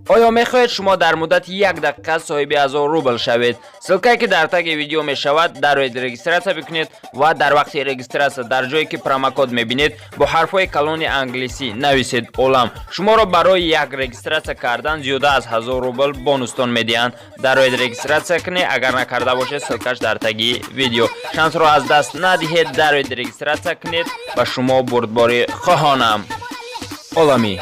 آیا میخواهید شما در مدت 1 دقیقه صاحب 1000 روبل شوید؟ سلکایی که در تگ ویدیو می شود در روی رجیستراسیون بکنید و در وقت رجیستراسیون در جایی که پروموکد میبینید با حرفهای کلان انگلیسی نویسید اولم. شما را برای یک رجیستراسیون کردن زیاده از 1000 روبل بونوستون میدهند. در روی رجیستراسیون کنید، اگر نکرده باشید سلکش در تگ ویدیو. شانس را از دست ندهید، در روی رجیستراسیون کنید و شما بردباری خواهانم. اولامی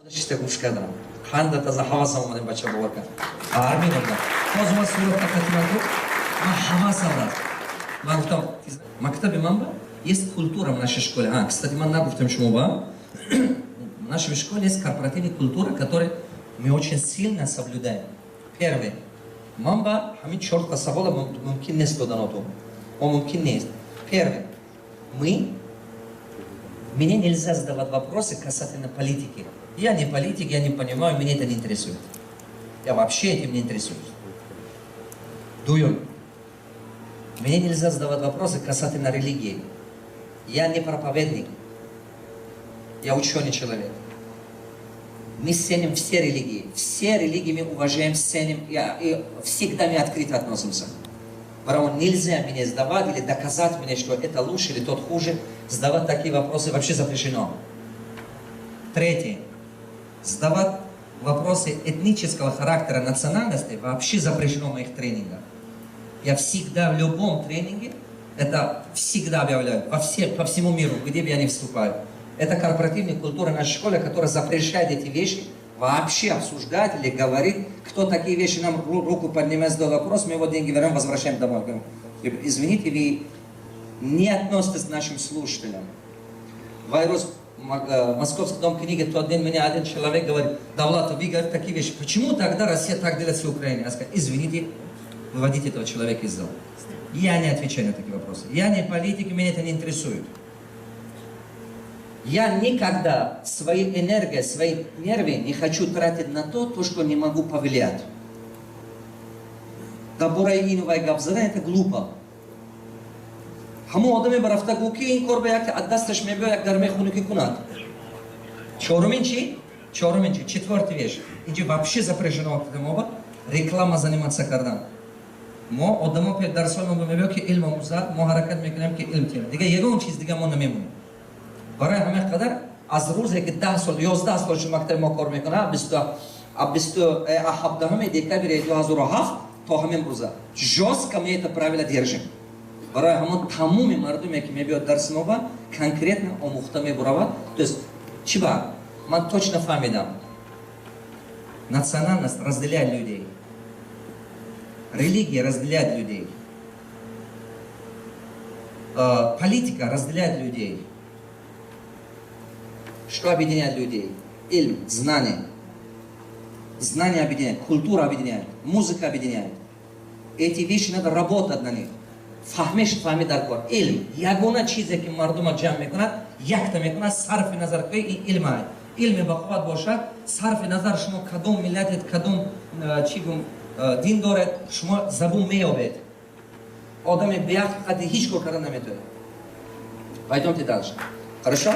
چیست گوش کردم خنده تازه حواسم اومد بچه باور کرد آرمی نمیدم باز ما صورت تکتیمت رو من حواسم داد من گفتم مکتب من با есть культура в нашей школе. Кстати, man наговтем шумоба. В нашей школе есть корпоративная культура, которую мы очень сильно соблюдаем. Первое. Мамба, хами чёртка савола, мумкин не стоданоту. Он мумкин не есть. Первое. Мне нельзя задавать вопросы касательно политики. Я не политик, я не понимаю, меня это не интересует. Я вообще этим не интересуюсь. Дуем. Мне нельзя задавать вопросы касательно религии. Я не проповедник. Я ученый человек. Мы ценим все религии. Все религии мы уважаем, ценим. И всегда мы открыто относимся. Поэтому нельзя мне сдавать или доказать мне, что это лучше или тот хуже. Задавать такие вопросы вообще запрещено. Третье. Задавать вопросы этнического характера, национальности вообще запрещено в моих тренингах. Я всегда в любом тренинге это всегда объявляю, по всему миру, где бы я ни вступаю. Это корпоративная культура нашей школы, которая запрещает эти вещи вообще обсуждать или говорить. Кто такие вещи нам руку поднимает, задал вопрос, мы его деньги вернем, возвращаем домой. Говорим, извините, вы не относитесь к нашим слушателям. В Московский дом книги тот день меня один человек говорит, Давлат, вы говорите такие вещи, почему тогда Россия так делает с Украиной? Я сказал, извините, выводите этого человека из зала. Я не отвечаю на такие вопросы. Я не политик, меня это не интересует. Я никогда свои энергии, свои нервы не хочу тратить на то, что не могу повлиять. Дабурайинувай габзара это глупо. Хаму одами барафтагу ки ин кор ба як ад дасташ мебиёд як дар мехунуки кунад. Чорумин чи? Четвертая вещь. Инчи вообще запрещено моба реклама заниматься кардан. Мо одама пе дарсол мо мебиёд ки илм омӯзад, мо ҳаракат мекунем ки илм тиёрад. Дига ягон чиз дига мо намемонем. برای همه قدر از روزی که 10 سال 11 سال شما مکتب ما کار میکنه 27 دکتر 2007 تا همین روزا жестко мы это правило держим. برای همون تمام مردمی که میبیاد درس ما با конкретно омӯхта мебуравад. То есть чиба man точно фамидам. Национальность разделяет людей. Религия разделяет людей. Политика разделяет людей. Что объединяет людей? Ильм, знание. Знание объединяет, культура объединяет, музыка объединяет. Эти вещи надо работать на них. Фахмеш фахми даркор. Ильм. Ягона чизе ки мардума джам мекунад, якта мекунад, сарфи назар кой и ильмай. Ильме бахват бошад, сарфи назар шумо кадом миллатет, кадом чигум дин дорет, шумо забун меёбед. Одами беяхт хади ҳич кор кардан наметавонад. Пойдемте дальше. Хорошо?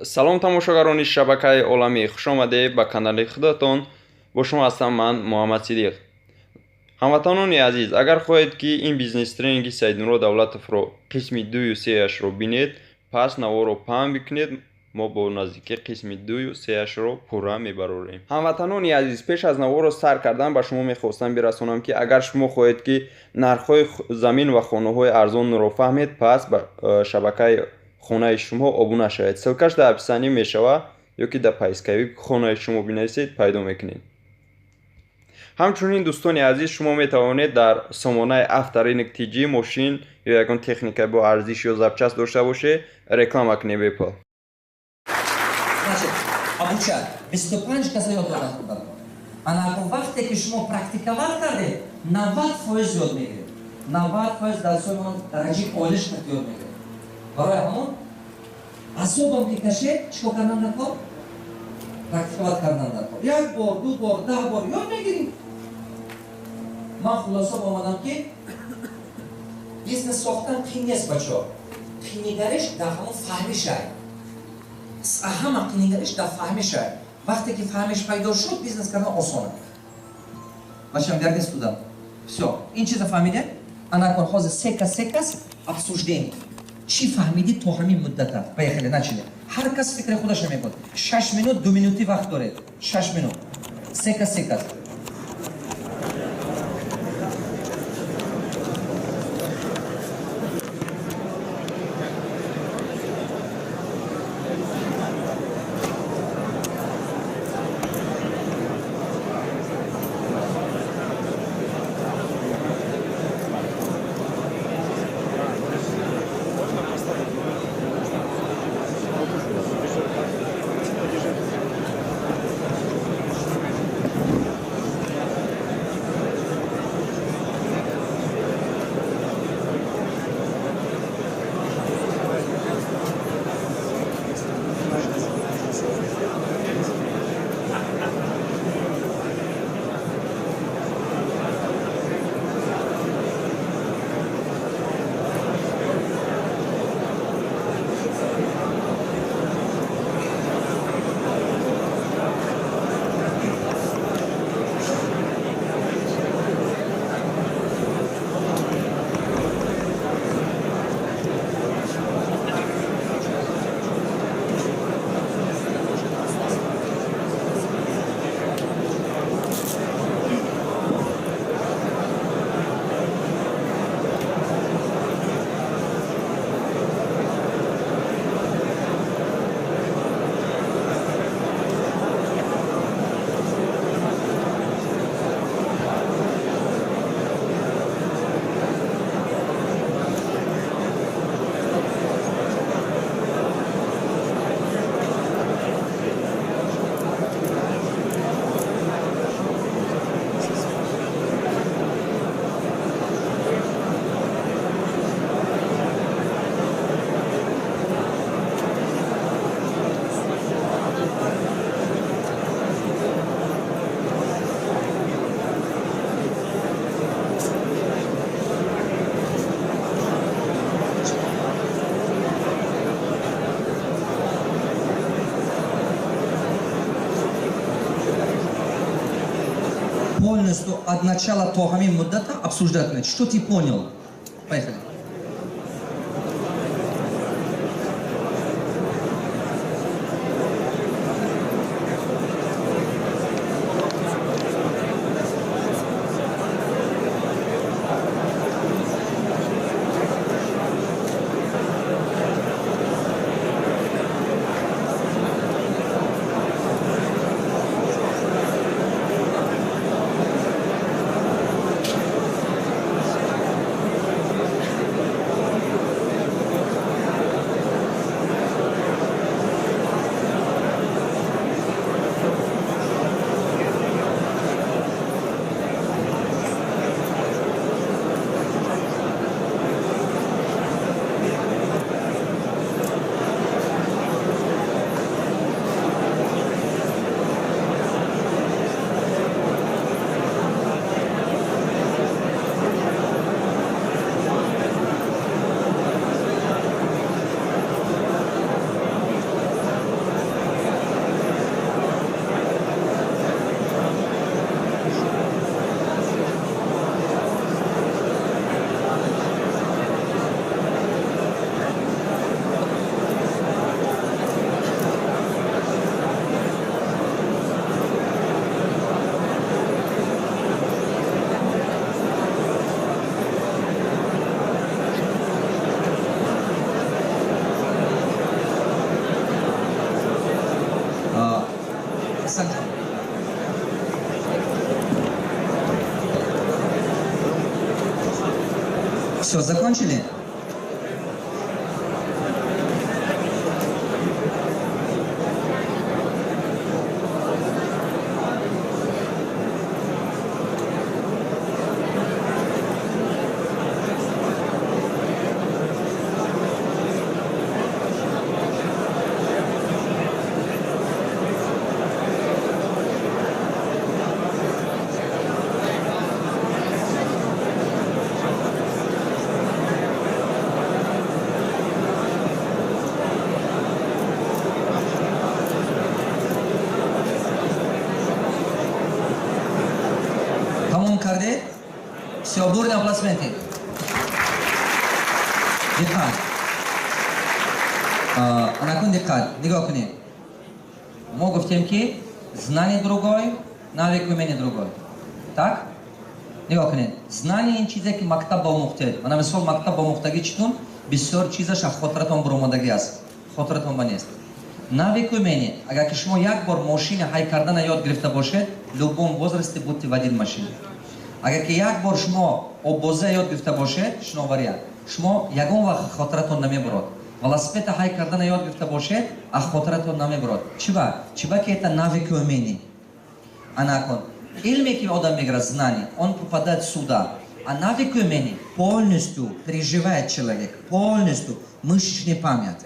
салом тамошогарони шабакаи оламӣ, хушомадед ба канали худатон. бо шумо ҳастам ман муҳаммад сидиқ. ҳамватанони азиз, агар хоҳед ки ин бизнес тренинги Саиднуро Давлатовро қисми 2 ю 3-ро бинед, пас наворо паҳм бикунед, мо бо наздикӣ қисми 2 ю 3-ро пурра мебарорем. ҳамватанони азиз, пеш аз наворо сар кардан ба шумо мехостам бирасонам ки агар шумо хоҳед ки нархҳои замин ва хонаҳои арзонро фаҳмед, пас ба шабакаи хонаи шумо обуна шавед. Ссилкаш дар описанӣ мешава ёки дар пайскави хонаи шумо бинависед, пайдо мекунед. ҳамчунин дӯстони азиз, шумо метавонед дар сомонаи авторинок TG мошин ё ягон техника бо арзиш ё запчаст дошта бошед, реклама кунед бепул. Значит, обучать. 25 казаёт додам кудар. Ана вақте ки шумо практиковать кардед, 90% ёд мегиред. 90% дарсҳои дараҷаи олиш ёд мегиред. برای همون اصابم میکشه چیکار کردن در کار؟ پرکتیکات کردن در کار. 1 بار 2 بار 10 بار یاد میگیریم. من خلاصه آمدم که بیزنس ساختن قین نیست بچه‌ها. قینی‌ترش در همون فهمی شد. اهم قینگرش در فهمشه. وقتی که فهمش پیدا شد بیزنس کردن آسانه. Вашем вернись туда. Все. Инчи зафамиде, она колхоза секас, обсуждение. Чи фахмиди то ҳамин муддата. Поехали, начали. Ҳар кас фикри худаш мекунад. 6 минут, 2 минути вақт доред. 6 минут. Секас. Полностью от начала до ҳамин муддата обсуждать. Что ты понял? Поехали. Все, закончили? Все, бурные аплодисменты. Диққат. Анакун диққат. Нигоҳ кунед. Мо гуфтем ки знание другой, навик умение другой. Так? Нигоҳ кунед. Знание ин чизе ки мактаб ба омӯхтед. Мана мисол мактаб ба омӯхтагӣ читун бисёр чизаш аз хотиратон буромадагӣ аст. Хотиратон ба нест. Навик умение. Агар ки шумо як бор мошина ҳай кардана ёд гирифта бошед, в любом возрасте будете водить машину. Агар ки як бор шумо обоза ёд гирифта бошед, шиновария, шумо ягон вақт хотиратон намебурад. Велосипеда ҳай кардана ёд гирифта бошед, аз хотиратон намебурад. Чиба ки это навик умение. Анакон. Илме ки одам мегирад знание, он попадает сюда. А навик умение полностью переживает человек, полностью мышечная память.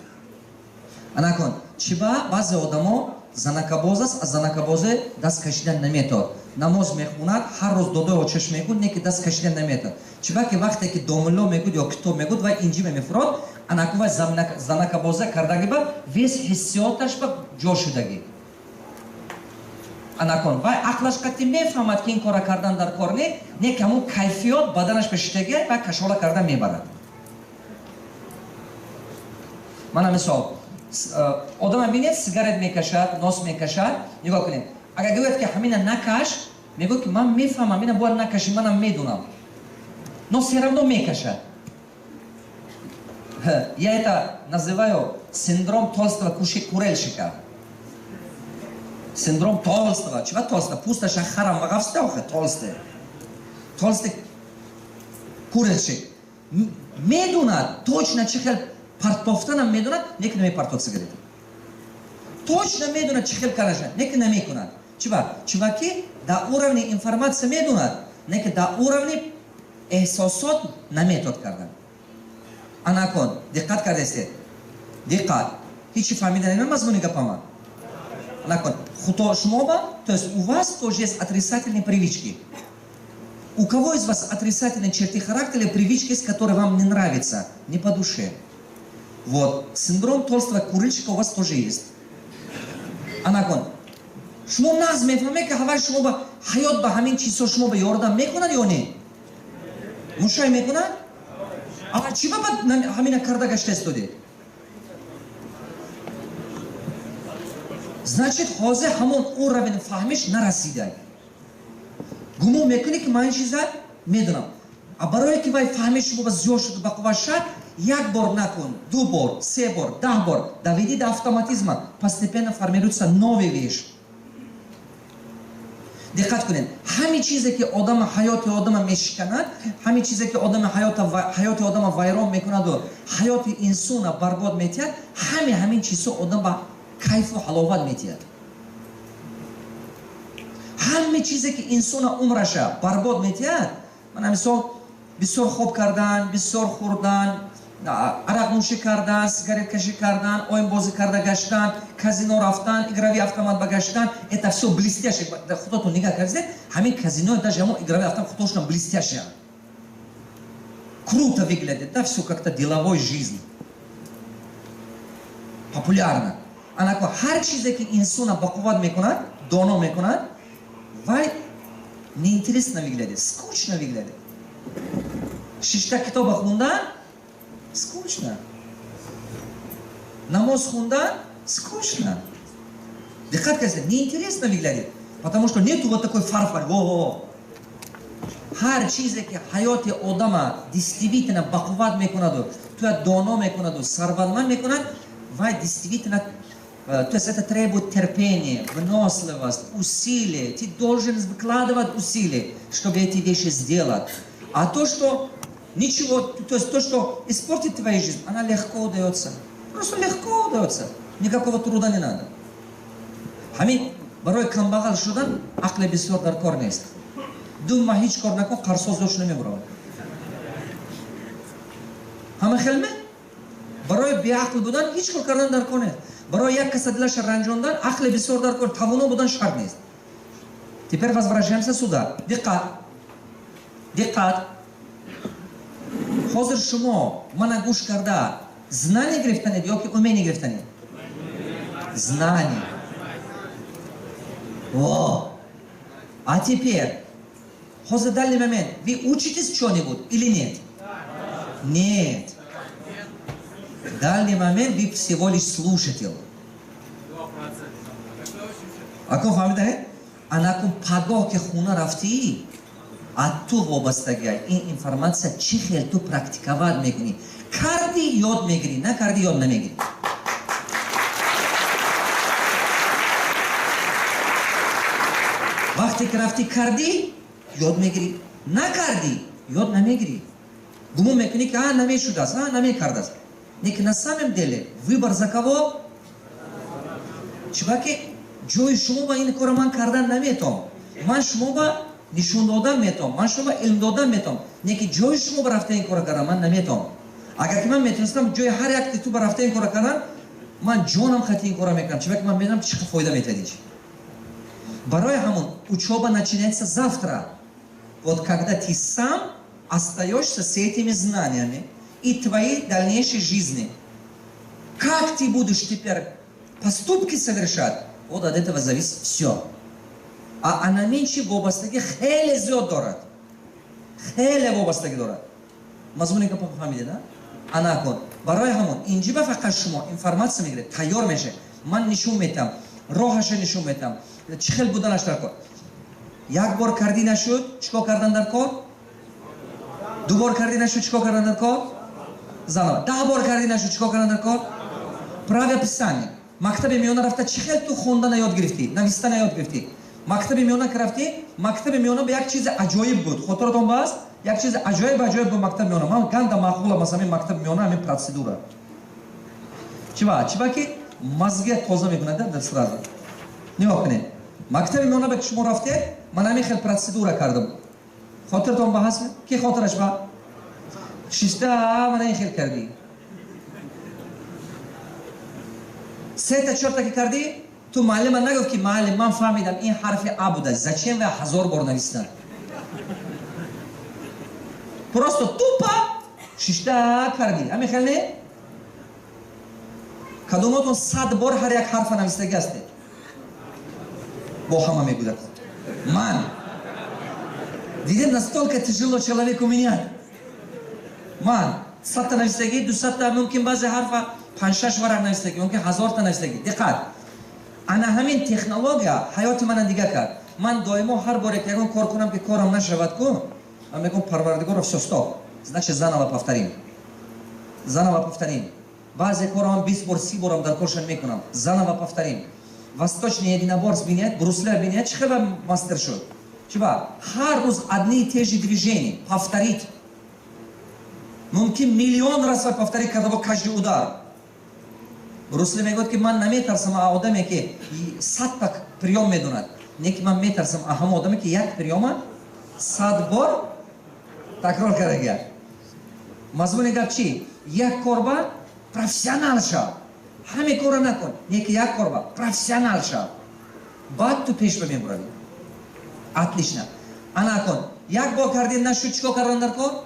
Анакон. Чиба баъзе одамо занакабоз аст, аз занакабозе даст кашидан наметавад. Намоз мехунад, ҳар рӯз додои очаш мекунад, не ки даст кашидан наметавад. Чиба ки вақте ки домилло мекунад ё китоб мекунад, вай инҷи мефурад, анакова занакабоза кардаги ба вес ҳиссиёташ ба ҷо шудагӣ. Анакон вай ақлаш қатӣ мефаҳмад ки ин кора кардан дар кор не ки ҳамун кайфиёт баданаш пешидаги ва кашола кардан мебарад. Мана мисол одам бинед сигарет мекашад, нос мекашад, нигоҳ кунед. Агар гӯяд ки ҳамина накаш, мегӯяд ки ман мефаҳмам, ина бояд накаши, манам медунам. Но всё равно мекашад. Я это называю синдром толстого курильщика. Синдром толстого. Чего толстого? Пустошь харам вагавста охе толстый. Толстый курильщик. Медунад, точно чихел партофтанам медунад, неки намепартот сигарета. Точно медунад чихел караша, неки намекунад. Чива ки да уровни информация медунад, неки да уровни эҳсосот наметод кардан. Анакон, диққат кардестед? Диққат. Ҳичи фаҳмида нема мазмуни гапама? Анакон, хуто шумоба, то есть у вас тоже есть отрицательные привычки. У кого из вас отрицательные черты характера или привычки, которые вам не нравятся, не по душе? Вот, синдром толстого курильщика у вас тоже есть. Анакон, шумо наз мефаҳме ки ҳавай шумоба ҳаёт ба ҳамин чизҳо шумоба ёрдам мекунад ё не? Мушай мекунад? А чиба бад ҳамина карда гашта истодед? Значит, ҳозир ҳамон уровень фаҳмиш нарасида. Гумон мекунӣ ки ман ин чиза медунам. А барое ки вай фаҳмиш шумо ба зиёд шуд ба қувват шад, як бор накун, ду бор, се бор, 10 бор, доведи до автоматизма, постепенно формируется новая вещь. Диққат кунед, ҳамин чизе ки одама ҳаёти одама мешиканад, ҳамин чизе ки одама ҳаёти одама вайрон мекунаду ҳаёти инсона барбод метиҳад, ҳамин чизҳо одам ба кайфу ҳаловат метиҳад. ҳамин чизе ки инсона умраша барбод метиҳад, мана мисол бисёр хоб кардан, бисёр хӯрдан, арақнӯшӣ кардан, сигареткашӣ кардан, оинбозӣ карда гаштан, казино рафтан, игровой автомат ба гаштан, это всё блестяще. Худотон нигоҳ кардед, ҳамин казино, даже ҳамон игровой автомат худошон блестяще. Круто выглядит, да, всё как-то деловой жизнь. Популярно. Анако ҳар чизе ки инсона бақувват мекунад, доно мекунад, вай неинтересно выглядит, скучно выглядит. 6 китоба хундан скучно. Намоз хундан скучно. Диққат кардед, неинтересно выглядит, потому что нету вот такой фарфор. Ҳар чизе ки ҳаёти одама действительно бақувват мекунаду, туя доно мекунаду, сарватманд мекунад, вай действительно, то есть это требует терпения, выносливость, усилия. Ты должен вкладывать усилия, чтобы эти вещи сделать. А то, что ничего, то есть то, что испортит твою жизнь, она легко удается. Просто легко удается. Никакого труда не надо. Ҳамин барои камбағал шудан ақли бисёр дар кор нест. Дума ҳеҷ кор накун, қарсоз дош намебурад. Ҳама хелме? Барои беақл будан ҳеҷ кор кардан дар кор нест. Барои як каса дилаша ранҷондан ақли бисёр дар кор, тавоно будан шарт нест. Теперь возвращаемся сюда. Диққат. Диққат. Ҳозир шумо мана гӯш карда знание гирифтанед ё ки умение гирифтанед? Знание. О! А теперь Хоза в данный момент вы учитесь что-нибудь или нет? Нет. В данный момент вы всего лишь слушатель. Акон фамилия? Анакон пагох ки хуна рафти. А ту вобастагиай ин информация чи хел ту практиковать мекуни. Карди ёд мегири, на карди ёд намегири. Вақте ки рафти карди ёд мегири, на карди ёд намегири. Гумон мекуни ки намешудааст, намекардааст. Лекин на самом деле выбор за кого? Чуваки, ҷои шумо ба ин кора ман кардан наметавонам. Ман шумо ба нишон додан метавонам, ман шумо ба илм додан метавонам. Неки ҷои шумо ба рафта ин кора кардан ман наметавонам. Агар ки ман метавонистам ҷои ҳар як ту ба рафта ин кора кардан, ман ҷонам хати ин кора мекунам. Чуваки, ман медонам чӣ фоида метадич. Барои ҳамон учёба начинается завтра. Вот когда ты сам остаешься с этими знаниями и твоей дальнейшей жизни. Как ты будешь теперь поступки совершать? Вот от этого зависит все. А на меньше вобастаги хеле зёд дорад. Хеле вобастаги дорад. Мазмуни ка фаҳмиде, да? Анакон. Барои ҳамон инҷиба фақат шумо информация мегиред, тайёр меше. Ман нишон метам, роҳаша нишон метам. Чӣ хел буданаш дар кор? Як бор карди нашуд, чикор кардан дар кор? Ду бор карди нашуд, чикор кардан дар кор? Занова. 10 бор карди нашуд, чикор кардан дар кор? Прави описание. Мактаби миёна рафта чӣ хел ту хондан ёд гирифтӣ, навистан ёд гирифтӣ. Мактаби миёна ки рафтӣ, мактаби миёна ба як чизи аҷоиб буд. Хотиратон бааст? Як чизи аҷоиб буд мактаби миёна. Ман ганда маъқулам аз ҳамин мактаби миёна, ҳамин процедура. Чива ки мазгия тоза мекунад дар сразу. Нигоҳ кунед. Мактаби миёна ба ки шумо рафтед, ман ҳамин хел процедура кардам. Хотиратон ба ҳаст? Ки хотираш ба? Шишта ман ин хел кардӣ. Сета чорта ки кардӣ, ту муаллима нагуфт ки муаллим ман фаҳмидам ин ҳарфи а буда. Зачем вы 1000 бор нависидан? Просто тупа шишта кардӣ. Ҳамин хел не? Кадомотон 100 бор ҳар як ҳарфа нависдаги ҳастед? Бо ҳама мегӯяд. Ман дидем настолько тяжело человеку менять. Ман 100 та нависдаги, 200 та мумкин баъзе ҳарфа 5-6 варақ нависдаги, мумкин 1000 та нависдаги. Диққат. Ана ҳамин технология ҳаёти мана дига кард. Ман доимо ҳар боре ки ягон кор кунам ки корам нашавад ку, ман мегӯям Парвардигоро всё стоп. Значит заново повторим. Заново повторим. Баъзе кора ман 20 бор 30 борам дар коршон мекунам. Заново повторим. Восточный единоборств бинед, бруслер бинед, чӣ хела мастер шуд? Чува? Ҳар рӯз одни и те же движения повторить. Мумкин миллион раз повторить карда бо каждый удар. Бруслер мегӯяд ки ман наметарсам а одаме ки 100 та приём медонад. Не ки ман метарсам а ҳама одаме ки як приёма 100 бор такрор кардаги. Мазмуни гап чӣ? Як корба профессионал шав. Ҳаме кора накун. Не ки як корба профессионал шав. Баъд ту пеш мебуравӣ. Отлично. Ана кун. Як бор кардем нашуд, чикор кардан дар кор?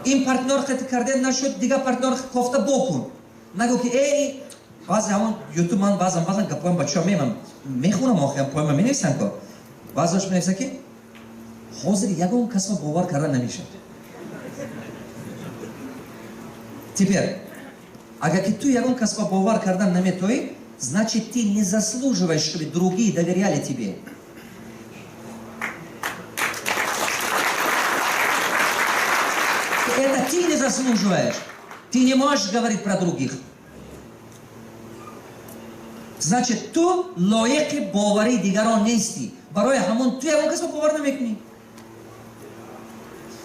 Ин партнёр хати кардем нашуд, дига партнёр кофта бокун. Нагӯ ки эй, баъзе ҳамон ютуб ман баъзан гапоям ба чиё мехунам охирам поема менависам ку. Баъзаш менависа ки ҳозир ягон касро бовар карда намешавад. Теперь, агар ки ту ягон касро бовар кардан наметавоӣ, значит ты не заслуживаешь, чтобы другие доверяли тебе. Это ты не заслуживаешь. Ты не можешь говорить про других. Значит, ту лоиқи бовари дигарон нести. Барои ҳамон ту ягон касро бовар намекунӣ.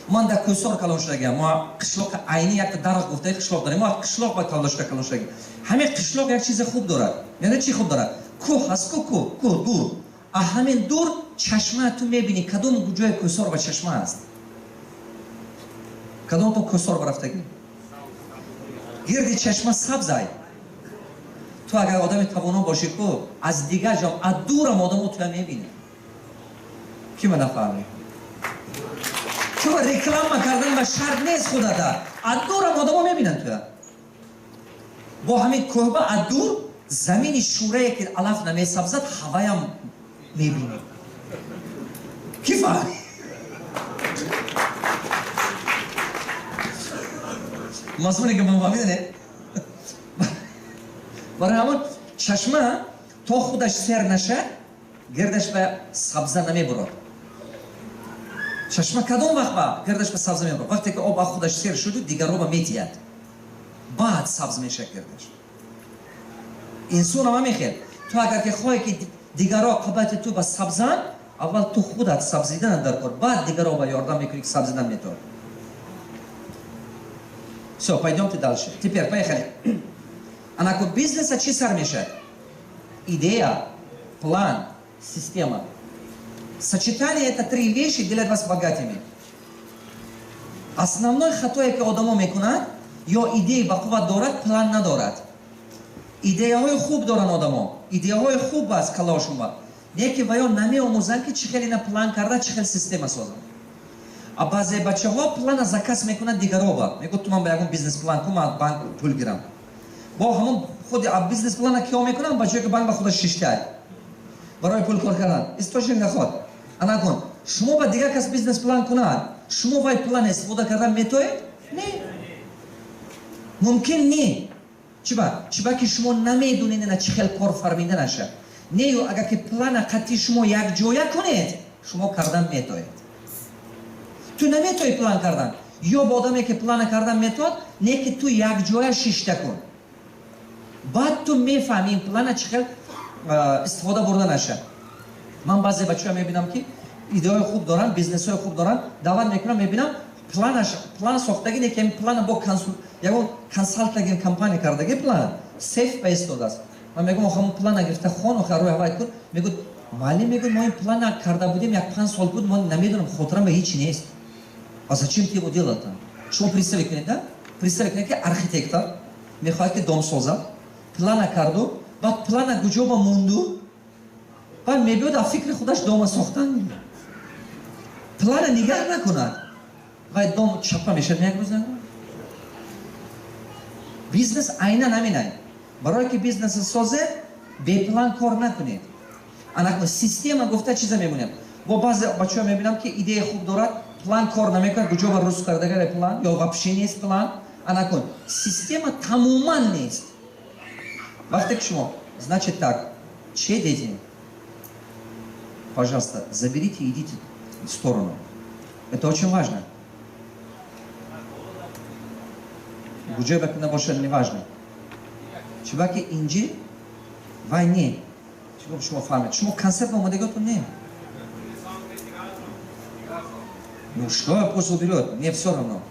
Ман дар Кӯсор калон шудагиам. Мо қишлоқи айни якта дарахт гуфтаи қишлоқ дорем. Мо қишлоқ ба калдошта калон шудагиам. Ҳамин қишлоқ як чизи хуб дорад. Яъне чӣ хуб дорад? Кӯҳ ҳаст ку кӯҳ дур. А ҳамин дур чашма ту мебинӣ кадом ҷои Кӯсор ба чашма аст. Кадомтон Кӯсор барафтагӣ? Гирди чашма сабзай. Ту агар одами тавонон бошӣ ку аз дигар ҷо аз дурам одамо туя мебинӣ. Ки ма нафаҳмӣ? Чун реклама кардан ба шарт нест худата. Аз дурам одамо мебинанд туя. Бо ҳамин кӯҳба аз дур замини шӯрае ки алаф намесабзад ҳаваям мебинӣ. Ки фаҳмӣ? مضمون که ما میدونه برای همون چشمه تا خودش سر نشه گردش به سبزه نمیبرد. چشمه کدوم وقت با گردش به سبز نمیبرد؟ وقتی که آب خودش سر شده دیگر رو میتید بعد سبز میشه گردش. انسان هم میخواد تو اگر که خواهی که دیگرها قبط تو به سبزن اول تو خودت سبزیدن در کن بعد دیگرها به یاردم میکنی که سبزیدن میتون. Все, пойдемте дальше. Теперь, поехали. Она как бизнеса чи сар мешает? Идея, план, система. Сочетание это три вещи делают вас богатыми. Основной хатой, que адамо мекунад, ё идеи ба қувват дорад, план надорад. Идеяҳои хуб доранд адамо. Идеяҳои хуб аст калошумба. Неки ва ё намеомӯзанд ки чӣ хеле на план карда, чӣ хеле система созанд. А баъзе бачаҳо плана заказ мекунанд дигароба. Мегӯяд ту ман ба ягон бизнес план кунам, аз банк пул гирам. Бо ҳамон худи бизнес плана киё мекунанд? Бачаҳое ки банк ба худаш шиштай. Барои пул кор кардан. Источник наход. Ана кун. Шумо ба дигар кас бизнес план кунанд. Шумо вай план истифода кардан метоед? Не. Мумкин не. Чиба ки шумо намедунед на чӣ хел кор фармида наша. Не ё агар ки плана қатъи шумо якҷоя кунед, шумо кардан метоед. Ту наметои план кардан. Ё бо одаме ки плана кардан метоад, не ки ту якҷоя шишта кун. Баъд ту мефаҳмӣ плана чӣ хел истифода бурда наша. Ман баъзе бачаҳо мебинам ки идеаҳои хуб доранд, бизнесҳои хуб доранд, даъват мекунам, мебинам план сохтаги не ки плана бо ягон консалтинг компания кардаги план сеф ба истодааст. Ман мегӯям охамун плана гирифта хон охар рӯи ҳавайт кун. Мегӯяд маълим мегӯяд мо ин плана карда будем як 5 сол буд, ман намедонам, хотирам ба ҳеҷ нест. А зачем ты его делать там? Шумо представи кунед, да? Представи кунед ки архитектор мехоҳад ки дом созад, плана карду, баъд плана куҷоба монду, баъд мебиёд аз фикри худаш дома сохтан. Плана нигар накунад. Вай дом чапа мешад як рӯз нагӯяд. Бизнес айна наминай. Барое ки бизнеса созед, беплан кор накунед. Ана система гуфта чиза мемонем. Бо баъзе бачаҳо мебинам ки идея хуб дорад, план кор намекунад, куҷоба рӯз кардагаре план ё вообще нест план. Ана кун. Система тамоман нест. Вақте ки шумо, значит так, че дедем? Пожалуйста, заберите и идите в сторону. Это очень важно. Куҷоба ки набошад неважно. Чиба ки инҷи вай не. Чиба шумо фаҳмед? Шумо концерт омодагиотон не. Ну что пусть уберет, мне все равно.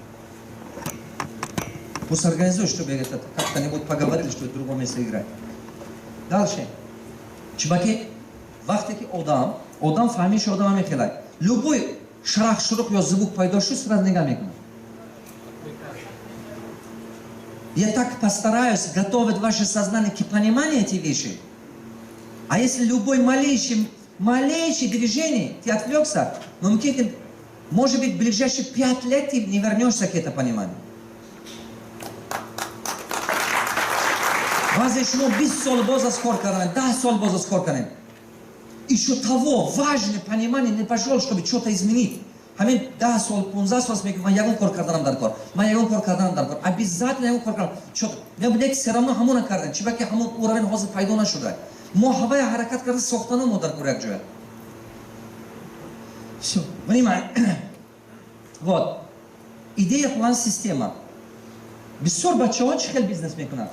Пусть организует, чтобы это как-то-нибудь поговорили, что в другом месте играть. Дальше. Чебаки, вахтаки одам фахми, что одам мехелай. Любой шарах-шурух ё звук пайдо шуд, сразу нигах мекунам. Я так постараюсь готовить ваше сознание к пониманию эти вещи. А если любой малейший движение, ты отвлекся, может быть, в ближайшие 5 лет ты не вернешься к этому пониманию. Баъзе шумо 20 сол боза скор карданем, 10 сол боза скор карданем. Еще того важное понимание не пошло, чтобы что-то изменить. Ҳамин 10 сол, 15 сол мегӯям, ман ягон кор карданам дар кор. Ман ягон кор карданам дар кор. Обязательно ягон кор карданам. Чо? Небуде ки все равно ҳамона кардем. Чиба ки ҳамон уровень ҳозир пайдо нашуда. Мо ҳавая ҳаракат карда сохтанам мо дар кор як ҷоя. Все, внимание. Вот. Идея, план, система. Бисёр бачаҳо чӣ хел бизнес мекунанд?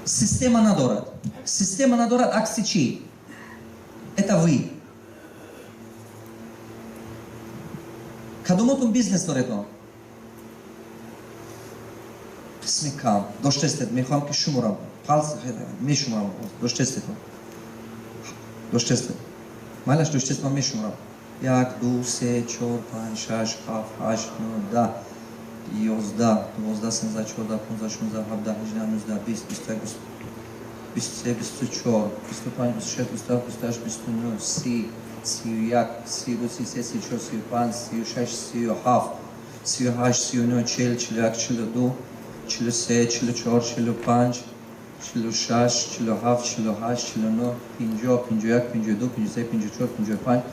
Система надорад. Система надорад акси чӣ? Это вы. Кадомотон бизнес доред но? Қисми кам. Доштестед. Мехоҳам ки шуморам. Палс мешуморам. Доштестед. Доштестед. Майлаш доштестед ман мешуморам. 1, 2, 3, 4, 5, 6, 7, 8, 9, 10, 11, 12, 13, 14, 15, 16, 17, 18, 19, 20, 21, 22, 23, 24, 25, 26, 27, 28, 29, 30, 31, 32, 33, 34, 35, 36, 37, 38, 39, 40, 41, 42, 43, 44, 45, 46, 47, 48, 49, 50, 51, 52, 53, 54, 55,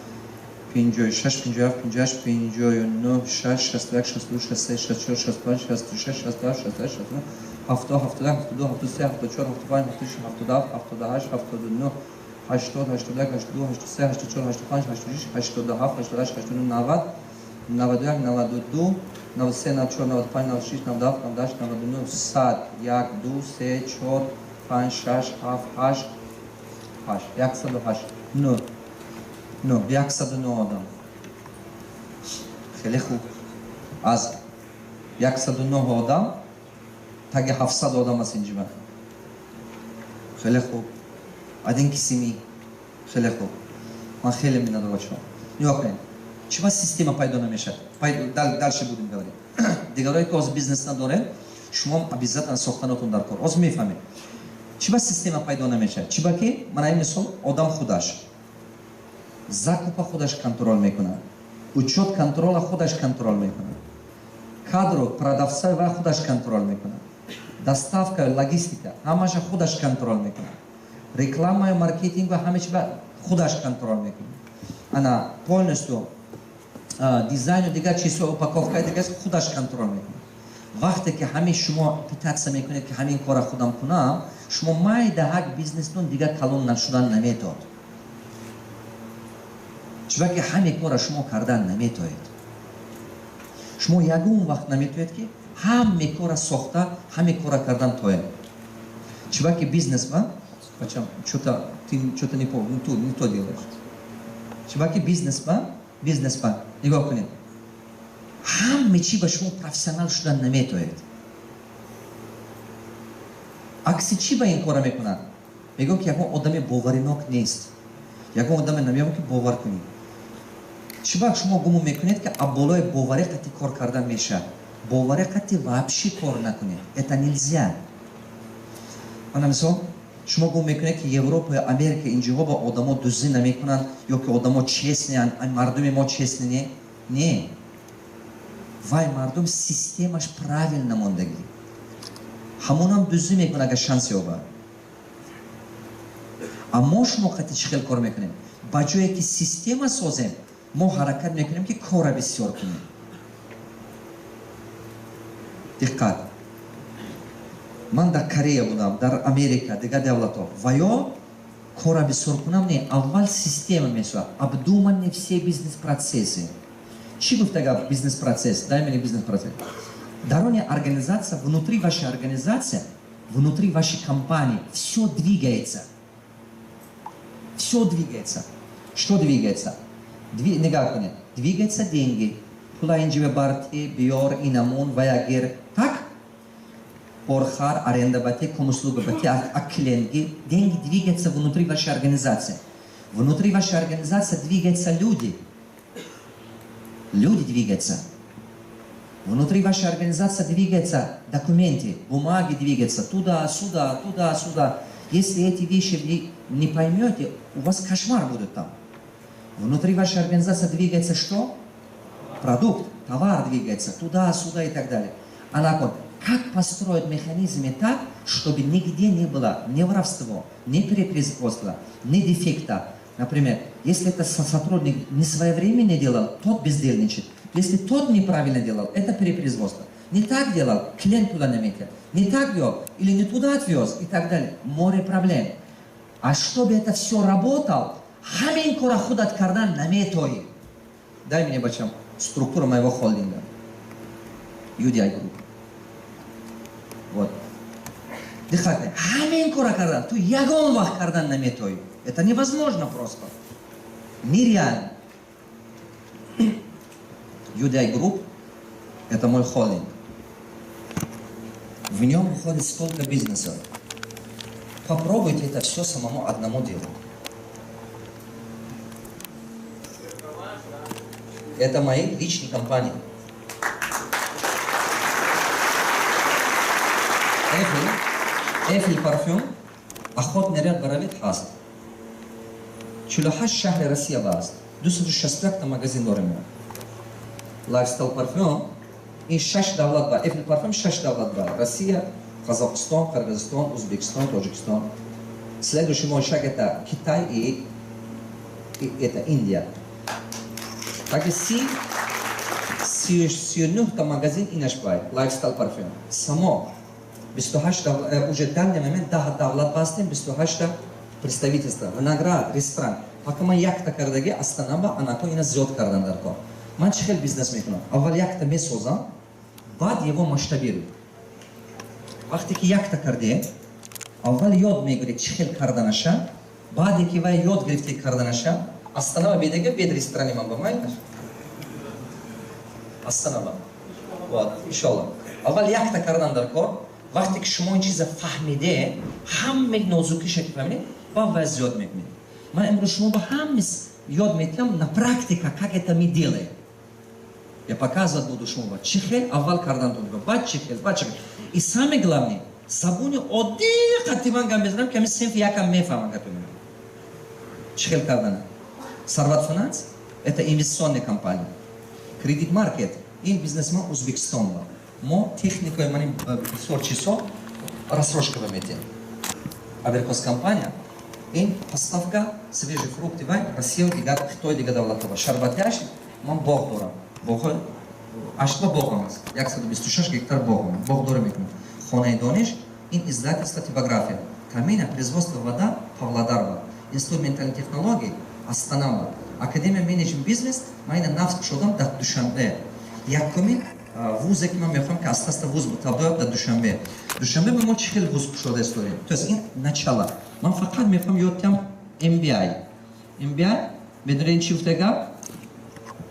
56, 57, 58, 59, 60, 61, 62, 63, 64, 65, 66, 67, 68, 69, 70, 71, 72, 73, 74, 75, 76, 77, 78, 79, 80, 81, 82, 83, 84, 85, 86, 87, 88, 89, 90, 91, 92, 93, 94, 95, 96, 97, 98, 99, 100, 1, 2, 3, 4, 5, 6, 7, 8, 108, 9, 109 адам. خیلی خوب. از 109 آدم تا 700 آدم است اینجا. خیلی خوب. один к 7. خیلی خوب. من خیلی می‌ندارم بچه‌ها. نگاه کنید. چه سیستم پیدا نمیشه؟ دالше будем говорить. دیگرایی که از بیزنس نداره، شما обязательно ساختناتون در کار. از میفهمید. چه سیستم پیدا نمیشه؟ چه که من این مثال آدم خودش закупа خودش کنترل میکنه، учет کنترل خودش کنترل میکنه، кадров продавца و خودش کنترل میکنه، доставка логистика همش خودش کنترل میکنه، реклама و маркетинг و همه چی خودش کنترل میکنه. انا полностью дизайн و دیگه چیزا упаковка دیگه خودش کنترل میکنه. وقتی که همه شما پیتاتس میکنید که همین کار خودم کنم، شما مای دهک بیزنستون دیگه کلون نشدن نمیتاد. چرا که همه کار شما کردن نمیتونید. شما یگون وقت نمیتونید که همه کار ساخته، همه کار کردن توید. چرا که بیزنسمن، بچم چطور نیپو تو دیوش. چرا که بیزنسمن نگاه کنید. همه چی با شما پروفسیونال شدن نمیتونید. عکس چی با این کار میکنن؟ میگم که یکون آدم باوریناک نیست. یکون آدم نمیام که باور کنید. چرا شما گمون میکنید که ابولای باوری قطعی کار کردن میشه؟ باوری قطعی вообще کار نکنید. Это нельзя. من مثلا شما گمون میکنید که اروپا و امریکا اینجا با آدما دوزی نمیکنن یا که آدما چسنن، مردم ما چسنه؟ نه. وای مردم سیستمش правильно موندگی. همون هم دوزی میکنه اگه شانس یابه. اما شما قطعی چه کار میکنیم؟ با جایی که سیستم سازیم، ما حرکت میکنیم که کار بسیار کنیم. دقت. من در کره بودم، در امریکا، دیگه دولت‌ها. و یا کار بسیار کنم نه، اول سیستم میسواد. обдуманные все бизнес-процессы. چی گفت اگر бизнес-процесс? дай мне бизнес-процесс. Дароне организация, внутри вашей организации, внутри вашей компании все двигается. Все двигается. Что двигается? Двигаются деньги. Пулайндживе барти, биор, инамон, ваягер. Так? Орхар, аренда бати, комуслуга бати, акленги. Деньги двигаются внутри вашей организации. Внутри вашей организации двигаются люди. Люди двигаются. Внутри вашей организации двигаются документы, бумаги двигаются туда-сюда, туда-сюда. Если эти вещи вы не поймете, у вас кошмар будет там. Внутри вашей организации двигается что? Продукт, товар двигается туда-сюда и так далее. Как построить механизмы так, чтобы нигде не было ни воровства, ни перепроизводства, ни дефекта. Например, если это сотрудник не своевременно делал, тот бездельничает. Если тот неправильно делал, это перепроизводство. Не так делал, клиент туда не метил. Не так вел, или не туда отвез, и так далее. Море проблем. А чтобы это все работало, хамин кора худат кардан наметой. Дай мне, бачам, структуру моего холдинга. UDI Group. Вот. Дыхайте. Хамин кора кардан. Ту ягон вах кардан наметой. Это невозможно просто. Нереально. UDI Group – это мой холдинг. В нем уходит столько бизнесов. Попробуйте это все самому одному делать. Это мои личные компании. Эфель парфюм, охотный ряд Боровит Хаст. 48 شهر Россия باز. 260 магазин дорого. Lifestyle parfüm, in 6 davlat var. Эфель парфюм 6 davlat var. Россия, Казахстан, Кыргызстан, Узбекистан, Таджикистан. Следующий мой шаг это Китай и это Индия. Так и 39 та магазин инаш бай, лайфстайл парфюм. Само 28 уже в данный момент давлат бастем 28 представительства, виноград, ресторан. Пока мы якта кардаги астанаба, анако ина зёд кардан дарко. Ман чихел бизнес мекунам. Аввал якта месозам, бад его масштабирую. Вақте ки якта карде, аввал ёд мегиред чихел карданаша, баъде ки вай ёд гирифте карданаша, астанаба бедага бед ресторани ман ба май астанаба. Вот, иншаллах. Аввал якта кардан дар кор, вақте ки шумо ин чиза фаҳмиде, ҳамаи нозукиша ки фаҳмиде, ба ваз ёд мекунед. Ман имрӯз шумо ба ҳамис ёд метиҳам на практика, как это мы делаем. Я показывать буду шумо. Чихел аввал кардан тонга, баъд чихел. И самое главное, забуни одди қатиман гам безанам, ки ҳамин синф якам мефаҳмам гапи ман. Чихел кардана. Сарват Финанс – это инвестиционная компания. Кредит Маркет – ин бизнесмен Узбекистон ба. Мо техникой маним бисёр чизо рассрочка метем. Американская компания ин поставка свежие фрукты вай Россия дигар Хитой дигар давлатова. Шарбатяш ман боғ дорам. Боғ ашба боғам аст. 126 гектар боғам. Боғ дорам мекунам. Хонаи дониш ин издательство типография. Камина производство вода Павлодарба. Институт ментальной технологии Астанаба. Академия менеджмент бизнес майна нафт шодам дар Душанбе. Якуми вузе ки ман мехоҳам ки аста вуз табдояд дар Душанбе. Душанбе ба мо чихел вуз шода история. То есть ин начало. Ман фақат мехоҳам ёд диҳам MBA. MBA медонед чи гуфтага?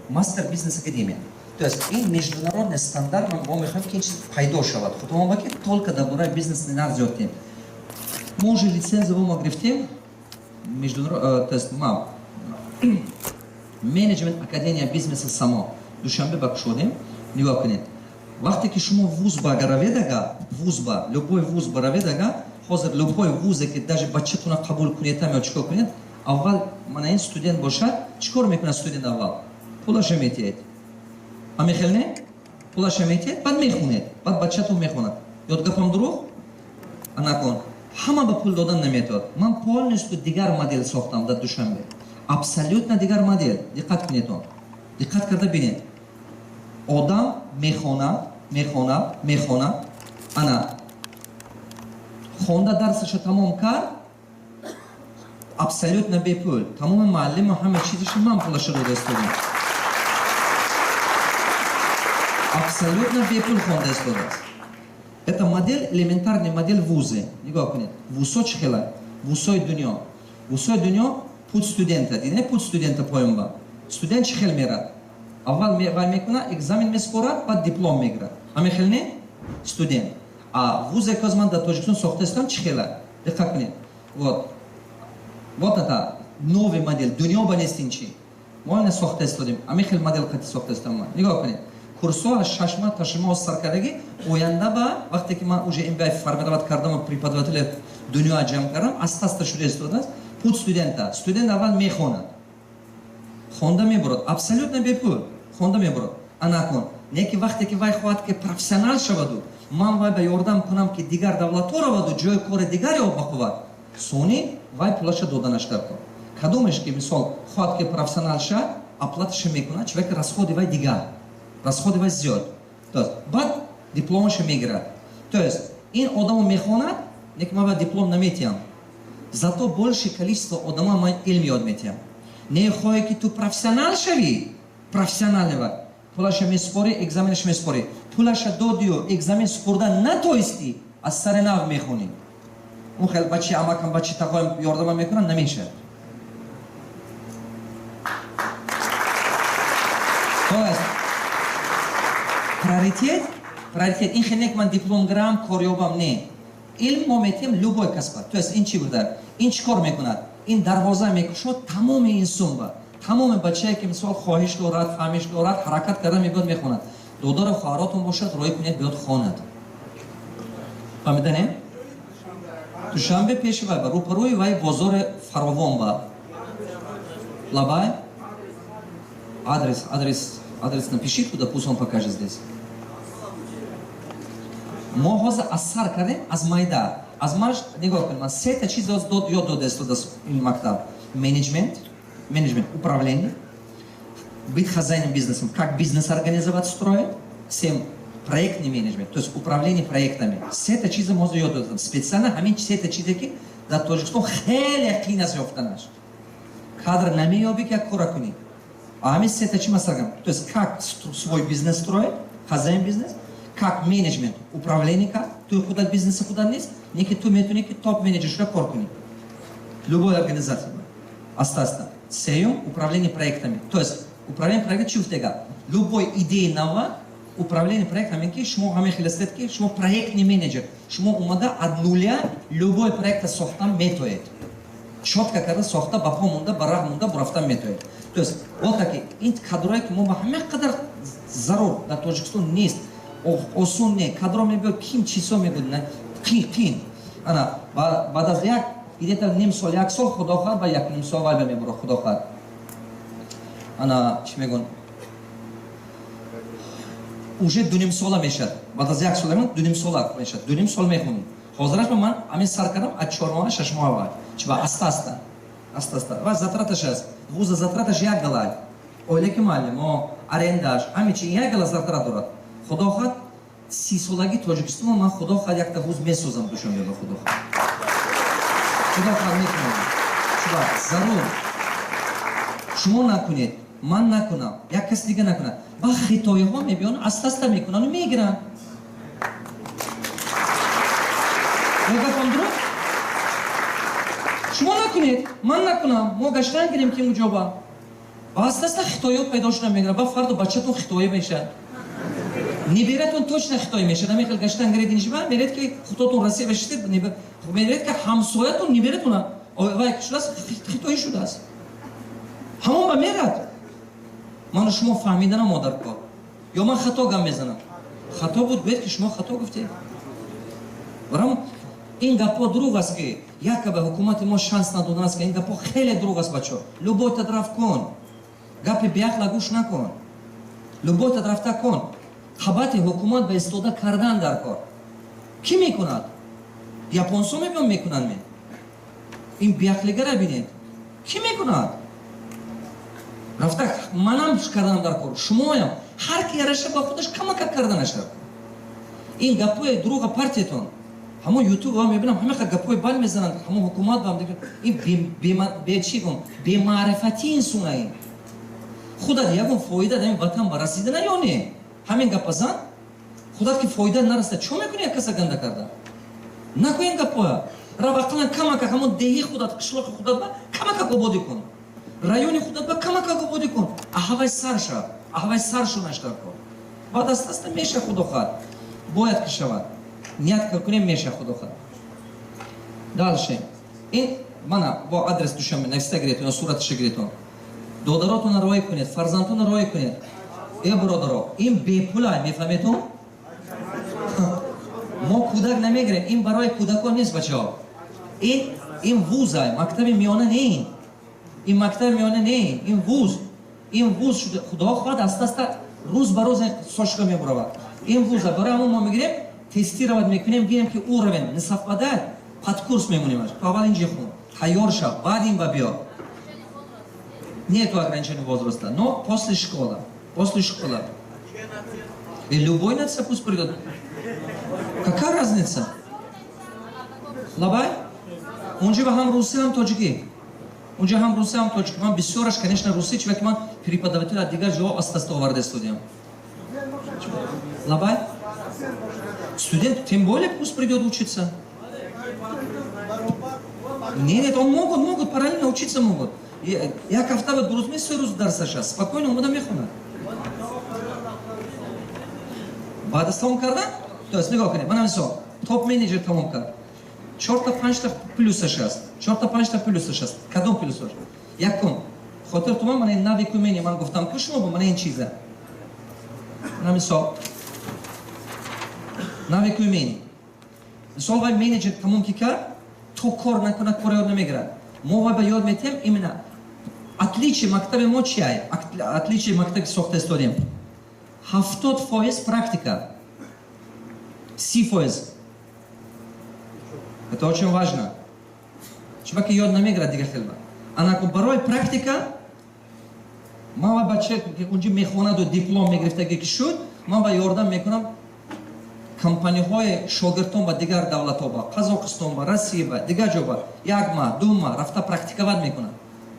Мастер бизнес академия. То есть ин международный стандарт мо мехоҳам ки ин чиз пайдо шавад. Худо мо ки толка дар бораи бизнес не нар зиёд дем. Мо уже лицензия мо гирифтем. То есть ма менеджмент академия бизнеса само Душанбе ба шодем. Нигоҳ кунед. Вақте ки шумо вуз ба раведага, вуз ба любой вуз ба раведага, ҳозир любой вузе ки даже бачатона қабул кунедам ё чикор кунед, аввал мана ин студент бошад, чикор мекунад студент аввал? Пулаша метиҳед. Амихел не? Пулаша метиҳед, баъд мехунед, баъд бачатон мехонад. Ёд гапам дуруғ? Анакон. Ҳама ба пул додан наметавад. Ман полностью дигар модель сохтам дар Душанбе. Абсолютно дигар модель. Диққат кунедон. Диққат карда бинед. Одам мехонад, ана хонда дарсаша тамом кард, абсолютно бепул. Тамоми муаллима ҳама чизаша ман пулаша дода истодам. Абсолютно бепул хонда истодааст. Это модель, элементарная модель вузы. Нигоҳ кунед. Вузҳо чӣ хела? Вузҳои дунё. Вузҳои дунё пут студента. Дидед пут студента поём ба. Студент чӣ хел мерад? Аввал вай мекунад, экзамен меспорад, баъд диплом мегирад. Ҳамин хел не? Студент. А вузе ки аз ман дар Тоҷикистон сохта истам чӣ хела? Диққат кунед. Вот это новый модель. Дунё ба нестин чӣ? Мо ина сохта истодем. Ҳамин хел модель қати сохта истам ман. Нигоҳ кунед. Курсҳо аз 6 моҳ та 6 моҳ сар кардагӣ, оянда ба вақте ки ман уже MBA формировать кардам, преподаватели дунё ҷамъ кардам, аста шуда истодааст. Пут студента. Студент аввал мехонад. Хонда мебурад. Абсолютно бепул. Хонда мебурад. Анакон. Не ки вақте ки вай хоҳад ки профессионал шаваду, ман вай ба ёрдам кунам ки дигар давлатҳо раваду, ҷои кори дигаре обақувад. Сони вай пулаша доданаш кард. Кадомеш ки мисол хоҳад ки профессионал шавад, оплаташа мекунад, чӣ ки расходи вай дигар. Расходи вай зиёд. То есть баъд дипломаша мегирад. То есть ин одамо мехонад, не ки ман вай диплом наметиҳам. Зато большее количество одамо ман илм ёд метиҳам. Не хоҳе ки ту профессионал шавӣ, профессионале вай. Пулаша меспори, экзаменаш меспори. Пулаша додиё, экзамен спурда натоисти, аз сари нав мехонӣ. Он хел бачи амакам, бачи тағоям ёрдама мекунад, намешавад. То есть приоритет, ин хел не ки ман диплом гирам, корёбам, не. Илм мо метиҳем любой касба. То есть ин чӣ гуфтад? Ин чӣ кор мекунад? Ин дарвоза мекушод тамоми инсон ба. тамоми бачае ки мисол хоҳиш дорад, фаҳмиш дорад, ҳаракат карда мебиёд мехонад. Додори хоҳаротон бошад, роҳӣ кунед биёд хонад. Фаҳмида не? Душанбе пеши вай ба рӯпарӯи вай бозори фаровон ба. Лабай? Адрес напиши туда, пусть он покажет здесь. Мо ҳозир аз сар кардем, аз майда. Аз маш нигоҳ кунед, ман сета чиз ёд дода истодаст ин мактаб. Менеджмент, управление, быть хозяином бизнеса, как бизнес организовать, строить, 7 проектный менеджмент, то есть управление проектами. Все эти чизы можно йодать. Специально хами все эти чизы, да тоже что хеле клинас ёфтанаш. Кадр нами ёби как куракуни. А мы все эти чизы масагам. То есть как свой бизнес строить, хозяин бизнес, как менеджмент, управление как, то куда бизнеса куда нет, некий ту мету, некий топ менеджер, что коркуни. Любой организации. Остается. Сеем управление проектами. То есть управление проектами чувствует. Любой идеи нового управление проектами, шмо хамехилестетки, шмо проектный менеджер, шмо умада от нуля любой проект софтам метоет. Четко когда софта бапомунда, барахмунда, бурафтам метоет. То есть вот такие инт кадройки моба хамех кадар зарур, да тоже что нест. Осунне кадроме бил ким часоме будет на кин. Ана бадазяк идет ним соляк сол худохар ба як ним сол вайбе мебро худохар. Ана чмегон уже дуним сола мешад. Бад аз як сола дуним сола мешад. Дуним сол мехоним. Ҳозираш ба ман амин сар кардам аз 4 6 моҳ чиба аста ва затраташ аст вуза затраташ як галай оилеки муаллимо арендаш амичи як гала затрат дорад худо хад 30 солаги тоҷикистон ман худо хад якта вуз месозам душам ёба худо хад мекунам чиба зарур шумо накунед ман накунам як каси дига накунад ба хитоиҳо мебиён аста мекунанд мегиранд гафам дуруст шумо накунед ман накунам мо гаштан гирем ки муҷоба ба аста хитоиҳо пайдо шуда мегиранд ба фарду бачатон хитоӣ мешад небератон точно хитоӣ мешад амехел гаштан гиредин шиба меред ки худотон расия бешитед меред ки ҳамсоятон небератона вай шудааст хитоӣ шудааст ҳамон ба мерад ману шумо фаҳмиданам модар кор ё ман хато гам мезанам хато буд гӯед ки шумо хато гуфтед барам ин гапҳо дурӯғ аст ки якаба ҳукумати мо шанс надодан аст ки ин гапҳо хеле дурӯғ аст бачо любой тадраф кун гапи биақла гӯш накун любой тадрафта кун хабати ҳукумат ба истода кардан дар кор кӣ мекунад японсо мебиён мекунанд ме ин биақлигара бинед кӣ мекунад рафта манам карданам дар кор шумоям ҳар ки яраша ба худаш камака карданаш дар кор ин гапҳои дурӯға партиятон ҳамо ютуб ва мебинам ҳамеқа гапҳои бал мезананд ҳамо ҳукумат ва ин бемаърифати инсуна ин худат ягон фоида дар ин ватан ба расидана ё не ҳамин гапа зан худат ки фоида нарасад чо мекунӣ як каса ганда карда накун ин гапҳоя рав ақлан камака ҳамон деҳи худат қишлоқи худат ба камака ободӣ кун райони худат ба камака ободӣ кун аҳавай сар шав аҳавай сар шунаш дар кор баъд аста меша худохад бояд ки шавад ният кунем меша худохад далше ин мана бо адрес душам нависта гиретон ё сураташа гиретон додаротона роҳӣ кунед фарзандтона роҳӣ кунед е бародаро ин бепулай мефаҳметон мо кӯдак намегирем ин барои кӯдакон нест бачаҳо ин вузай мактаби миёна не ин мактаби миёна не ин вуз шуда худо хоҳад аста рӯз ба рӯз сошка мебуравад ин вуза барои ҳамон мо мегирем тестировать мекунем бинем ки уровень не совпадает подкурс мемонемаш то аввал инҷи хун тайёр шав баъд ин ба биё нету ограничения возраста но после школа и любой нация пусть придет какая разница лабай унҷа ҳам русӣ ҳам тоҷикӣ унҷа ҳам русӣ ҳам тоҷикӣ ман бисёраш конечно русӣ чива ки ман преподаватель аз дигар ҷо аста оварда истодиям лабай студент тем более пусть придет учиться нет он могут параллельно учиться могут як ҳафта ба 2 рӯз 3 рӯз дарсаш аст спокойно омада мехонад баъд аз тамом кардан то есть нигоҳ кунед мана мисол топ менеҷер тамом кард 4-5 та плюсаш аст 4-5 та плюсаш аст кадом плюсаш якум хотир туман мана ин нави кумени ман гуфтам ку шумо бо мана ин чиза мана мисол нави кумени мисол вай менеҷер тамом ки кард то кор накунад кор ёд намегирад мо вай ба ёд метиҳем именно отличие мактаби мо чиай отличие мактаби сохта истодем 70% практика 30% это очень важно чуваки ёд намегирад дига хелба анако барои практика ман ва бача ки унҷа мехонаду диплом мегирифтаги ки шуд, ман ва ёрдам мекунам компанияҳои шогирдон ба дигар давлатҳо, ба Қазоқистон, ба Россия, ба дигар ҷо, ба 1 маҳ 2 маҳ рафта практикават мекунад,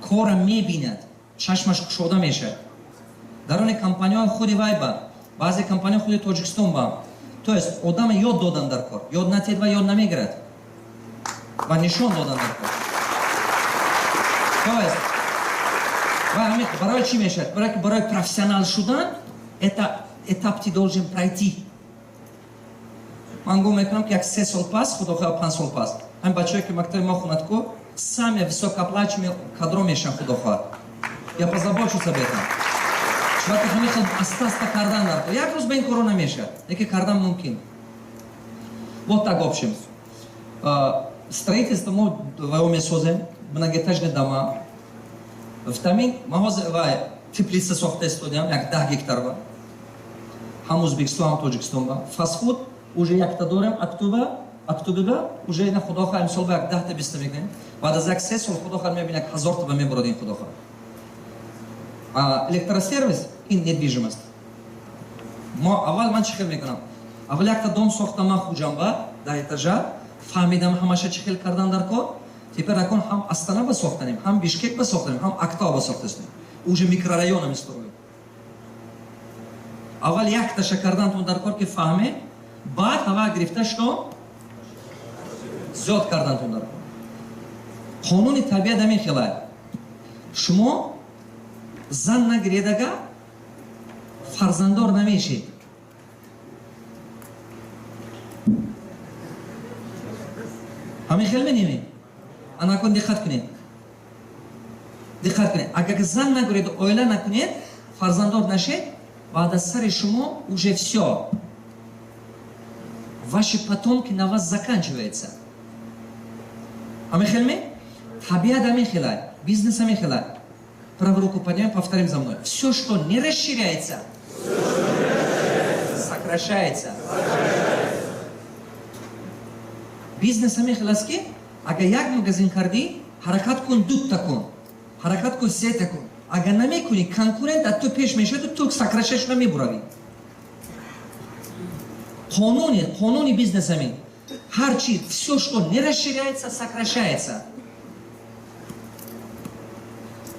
кора мебинад, чашмаш кушода мешавад. дар он компанияҳои худи вай ба баъзе компанияҳои худи Тоҷикистон ба то есть одам ёд додан дар кор, ёд натед ва ёд намегирад ва нишон додан дар кор. То есть барои чӣ мешавад? Барои профессионал шудан это этап ти должен пройти. Ман гум мекунам ки як 3 сол пас, худохоҳ 5 сол пас, ҳамин бачаҳое ки мактаби мо хунад ку самия високооплачиваемые кадро мешаванд худохоҳ. Я позабочуся об этом. Шуати ҳамин хел аста-аста кардан дар кор. Як рӯз ба ин коро намешавад, лекин кардан мумкин. Вот так в общем. Строительство мо ваё месозем, многоэтажные дома. В тамин маҳози вай теплица сохта истодиам, як 10 гектар ва ҳам Ӯзбекистон, ҳам Тоҷикистон ва фастфуд уже якта дорем, октябрда уже ина худохоҳ имсол ба як 10 20 мекунем. Баъд аз як 3 сол худохоҳ мебинем як 1000 та ба мебарад ин худохоҳ. Электросервис ин недвижимост. Аввал ман чӣ хел мекунам? Аввал якта дом сохтам ман хуҷамба 10 этажа, фаҳмидам ҳамаша чӣ хел кардан дар кор. Теперь акон ҳам Астана басохтанем, ҳам Бишкек басохтанем, ҳам Актау басохтанем. Уже микрорайонам строим. Аввал якташа кардантон дар кор ки фаҳме, баъд ҳава гирифта што зиёд кардантон дар кор. Қонуни табиат ҳамин хелай. Шумо зан нагиридага фарзанддор намешед. ҳамин хел менемед. Анакун диққат кунед. Диққат кунед. Агар зан нагиред, оила накунед, фарзанддор нашед, баъд аз сари шумо уже всё. Ваши потомки на вас заканчиваются. Ҳамин хел ме? Табиат ҳамин хелай. Бизнес ҳамин хелай. Правую руку поднимем, повторим за мной. Все, что не расширяется, сокращается. Бизнес ҳамин хеласки, агар як магазин карди, ҳаракат кун дутта кун, ҳаракат кун сета кун. Агар намекуни, конкурент аз ту пеш мешавад, ту сокращаешь намебуравӣ. Қонуни бизнес ҳамин. Ҳар чиз, все, что не расширяется, сокращается.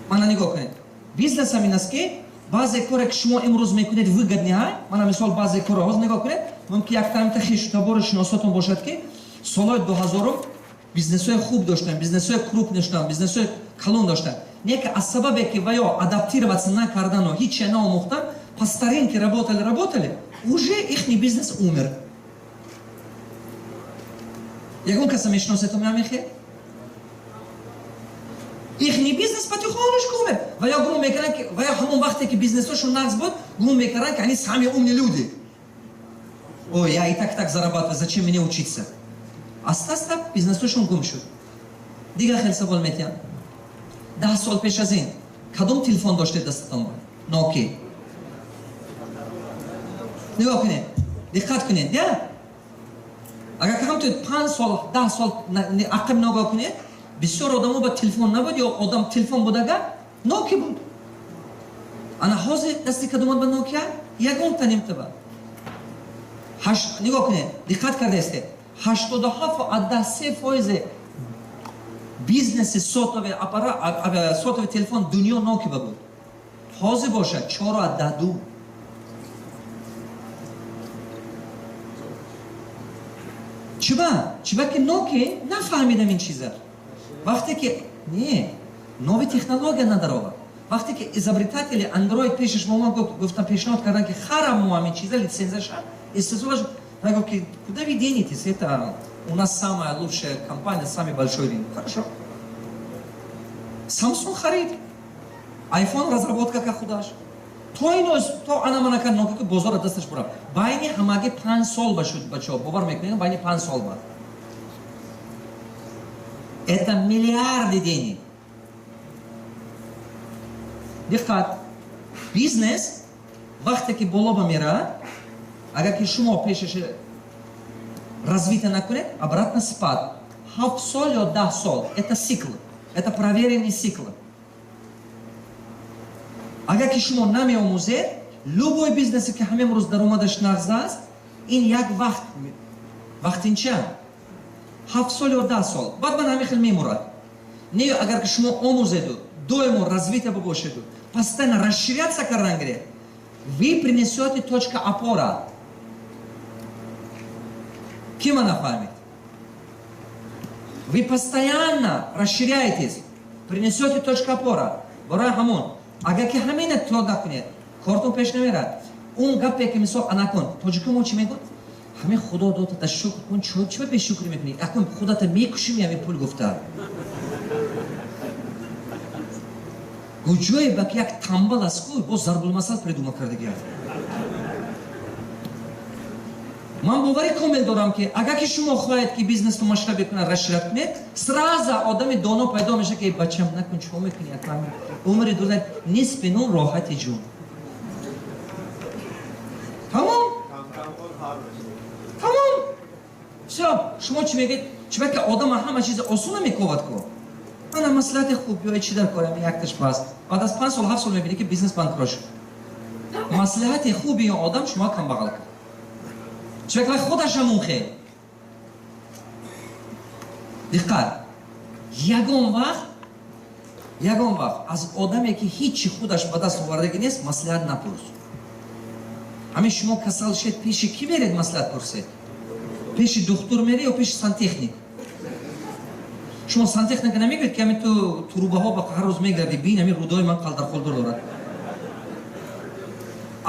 Мана нигоҳ кунед. Бизнес ҳамин аст ки баъзе коре ки шумо имрӯз мекунед выгоднее, мана мисол баъзе кора ҳозир нигоҳ кунед, мумкин як тарамта хештабори шиносотон бошад ки солҳои 2000 бизнесҳои хуб доштанд, бизнесҳои крупни доштанд, бизнесҳои калон доштанд. Неки аз сабабе ки ваё адаптироваться накардану, ҳеч чия наомӯхтан, по старинке работали, уже ихний бизнес умер. Ягон каса мешиносед ҳамин хел? Ихний бизнес потихонечку умер. Ваё гумон мекарданд ки ваё ҳамон вақте ки бизнесҳошон нағз буд, гумон мекарданд ки они самые умные люди. Ой, я и так зарабатываю, зачем мне учиться? Аста-аста бизнесҳошон гум шуд. Дигар хел савол метиҳам. 10 сол пеш аз ин кадом телефон доштед дастатон? Nokia. Нигоҳ кунед. Диққат кунед, я? Агар камтоед 5 сол, 10 сол ақиб ногоҳ кунед, бисёр одамо ба телефон набуд, ё одам телефон будага Nokia буд. Ана ҳозир дасти кадомад ба Nokia? Ягонта немтаба. Нигоҳ кунед, диққат кардастед. 87% бизнеси сотовый аппарат, сотовый телефон дунё Nokia буд. Ҳозир бошад 4.2. Чиба ки Nokia нафаҳмидам ин чиза. Вақте ки не, нови технология надарова. Вақте ки изобретатели Android пешаш мо гуфтам пешниҳод кардан ки харам мо ҳамин чиза лицензияша, истисолаш я говорю, куда вы денетесь? Это у нас самая лучшая компания, самый большой рынок. Хорошо. Samsung харид. iPhone разработка как худаш. То ана мана кан ноки бозор дасташ бура. Байни ҳамаги 5 сол башуд бачо. Бовар мекунем байни 5 сол бад. Это миллиарды денег. Диққат. Бизнес вақте ки боло ба мера, агар ки шумо пешаш развитие накунед, обратно спад. 7 сол ё 10 сол. Это цикл. Это проверенный цикл. Агар ки шумо намеомӯзед, любой бизнесе ки ҳама имрӯз даромадаш нағз аст, ин як вақтинча 7 сол ё 10 сол баъд ман ҳамин хел мемурад. Не агар ки шумо омӯзеду, доимо развитие бошеду, постоянно расширяться кардан гиред, вы принесете точка опора. Ки мана нафаҳмед? Вы постоянно расширяетесь, принесете точка опора. Барои ҳамон, агар ки ҳамин эҳтиёт накунед, кортон пеш намерад. Он гапе ки мисол анакун, тоҷикумон чӣ мегӯяд? ҳамин худо додата шукр кун, чӣ бешукрӣ мекунӣ? Акун худата мекушим ҳамин пул гуфта. ҷое ба ки як тамбал аст ку, боз зарбулмасал придума кардагиа. Ман бовари комил дорам ки агар ки шумо хоҳед ки бизнесто машра бикунад, расшират кунед, сразу одами доно пайдо меша ки бачам накун, чико мекунӣ? Умри дузад нисфи нун роҳати ҷун. Тамом? Тамом. Всё, шумо чӣ мегӯед? Чӣ ки одама ҳама чиз осона мековад ку. Мана маслиҳати хуб ёи чӣ дар корам якташ пас. Баъд аз 5 сол 7 сол мебинӣ ки бизнес банкрот шуд. Маслиҳати хуби ё одам шумо камбағал кард. Чӣ ки худаш ҳамон хел. Диққат. Ягон вақт аз одаме ки ҳичи худаш ба даст овардаги нест маслиҳат напурс. ҳамин шумо касал шед пеши ки меред маслиҳат пурсед? Пеши духтур меред ё пеши сантехник? шумо сантехника намегӯед ки ҳамин ту трубаҳо ба ҳар рӯз мегарди, бин ҳамин рӯдои ман қалдархолдор дорад.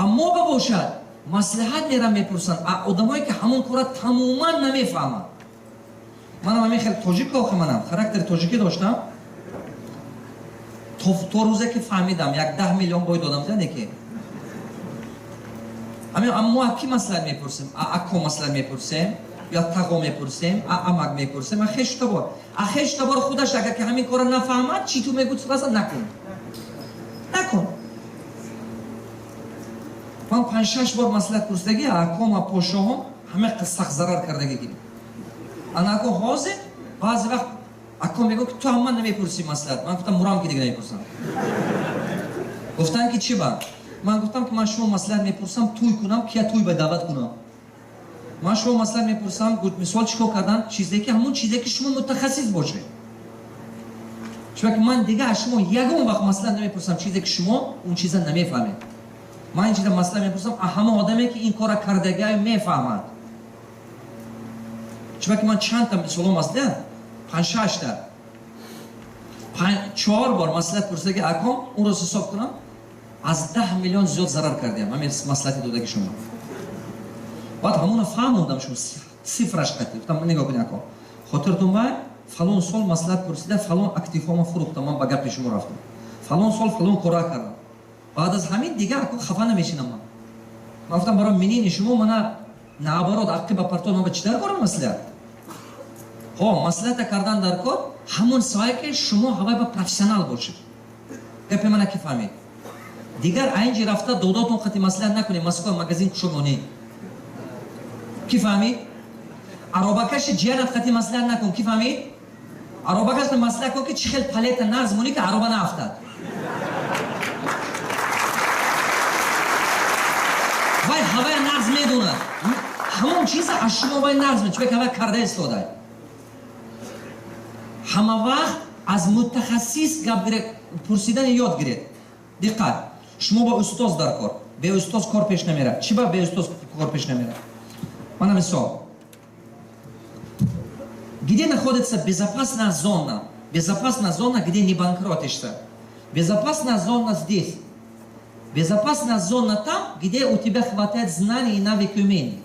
Аммо бабошад маслиҳат мерам мепурсанд одамое ки ҳамон кора тамоман намефаҳманд. манам ҳамин хел тоҷик охи манам характери тоҷикӣ доштам. то рӯзе ки фаҳмидам як 10 миллион бой додам зане ки аммо ки маслиҳат мепурсем? Ако маслиҳат мепурсем ё тағо мепурсем, амак мепурсем, ахештабор худаш агар ки ҳамин кора нафаҳмад, чӣ ту мегӯд сразу накун. Ман 5-6 бор маслиҳат пурсидаги акома пошоҳом ҳама сахт зарар кардаги гирем. Анако ҳозир баъзе вақт ако мегӯяд ки ту ҳама намепурсӣ маслиҳат. Ман гуфтам мурам ки дига намепурсам. Гуфтанд ки чӣ ба? Ман гуфтам ки ман шумо маслиҳат мепурсам туй кунам, кия туй ба даъват кунам. Ман шумо маслиҳат мепурсам, мисол чикор кардан, чизе ки ҳамон чизе ки шумо мутахассис бошед. Чунки ки ман дига аз шумо ягон вақт маслиҳат намепурсам чизе ки шумо он чиза намефаҳмед. Ман ин чиза маслиҳат мепурсам ҳама одаме ки ин кора кардагиа мефаҳмад. Чунки ки ман чандта мисолом аст да? 5-6 та. 4 бор маслиҳат пурсидаги аком, онро ҳисоб кунам, аз 10 миллион зиёд зарар кардем. Ҳамин маслиҳати додаги шумо. Баъд ҳамона фаҳмондам шумо сифраш қатӣ. Гуфтам нигоҳ кунед аком. Хотиртон бай, фалон сол маслиҳат пурсида, фалон активҳома фурӯхтам, ман ба гапи шумо рафтам. Фалон сол фалон кора кардам. Баъд аз ҳамин дига аком хафа намешинам ман. Ман гуфтам барои минини шумо мана наоборот ақиба партон ман ба чӣ дар корам маслиҳат? Маслиҳата кардан дар кор ҳамон соҳае ки шумо ҳавай ба профессионал бошед. Гапи мана ки фаҳмед? Дигар айнҷи рафта додотон қати маслиҳат накунед, Москва магазин кушогонед. Ки фаҳмид? Аробакаши ҷиянат қати маслиҳат накун. Ки фаҳмид? Аробакаш маслиҳат кун ки чӣ хел палета нағз монӣ ки ароба наафтад. Вай ҳавай нағз медонад. ҳамон чиза аз шумо вай нағз медонад, чунки ҳавай карда истодаед. ҳама вақт аз мутахассис гап пурсидани ёд гиред. Диққат, шумо ба устоз дар кор, бе устоз кор пеш намерад. Чӣ ба бе устоз кор пеш намерад? Мана мисол. Где находится безопасная зона? Безопасная зона, где не банкротишься. Безопасная зона здесь. Безопасная зона там, где у тебя хватает знаний и навык умений.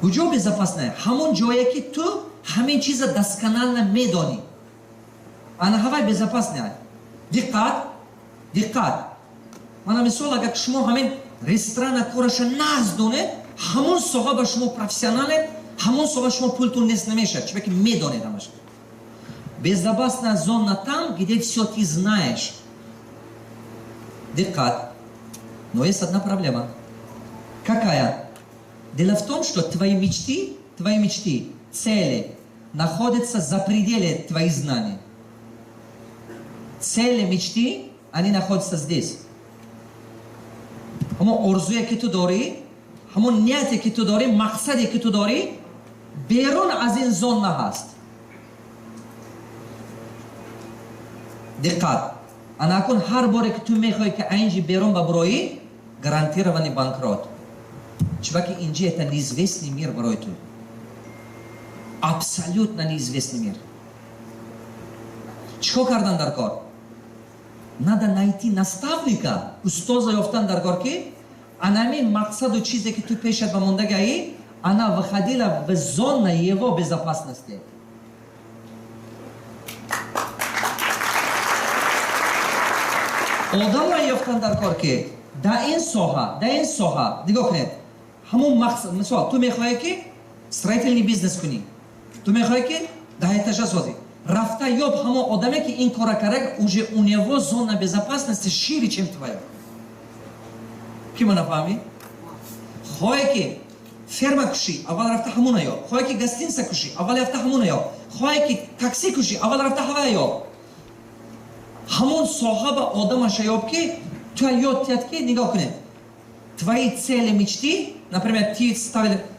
Куҷо безопасная? Ҳамон ҷое ки ту ҳамин чиза досконально медонӣ. Ана ҳавай безопасная. Диққат. Мана мисол агар шумо ҳамин ресторана кораша нағз донед, ҳамон соҳа ба шумо профессионалед, ҳамон соҳа шумо пултон нест намешад, чунки медонед ҳамаш. Безопасная зона там, где всё ты знаешь. Диққат. Но есть одна проблема. Какая? Дело в том, что твои мечты, цели находятся за пределами твоих знаний. Цели, мечты они находятся здесь. Ҳамон орзуе ки ту дорӣ, ҳамон нияте ки ту дорӣ, мақсаде ки ту дорӣ берун аз ин зона ҳаст. диққат. Анакун ҳар боре ки ту мехоҳӣ ки айнҷи берун ба буроӣ, гарантированӣ банкрот. Чунки инҷи это неизвестный мир барои ту. Абсолютно неизвестный мир. Чико кардан дар кор? Надо найти наставника, устоза ёфтан дар кор ки анамин мақсаду чизе ки ту пешат ба мондагаӣ, она выходила в зону его безопасности. Одамро ёфтан дар кор ки да ин соҳа нигоҳ кунед. Ҳамон мақсад, мисол ту мехоҳӣ ки строительный бизнес кунӣ. Ту мехоҳӣ ки даҳетажа созӣ. Рафта ёб ҳамон одаме ки ин кора кард, уже у него зона безопасности шире, чем твоя. Ки мана фаҳмӣ? Хоҳе ки ферма кушӣ, аввал рафта ҳамона ёб. Хоҳе ки гостиница кушӣ, аввал рафта ҳамона ёб. Хоҳе ки такси кушӣ, аввал рафта ҳава ёб. ҳамон соҳа ба одамаша ёб ки ту ёд тиҳад ки нигоҳ кунед. Твои цели мечти, например,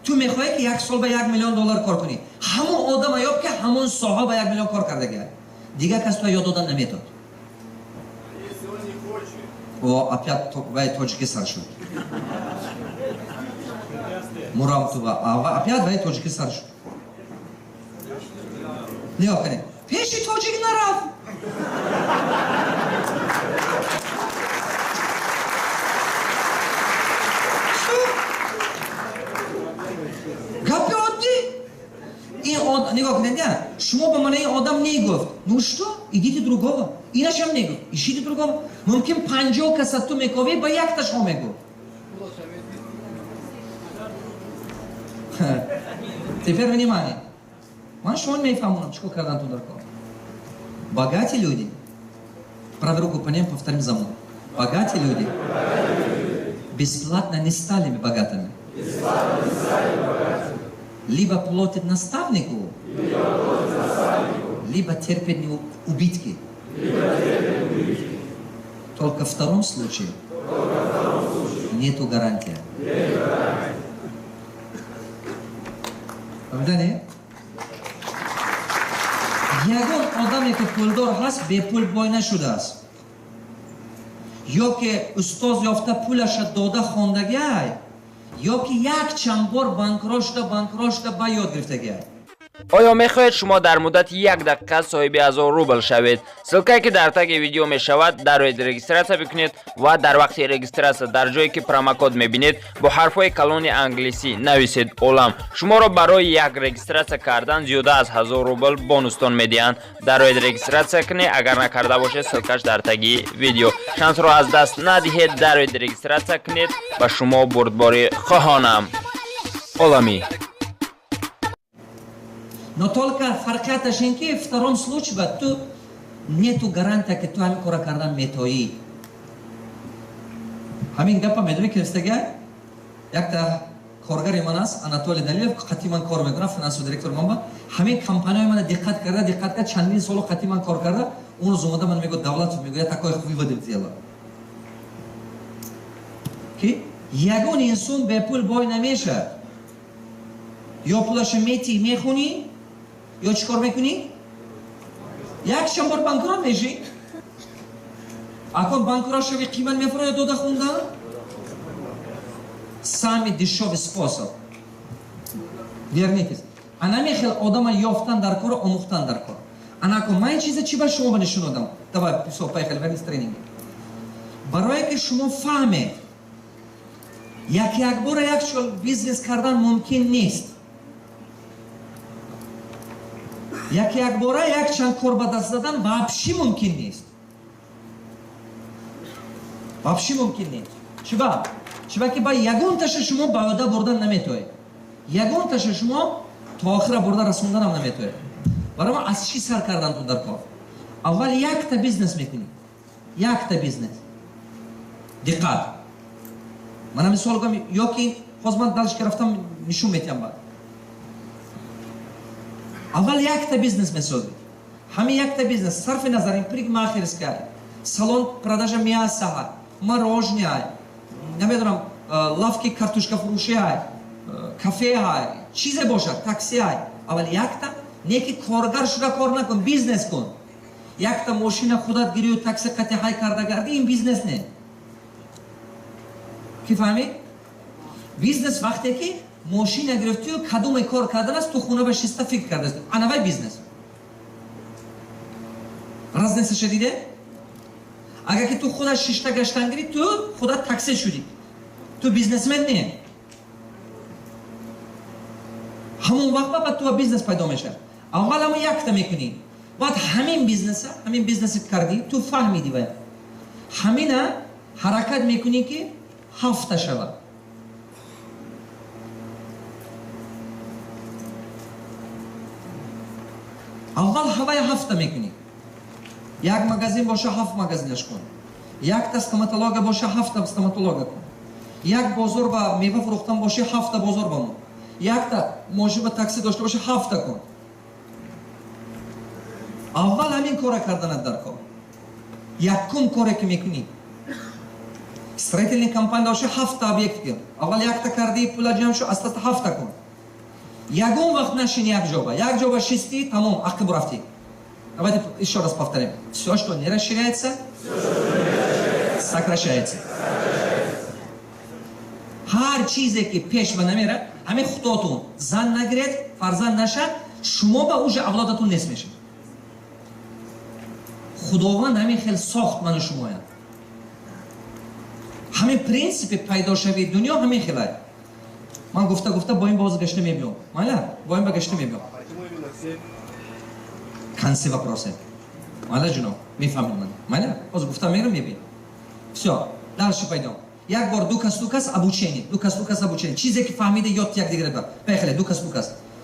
ту мехоҳӣ ки 1 сол ба $1 миллион кор кунӣ. Ҳамон одама ёб ки ҳамон соҳа ба $1 миллион кор кардагиад. Дигар кас ту ёд додан наметод. О, опять вай тоҷики сар шуд. Мурам тува, опять вай тоҷики сар шуд. Нигоҳ кунед. Пеши тоҷик нарафт. Гапи оддӣ. Нигоҳ кунед, шумо ба мана ин одам негуфт. Ну что? Идите другого. Инашам негуфт. Ишите другого. Мумкин 50 каса ту мековӣ, ба якташо мегуфт. Теперь внимание. Ман шумо мефаҳмонам чико кардан ту дар кор. Богатые люди, правой руку поднимем, повторим за мной. Богатые люди бесплатно не стали богатыми. Либо платят наставнику, либо терпят убытки. Только в втором случае нету гарантии. Правда? Ягон одаме ки пулдор ҳаст, бепул бой нашудааст. ё ки устоз ёфта пулаша дода хондагиай, ё ки якчанд бор банкрот шуда ба ёд гирифтагиай. оё мехоҳед шумо дар муддати 1 дақиқа соҳиби 1000 рубл шавед? ссилкае ки дар таги видео мешавад, дароед регистратсия бикунед ва дар вақти регистратсия дар ҷое ки промокод мебинед бо ҳарфҳои калони англисӣ нависед олам. Шуморо барои як регистратсия кардан зиёда аз 1000 рубл бонустон медиҳанд. Дароед регистратсия кунед, агар накарда бошед ссилкаш дар таги видео. шансро аз даст надиҳед, дароед регистратсия кунед, ба шумо бурдборӣ хоҳонам. Олами. Но только фарқияташ ин ки в втором случае ба ту нету гарантия ки ту ҳамин кора кардан метоӣ. ҳамин гапа медонӣ ки нестагиа якта коргари ман аст, Анатолий Данилов, қатъи ман кор мекунад, финансовый директор ман ба. Ҳамин компанияи мана диққат карда, чандин соло қатъи ман кор карда, он рӯз омада ман мегӯяд давлатов мегӯяд такое выводим дела. Ки ягон инсон бепул бой намешавад. ё пулаша метӣ мехунӣ, ё чӣ кор мекунӣ? Якчанд бор банкрот мешӣ. Акон банкрот шавӣ, қимат мефарояд ё дода хундан? Самый дешевый способ. Вернитесь. Анами хел одама ёфтан дар кор, омӯхтан дар кор. Анакон ман ин чиза чӣ ба шумо нишонодам? Давай, писо, поехали, вернись тренинг. Барое ки шумо фаҳмед, як бора як чол бизнес кардан мумкин нест. як бора якчанд кор ба даст задан вообще мумкин нест. Вообще мумкин нест. Чиба ки ба ягонташа шумо ба ода бурдан наметоед. Ягонташа шумо то охира бурда расонданам наметоед. Барои ман аз чӣ сар кардан ту дар кор? Аввал якта бизнес мекунӣ. Якта бизнес. Диққат. Мана мисол гӯям, ё ки ҳозир ман далшка рафтам нишон метиҳам баъд. Аввал якта бизнес месозед. Ҳамин якта бизнес сарфи назар имприг махирс кард. салон продажа мяса, мороженое, намедурам лавки картошка фуруши, кафе, чизе бошад, такси, аввал якта неки коргар шуда кор накун, бизнес кун. Якта машина худат гирию такси катихай карда гарди, ин бизнес не. Ки фаҳмид? Бизнес вақте ки машина гирифтию кадуме кор кардан аст, ту хуна ба шиста фикр кардаст. Анавай бизнес. Разница шадиде? Агар ки ту худа шишта гаштан гири, ту худа такси шуди. Ту бизнесмен не. ҳамон вақт ба ту бизнес пайдо мешавад. аввал ҳама якта мекунӣ. баъд ҳамин бизнеси кардӣ, ту фаҳмидӣ ва ҳамина ҳаракат мекунӣ ки ҳафта шавад. аввал ҳаваи ҳафта мекунӣ. як магазин боша, ҳафт магазинаш кун. якта стоматолога боша, ҳафта стоматолога кун. як бозор ба мева фурӯхтан боши, ҳафта бозор ба мон. якта мошин ба такси дошта боши, ҳафта кун. аввал ҳамин кора карданат дар кор. якум коре ки мекунӣ. строительный компания боши, ҳафта объект гир. аввал якта кардӣ, пула ҷамъ шу, астаста ҳафта кун. ягон вақт нашини як ҷоба шисти, тамом, ақиб рафтӣ. Давайте еще раз повторим. Все, что не расширяется, сокращается. Ҳар чизе ки пеш ба намера, ҳамин худотун зан нагиред, фарзанд наша, шумо ба уже авлодатун нест мешед. худованд ҳамин хел сохт ману шумояд. ҳамин принсипи пайдошавии дунё ҳамин хелай. ман гуфта бо ин боз гашта мебиём. майла, бо ин ба гашта мебиём. конси вопросе. майла ҷуноб, мефаҳмед ман. майла, боз гуфта мегирам мебинам. всё, дальше пойдем. як бор дукас обучение. Дукас обучение. Чизе ки фаҳмида ёд якдигара бар. Поехали, дукас.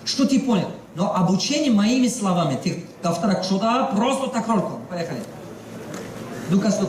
Что ты понял? Но обучение моими словами. Ты дафтара кушода, просто такрор кун. Поехали. Дукас.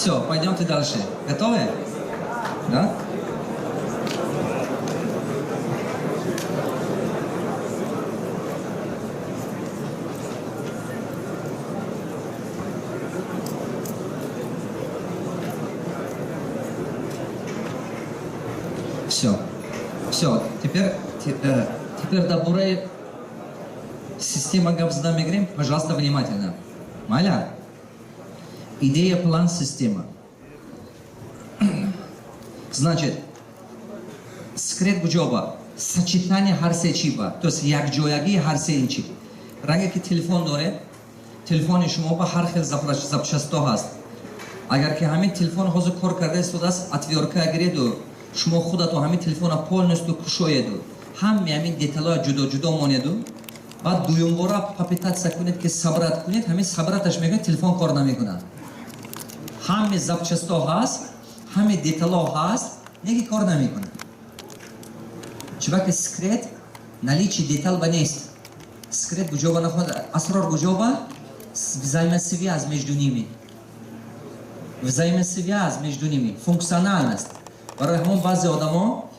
Все, пойдемте дальше. Готовы? Да? Все. Все. Теперь добавляй система габзда мигрим, пожалуйста, внимательно. Маля. Идея, план, система. Значит, скрет гуджоба, сочетание харсечиба, то есть як джояги харсенчи. Раги ки телефон доре, телефони шумо ба har xil запчасто ҳаст. Агар ки ҳамин телефон ҳозир кор карда истодааст, отвёрка гиреду, шумо худато ҳамин телефона полностью кушоеду, ҳамми ҳамин деталҳои ҷудо-ҷудо монеду, баъд дуюмбора папитатсия кунед ки сабрат кунед, ҳамин сабраташ мегӯяд телефон кор намекунад. ҳамми запчасто ҳаст, ҳамми деталҳо ҳаст, неки кор намекунад. чунки скрет наличие деталба нест. Скрет гуҷоба находад, асрор гуҷоба взаимосвязь между ними. Взаимосвязь между ними, функциональность. Барои ҳамон баъзе одамо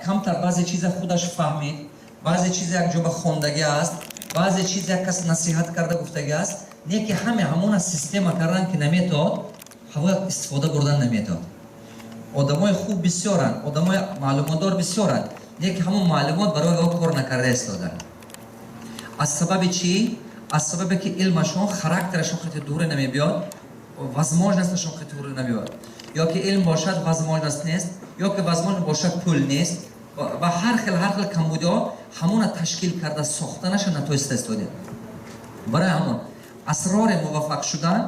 камтар баъзе чиза худаш фаҳмид, баъзе чиза якҷоба хондагӣ аст, баъзе чиза як кас насиҳат карда гуфтагӣ аст, неки ҳамона система кардан ки наметод, ҳаво истифода бурдан наметод. Одамои хуб бисёранд, одамои маълумотдор бисёранд, неки ҳамон маълумот барои ҳаво кор накарда истоданд. аз сабаби чӣ? аз сабабе ки илмашон, характерашон хеле дуре намебиёд, возможносташон хеле дуре намебиёд. ё ки илм бошад, возможност нест, ё ки возможност бошад, пул нест. ва ҳар хел камбудиҳо ҳамона ташкил карда сохтанаша натоиста истодем. барои ҳамон асрори муваффақ шудан,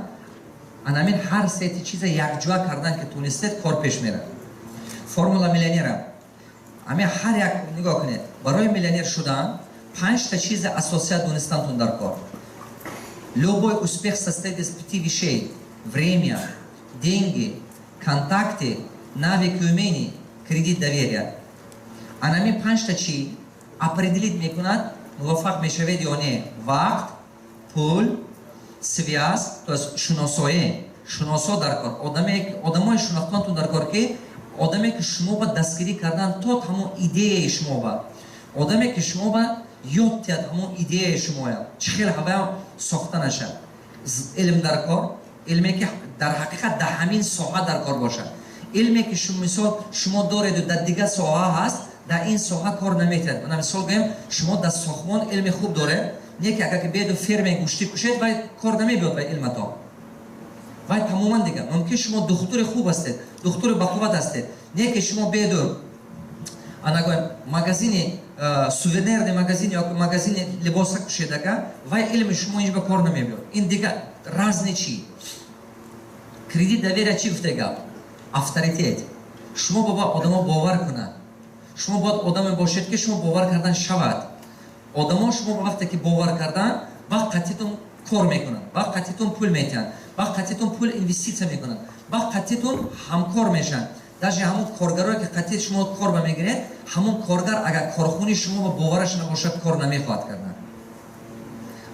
анамин ҳар сети чиза якҷоя кардан ки тунистед, кор пеш мерад. Формула миллионера. ами ҳар як нигоҳ кунед, барои миллионер шудан 5 чиза асосия донистантун дар кор. Любой успех состоит из 5 вещей: время, деньги, контакты, навыки, умений, кредит, доверия. Анами 5 чӣ определить мекунад, муваффақ мешавед ё не? Вақт, пул, связь, то есть шуносо дар кор. Одамои шунохтонтун дар кор ки одаме ки шумо ба дастгирӣ кардан то ҳамон идеяи шумо ба. Одаме ки шумо ба ёд тиҳад ҳамон идеяи шумоя. Чӣ хел ҳаваям сохта нашад. Илм дар кор, илме ки дар ҳақиқат дар ҳамин соҳа дар кор бошад. Илме ки мисол шумо дореду дар дигар соҳа ҳаст, дар ин соҳа кор наметиҳад. Мана мисол гӯем, шумо дар сохмон илми хуб доред, неки агар ки биеду фермаи гӯшти кушед, вай кор намебиёд вай илмато. вай тамоман дигар. Мумкин шумо духтури хуб ҳастед, духтури бақувват ҳастед, неки шумо биеду анагӯем магазини сувенирни магазини ё магазини либоса кушедака, вай илми шумо инҷа кор намебиёд. Ин дигар разни чӣ? Кредит, доверия чӣ гуфта гап? Авторитет. Шумо боба одамо бовар кунад. Шумо бояд одаме бошед ки шумо бовар кардан шавад. Одамо шумо ба вақте ки бовар кардан, ба қатъитон кор мекунанд, ба қатъитон пул метиҳанд, ба қатъитон пул инвеститсия мекунанд, ба қатъитон ҳамкор мешаванд. даже ҳамон коргаро ки қатъи шумо кор ба мегиред, ҳамон коргар агар корхони шумо ба бовараш набошад, кор намехоҳад кардан.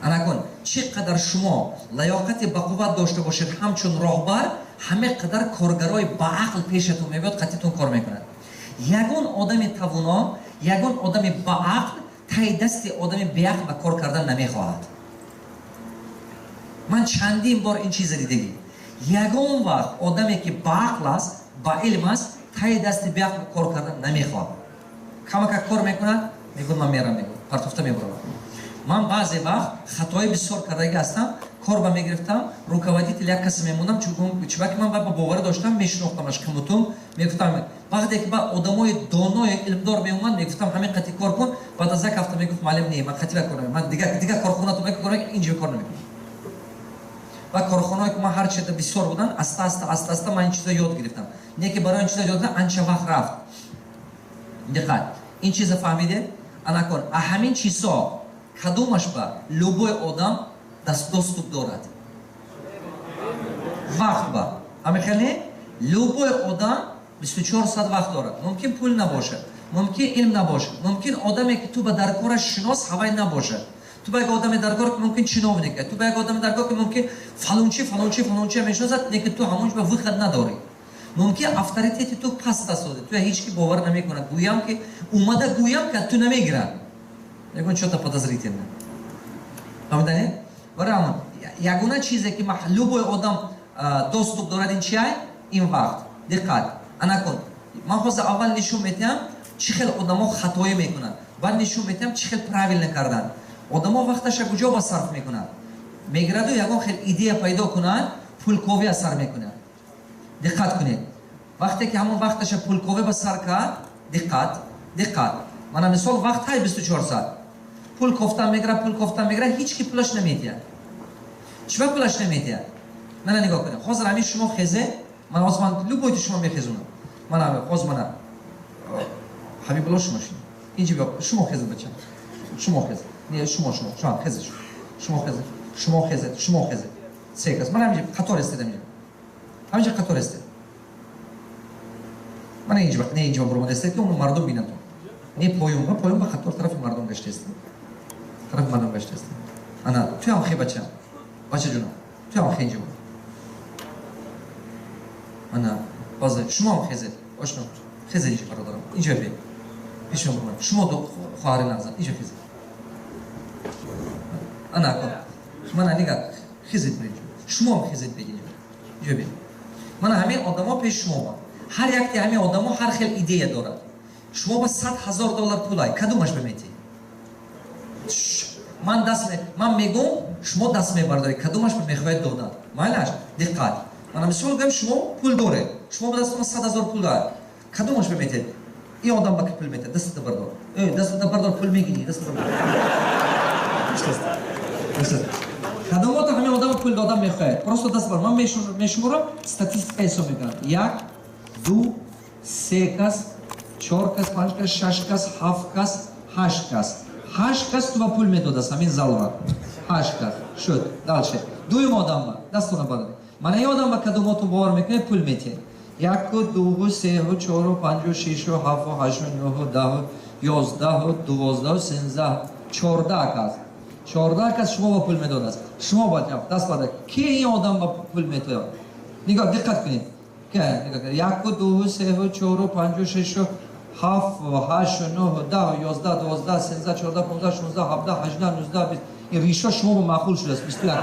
анакун чӣ қадар шумо лаёқати бақувват дошта бошед ҳамчун роҳбар, ҳаме қадар коргарои баақл пешатон мебиёд, қатъитон кор мекунад. ягон одами тавоно, ягон одами баақл таи дасти одами беақл ба кор кардан намехоҳад. ман чандин бор ин чиза дидагӣ. ягон вақт одаме ки баақл аст, ба илм аст, таи дасти беақл ба кор кардан намехоҳад. камака кор мекунад, мегӯяд ман мерам, мегӯяд партофта мебурам. ман баъзе вақт хатои бисёр кардагӣ ҳастам, кор ба мегирифтам, руководитель як касе мемонам, чунки ман ба боварӣ доштам, мешинохтамаш камутум, мегуфтам вақте ки ба одамои донои илмдор меомад, мегуфтам ҳамин қатъи кор кун, баъд аз як ҳафта мегуфт маълим не, ман қатъи кор намекунам, ман дигар корхонатон мекунам, инҷа кор намекунам. ва корхонаҳое ки ман ҳар чида бисёр буданд, аста ман ин чиза ёд гирифтам. Не ки барои ин чиза ёд гирифтам, анча вақт рафт. диққат, ин чиза фаҳмидед? анакун ҳамин чизҳо кадомаш ба любой одам доступ дорад? вақт ба амихеле любой одам 24 соат вақт дорад. мумкин пул набошад, мумкин илм набошад, мумкин одаме ки ту ба дар кораш шинос ҳавай набошад. تو با یک آدم درگاه که ممکن چینوونیکه، تو با یک آدم درگاه که ممکن فلانچی میشناسد، لیکن تو همونش به وقت نداری. ممکن افطاریت تو پست داده، تو هیچ کی باور نمیکنه. گویم که اومده گویم که تو نمیگیره. لیکن چطور подозрительно. فهمیدنی؟ برای یگانه چیزی که محلوب آدم доступ دارد این چیه؟ این وقت. دقت. انا کن. من خواست اول نشون میدم چه خیلی آدما خطایی میکنن. بعد نشون میدم چه خیلی правильно نکردن. آدما وقتش کجا با صرف میکنن؟ میگرد و یگان خیلی ایده پیدا کنن، پولکوی اثر میکنن. دقت کنید. وقتی که همون وقتش پولکوی با سر کرد، دقت. من مثال وقت های 24 ساعت. پول کوفتن میگیره هیچ کی پولش نمیده. چرا پولش نمیده؟ من نگاه کنید. حاضر همین شما خزه، من آزمان لوبوی شما میخزونم. من آزمان حبیب الله شما شین. اینجا بیا شما خزه بچه. شما خزه. نه شما خزه. شما خزه. سه کس. من همینجا خطور استدم. همینجا خطور است. من اینجا برام دسته که اون مردم بینن تو. نه پایون با خطور طرف مردم گشته است. انا تو هم خیلی بچه جونم. تو هم خیلی جون. انا باز شما هم خزه. آشنا خزه اینجا برادرم. اینجا بیا. پیشم برام. شما دو خواهر نازم. اینجا خزه. انا کن. من نگاه خزه برید. شما هم خزه بگید. اینجا بیا. من همین آدما پیش شما با. هر یک همین آدما هر خیلی ایده دارد. شما با $100,000 پولای کدومش بمیتی؟ من میگم شما دست میبرداری کدومش میخواهید دادن. مالش دقت. من مثلا میگم شما پول داره. شما با دست 100,000 پول داره. کدومش بمیتید؟ این آدم با کی پول میته؟ دست بردار. دست بردار پول میگیری. دست بردار. کدوم تا همین آدم پول دادن میخواهد. پروسه دست بردار. من میشمارم استاتستیک حساب میکنم. 1 2 3 کس 4 کس 5 کس 6 کس 7 کس 8 کس 8 کس تو با پول میداد همین زال 8 کس شد دالشه دویم آدم دستونه برداری من این آدم با کدوم تو باور میکنه پول میته 1 2 3 4 5 6 7 8 9 10 11 12 13 14 کس 14 کس شما با پول میداد است شما باید دست برداری کی این آدم با پول میته نگاه دقت کنید که نگاه 1 2 3 4 5 6 7 8 9 10 11 12 13 14 15 16 17 18 19 20 این ریشا شما با معقول شده است 21 کس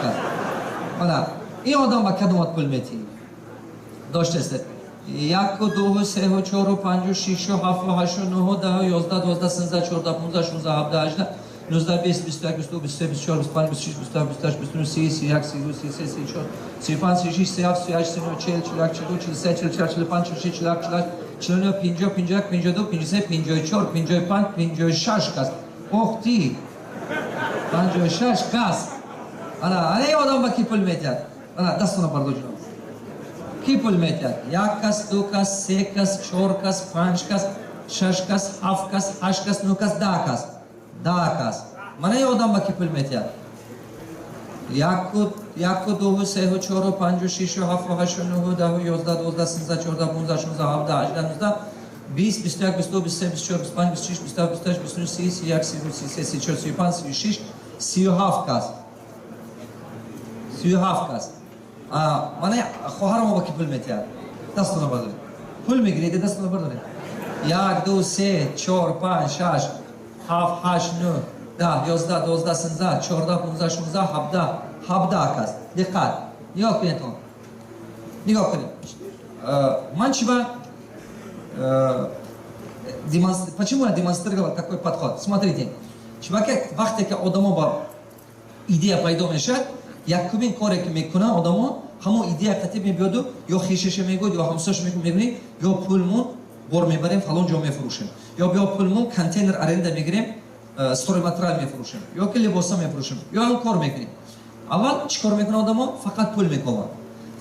حالا این آدم با کدوم پول میتی داشته است 1 2 3 4 5 6 7 8 9 10 11 12 13 14 15 16 17 18 19 20 21 22 23 24 25 26 27 28 29 30 31 32 33 34 35 36 37 38 39 40 41 42 43 44 45 46 47 48 49 50 51 52 53 54 55 56 کس اختی 56 کس انا این آدم با کی پول میتید انا دستونه بردار جناب کی پول میتید 1 کس 2 کس 3 کس 4 کس 5 کس 6 کس 7 کس 8 کس 9 کس 10 کس 10 کس من این آدم با کی پول میتید 1 2 3 4 5 6 7 8 9 10 11 12 13 14 15 16 17 18 19 20 21 22 23 24 25 26 27 28 29 30 31 32 33 34 35 36 37 کس 37 کس من خواهرم با کی پول میتید دستونه بردارید پول میگیرید دستونه بردارید 1 2 3 4 5 6 7 8 9 10 11 12 13 14 15 16 17 کس دقت نگاه کنید نگاه کنید من чего почему я демонстрировал такой подход смотрите чуваки вақте ки одамо ба идея пайдо мешад якумин коре ки мекунан одамо ҳамон идея қатиб мебиёду ё хишиша мегӯяд ё ҳамсояш мебинӣ ё пулмон бор мебарем фалон ҷо мефурӯшем ё биё пулмон контейнер аренда мегирем стройматериал мефурӯшем ё ки либоса мефурӯшем ё ҳам кор мекунем аввал чӣ кор мекунад одамо фақат пул мекомад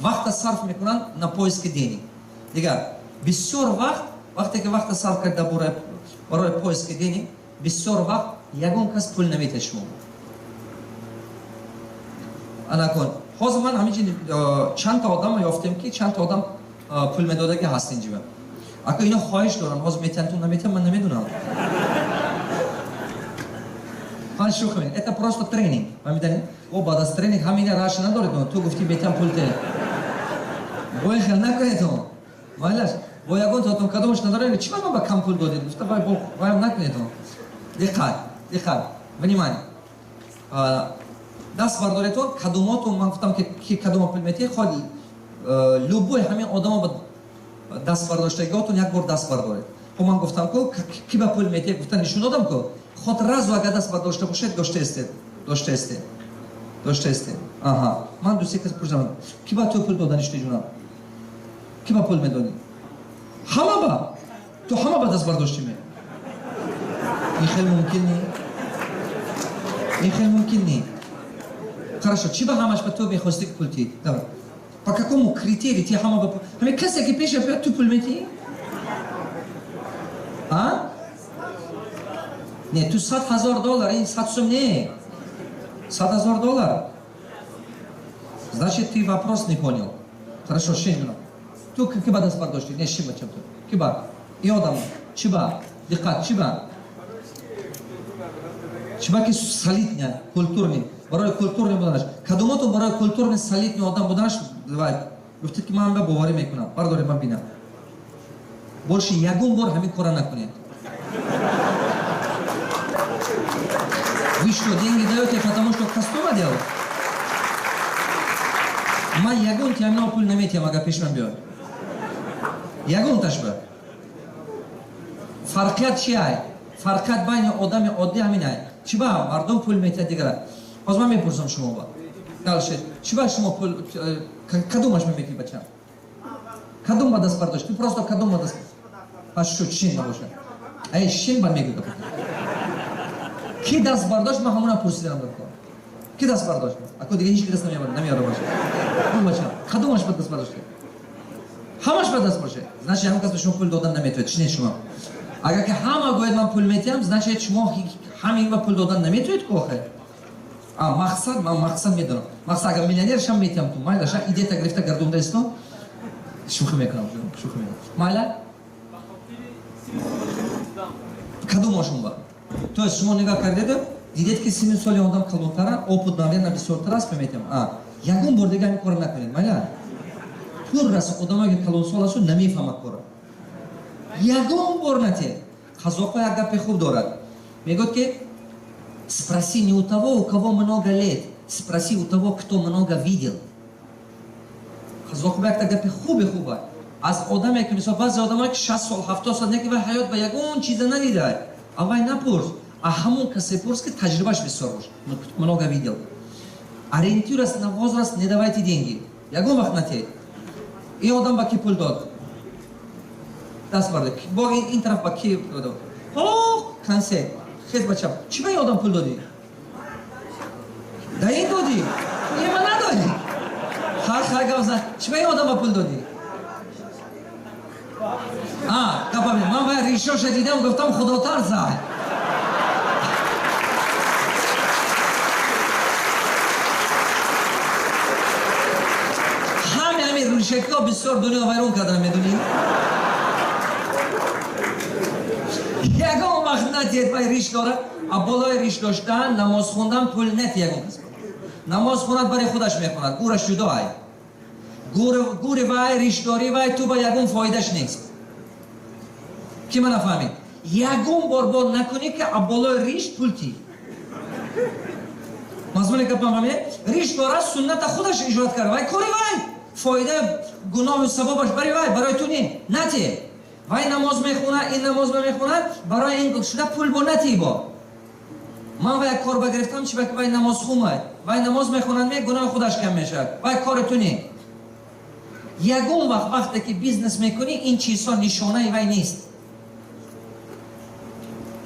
вақта сарф мекунанд на поиски денег дигар бисёр вақте ки вақта сарф карда барои поиски денег бисёр вақт ягон кас пул наметад шумо анакун ҳозир ман ҳамин чанд та одам ёфтем ки чанд та одам пул медодаги ҳаст инҷиба ака ино хоҳиш дорам ҳозир метиҳанд ту наметиҳанд ман намедонам من شوخ میگم это просто тренинг میدونی او بعد از тренинг همین راش نداره تو گفتی بهتم پول ده وای خیلی نکنید تو مالاش وای اگه تو کدومش نداره چی ما با کم پول دادید گفت وای نکنید تو دقت внимание دست بردارید تو کدومات من گفتم که کی کدوم پول میتی خود любой همین آدم با دست برداشتگیاتون یک بار دست بردارید خب من گفتم که کی با پول میتی گفتن نشون دادم که خود رازو اگه دست برداشته باشید داشته استید آها من دوستی کس پرسیدم کی با تو پول دادنش جونم کی با پول میدونی همه با تو همه با دست برداشتی می این خیلی ممکن نی хорошо چی با همش به تو میخواستی که پول تی давай по какому критерию ти همه با همه کسی که پیش تو پول میتی Не, tu $100,000, и 100 сум не. $100,000. Значит, ты вопрос не понял. Хорошо, шейно. Tu kiba das bardoshti, ne shiba chaptu. Kiba. I odam. Chiba. Diqqat, chiba. Chiba ki solidnya, kulturni. Барои культурни буданаш. Кадомото барои культурни солидни одам буданаш, давай. Гуфтед ки ман ба боварӣ мекунам. Бардори ман бинам. Больше ягон бор ҳамин кора накунед. Вы что, деньги даете, потому что кастума делал? Ман ягон тиамина пул наметиям, ага пешман биёд. Ягон ташба. Фарқият чи ай? Фарқият байни одами оддӣ ҳамин ай. Чи ба мардум пул метиҳад дигара? Аз ман мепурсам шумо ба. Далше, чи ба шумо пул кадомаш меметӣ бачам? Кадом ба даст бардошт? Ту просто кадом ба даст? Пас шу чин набоша. Ай шин ба мегӯ гап. Ки даст бардошт ман ҳамона пурсидам докор. Ки даст бардошт? Ако дига ҳеҷ даст намеёра боша. Пул бачам. Кадомаш ба даст бардошт? Ҳамаш ба даст боша. Значит, ҳамон кас ба шумо пул додан наметавад. Чи не шумо? Агар ки ҳама гӯяд ман пул метиҳам, значит шумо ҳамин ба пул додан наметавед ки охир. Мақсад, ман мақсад медонам. Мақсад агар миллионер шам метиҳам ту, майла ша идеята гирифта гардонда исто. Шухӣ мекунам, шухӣ мекунам. Майла? Кадомашон ба? То есть шумо нигоҳ кардед, дидед ки 30 соли одам калонтара, опыт наверное бисёртар аст метиҳам. Ягон бор дига ҳамин кора накунед, майла? Пуррас одамое ки калонсол асту намефаҳмад кора. Ягон бор натед. Қазоқо як гапи хуб дорад. Мегӯяд ки спроси не у того, у кого много лет, спроси у того, кто много видел. Қазоқо як гапи хуба. Аз одаме ки мисол баъзе одамое ки 60 сол, 70 сол неки вай ҳаёт ба ягон чиза надидаад. А вай напурс. А ҳамон касе пурс ки таҷрибаш бисёр бош, много видел. Ориентир аст на возраст, не давайте деньги. Ягон вақт натед. И одам ба ки пул дод. Даст барда. Бо ин тараф ба ки дод. Консек. Хез бачам. Чи ба ин одам пул додӣ? Да ин додӣ? Ин ма надодӣ. Ха гап зад. Чи ба ин одам ба пул додӣ? Гапа бинед. Ман вай ришоша дидам, гуфтам худотарса. ҳамин ришакиҳо бисёр дунё вайрон кардан медонӣ? Ягон вақт натиҳед вай риш дорад, а болои риш доштан, намоз хондан пул нети ягон кас. Намоз хонад барои худаш мехонад, гураш ҷудо ай. Гури вай, риштори вай, ту ба ягон фоидаш нест. Ки ма нафаҳмед? Ягон бор накунӣ ки а болои риш пул тӣ. мазмуни гапам ҳамин риш дорад, сунната худаш иҷрот кард. Вай кори вай, фоида гуноҳу сабобаш бари вай, барои ту не. Натиҳ. Вай намоз мехонад, ин намоз мехонад, барои ин шуда пул бо натиҳ бо. Ман вай як кор ба гирифтам, чи вай намоз хумад. Вай намоз мехонад ме, гуноҳи худаш кам мешавад. Вай кори ту не. Ягон вақте ки бизнес мекунӣ, ин чизҳо нишонаи вай нест.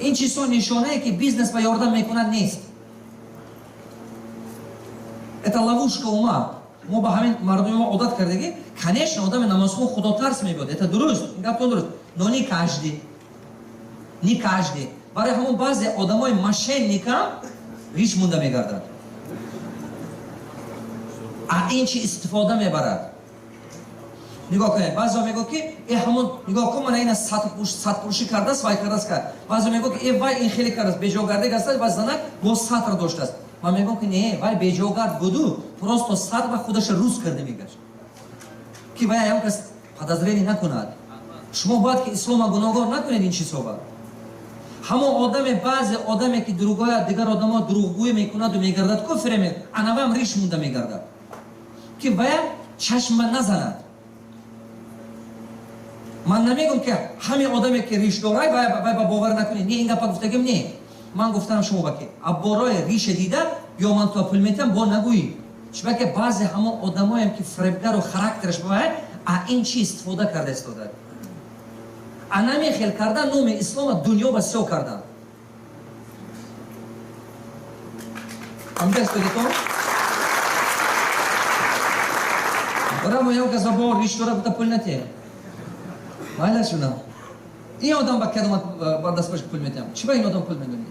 Ин чизҳо нишонае ки бизнес ба ёрдам мекунад нест. Это ловушка ума. Мо ба ҳамин мардуми мо одат кардагӣ, конечно, одами намозхон худотарс мебиёд. Это дуруст, гаптон дуруст. Но не каждый. Не каждый. Барои ҳамон баъзе одамои мошенникам риш монда мегардад. А ин чи истифода мебарад. نگاه کنید بعضی میگه که این همون نگاه کن من این صد پروشی کرده است وای کرده است که بعضی میگه که این وای این خیلی کرده است بیجاگردی است و زنک با سطر داشته است من میگم که نه وای بیجاگرد بودو پروست سطر و خودش روز کرده میگشت که وای هم کس подозрение نکند شما باید که اسلام گناهکار نکنید این چیزا با همون آدم بعضی آدمی که دروغای دیگر آدما دروغگویی میکند و میگردد کفر میکند انا هم ریش مونده میگردد که وای چشم نزند من نمیگم که همین آدمی که ریش داره باید باور نکنید نه این گپا گفتگیم نه من گفتم شما باکی ابارای ریش دیده یا من تو پول میتم با نگویی چرا که بعضی همون آدمایی که فریبگر و خاراکترش باید این چی استفاده کرده استفاده انا میخیل کردن نوم اسلام دنیا با سو کردن هم دست تو برای ما یو کسا با ریش داره بتا پول نتیه مالا شونا این آدم با کدوم با دست پاش پول میتیم چی با این آدم پول میدونی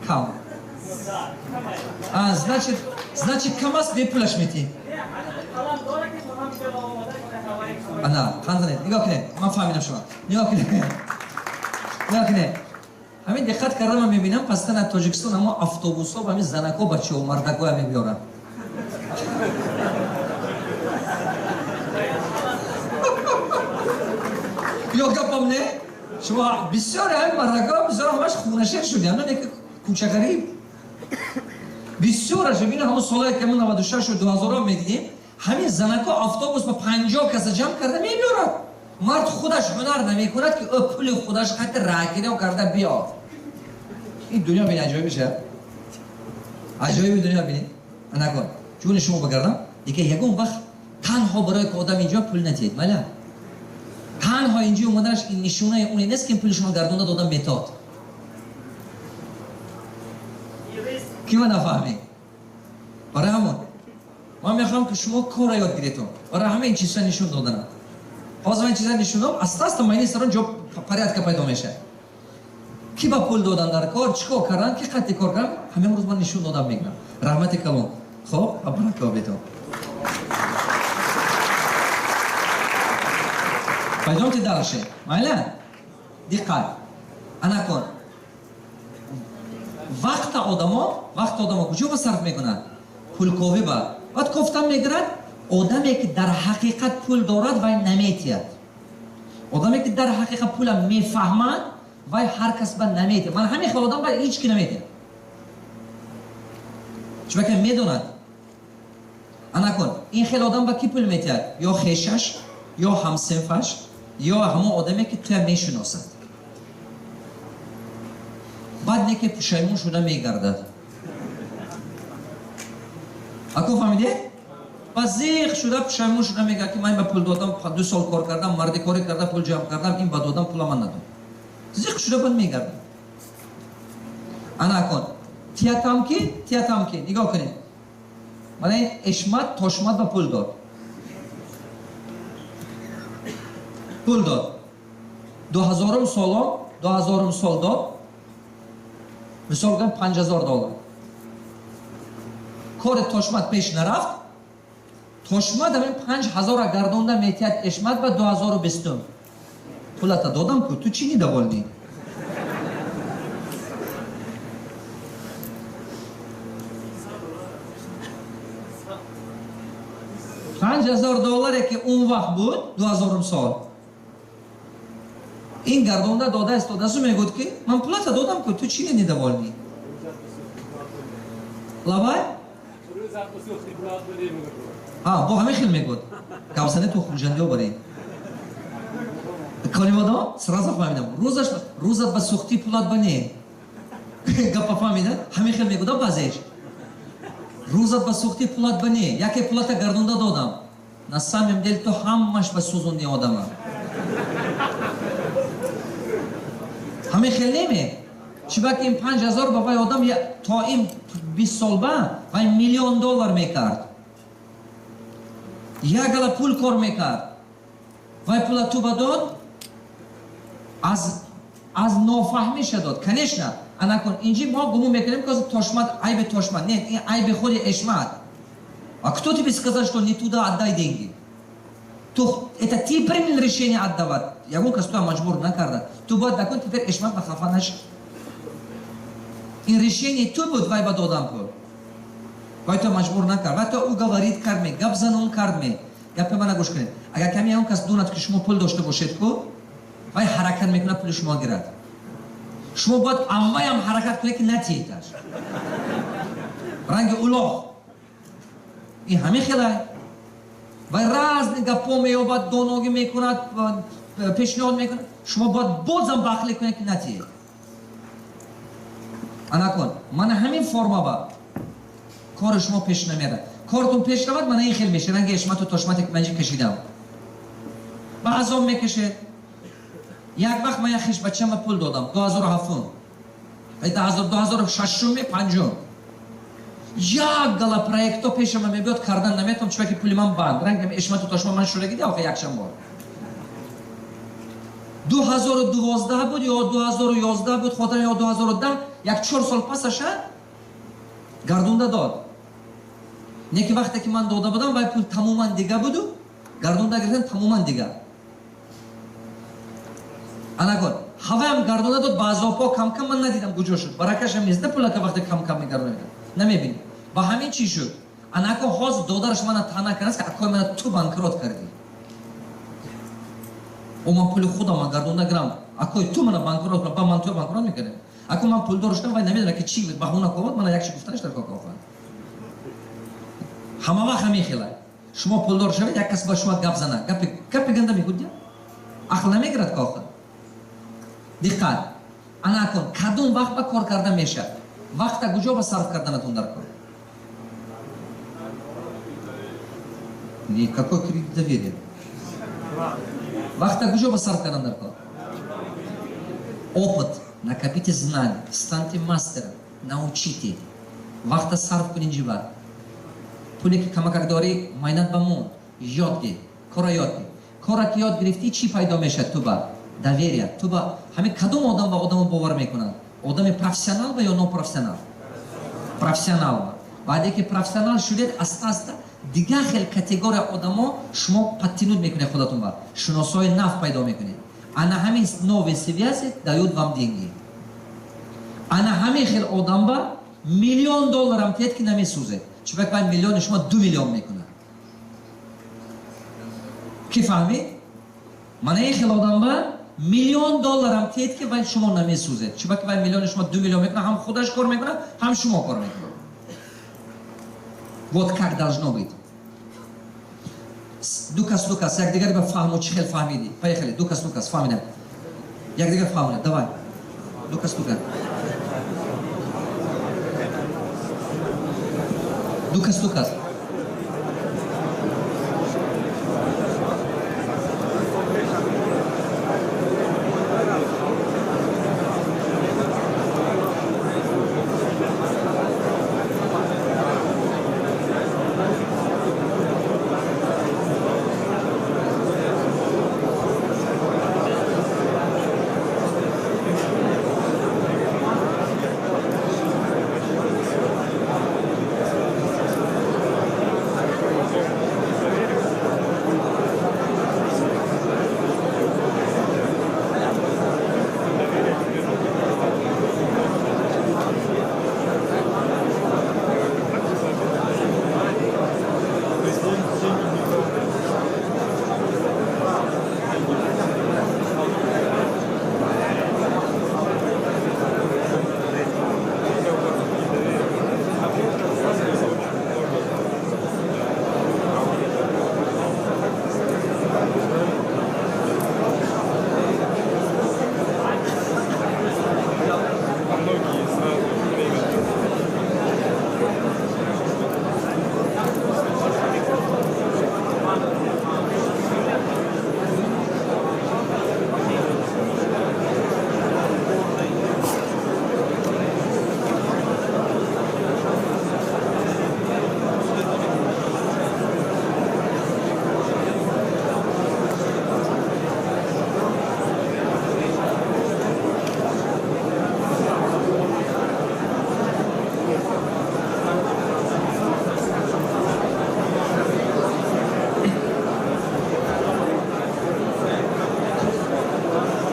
کام значит камас به پولش میتی انا خانزنه نگاه کنه من فهمیدم شما نگاه کنه همین دقت کردم من میبینم پس از تاجیکستان اما اتوبوس‌ها و همین زنک‌ها بچه‌ها و مردک‌ها هم میبرن یا گپم نه شما بسیار همین مردک‌ها بسیار همش خونه‌شهر شدی همین یک کوچه غریب بسیارش ببینید همون سالایی که ما 96 و 2000 میدیدیم همین زنک‌ها اتوبوس با 50 کس جمع کرده میبرن مرد خودش هنر نمیکند که پول خودش خط راکیده و کرده بیاد این دنیا بین عجایب میشه عجایب دنیا بینید نکن چون شما بگردم دیگه یکم وقت تنها برای که آدم اینجا پول نتید مالا تنها اینجا اومدنش این نشونه اونی نیست که پول شما گردونده دادم میتاد کی من نفهمی برای همون من میخوام که شما کار یاد گیرید برای همه این چیزا نشون دادن باز من این چیزا نشون دادم اساس معنی سران جو پریاد که پیدا میشه کی با پول دادن در کار چیکار کردن کی قطعی کار کردن همه روز من نشون دادم میگم رحمت کلام خب برکت بیتو پیدا تی درشه مالا دقت انا کن وقت آدما کجا صرف میکنن پول کوی با بعد گفتم میگرد آدمی که در حقیقت پول دارد و نمیتید آدمی که در حقیقت پول میفهمد و هر کس با نمیتید من همین خیال آدم با هیچ کی نمیتید چون که میدوند انا کن این خیال آدم با کی پول میتید یا خیشش یا همسنفش یا همون آدمی که تو میشناسد بعد نه که پشیمون شده میگردد اکو فهمیده؟ پس زیغ شده پشیمون شده میگه که من به پول دادم 2 سال کار کردم مردی کاری کردم پول جمع کردم این با دادم پول من ندادم زیغ شده بعد میگردد انا کن تیاتم کی نگاه کنید من این اشمت تاشمت با پول داد 2000 سال داد مثال کنم $5000 کار تاشمت پیش نرفت تاشمت همین 5000 گردونده میتید اشمت به 2020 پولت دادم که تو چی ندوالنی $5000 که اون وقت بود 2000 سال این گردونده داده است دادستو میگود که من پولت دادم که تو چی ندوالنی لابای با همه خیلی میگود کاوسنه تو خوجنده ها برای کانی بادا سرازا فهمیدم روزت با سختی پولت بنی گپا فهمیدن همه خیلی میگود بازیش روزت با سختی پولت بنی یکی پولت گردونده دادم نسامیم دل تو همش با سوزوندی آدم همه خیلی نمی چی که این 5000 بابای آدم تا این 20 سال بعد و $1,000,000 میکرد یک گلا پول کار میکرد و پول تو بداد از نافهمی شداد کنیش نه انا کن اینجی ما گمون میکنیم که تشمت عیب تشمت نه این عیب خود اشمت а кто тебе сказал что не туда отдай деньги то это ты принял решение отдавать я говорю что мажбур накарда то будет такой теперь ишмат нахафанаш и решение то будет вайба додам को поэтому мажбур накар ва то уговорит карме габзанун карме я пемана гуш кунед агар ками он кас дунат ки шумо пул дошта бошед ко вай ҳаракат мекунад пули шумо гирад шумо бояд аммаям ҳаракат кунед ки натиеташ ранги улоғ این همه خیلی و رازی گپو میابد دونوگی میکند پیشنهاد میکند شما باید بازم بخلی کنید که نتیه انا کن من همین فرما با کار شما پیش نمیره کارتون پیش رود من این خیلی میشه رنگ اشمت و تشمت که منجی کشیدم و عذاب میکشه یک وقت من یک خیش بچه ما پول دادم 2007 2006 5 як гала проекто пешама мебиёд кардан наметам чуваки пули ман банд рангам эшмату тошма ман шурагиди охи якшам бор 2012 буд ё 2011 буд хотирам ё 2010 як 4 сол пасаша гардунда дод неки вақте ки ман дода будам вай пул тамоман дига буду гардунда гирифтам тамоман дига анагон ҳаваям гардунда дод баъзопо камкам ман надидам куҷо шуд баракашам нест на пулака вақте камкам мегардонидам намебинем ба ҳамин чӣ шуд анако ҳозир додараш мана таъна кардааст ки акои мана ту банкрот кардӣ о ман пули худам гардонда гирам акои ту мана банкрот кунам ба ман ту банкрот мекардем ако ман пулдор шудам вай намедонам ки чӣ баҳона ковад мана якши гуфтанаш дар кокофан ҳама вақт ҳамин хела шумо пулдор шавед як кас ба шумо гап зана гапи ганда мегӯдя ақл намегирад коха диққат анакон кадом вақт ба кор карда мешавад вақта куҷо ба сарф карданатон дар кор никакой кредит доверия вақта куҷо ба сарф кардан дар кор опыт накопите знания станьте мастером научите вақта сарф кунед ҷиба пуле ки камакак дорӣ майнат ба мон ёд гир кора ёд гир кора ки ёд гирифтӣ чӣ пайдо мешавад ту ба доверия ту ба ҳамин кадом одам ба одамо бовар мекунад одами профессионал ба ё нопрофессионал профессионал баъде ки профессионал шудед аста аста дигар хел категория одамо шумо подтянуть мекунед худатон ба шуносои нав пайдо мекунед ана ҳамин нови связи дают вам деньги ана ҳамин хел одам ба $1 000 000 тед ки намесӯзед чубак ба миллиони шумо 2 миллион мекунад ки фаҳмед мана ин хел одам ба $1 000 000 тед ки вай шумо намесӯзед чубак вай миллиони шумо 2 миллион мекунад ҳам худаш кор мекунад ҳам шумо кор мекунад вот как должно быть дукас якдигари ба фаҳму чӣ хел фаҳмидӣ поехали дукас фаҳмидам якдигар фаҳмонед давай дукас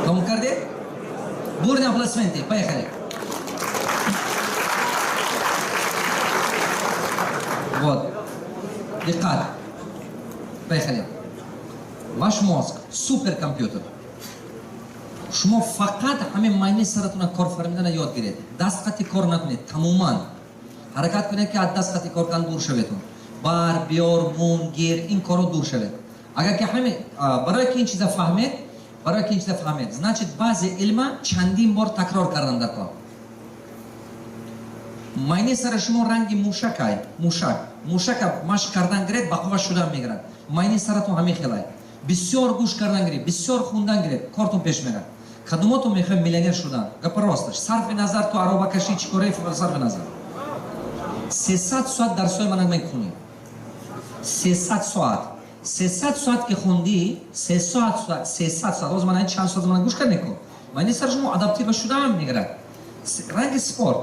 Domnul Carde? Burne aplaudismente, поехали. Вот. Диккат. Поехали. Ваш мозг суперкомпьютер. شما فقط همین معنی سرتون کار فرمیدن یاد گیرید. دست خطی کار نکنید. تماما حرکت کنید که از دست خطی کار کردن دور شویتون. بار بیار مون گیر این کارو دور شوید. اگر که همین برای که این چیزا فهمید، برای که این چیزا فهمید، значит بعضی علم چندین بار تکرار کردن در کار. معنی سر شما رنگ موشکای، موشک مشق کردن گرید بقوا شدن میگیرد. معنی سرتون همین خیلی. بسیار گوش کردن گرید، بسیار خوندن گرید، کارتون پیش میره. کدوماتون میخوایم میلیونر شدن؟ گپ راستش. صرف نظر تو عربا کشی چیکاره صرف نظر. 300 ساعت درسای من میخونی. 300 ساعت که خوندی، 300 ساعت روز من چند ساعت من گوش کردن کن. معنی سر شما ادپتیو شدن میگیره. رنگ سپورت.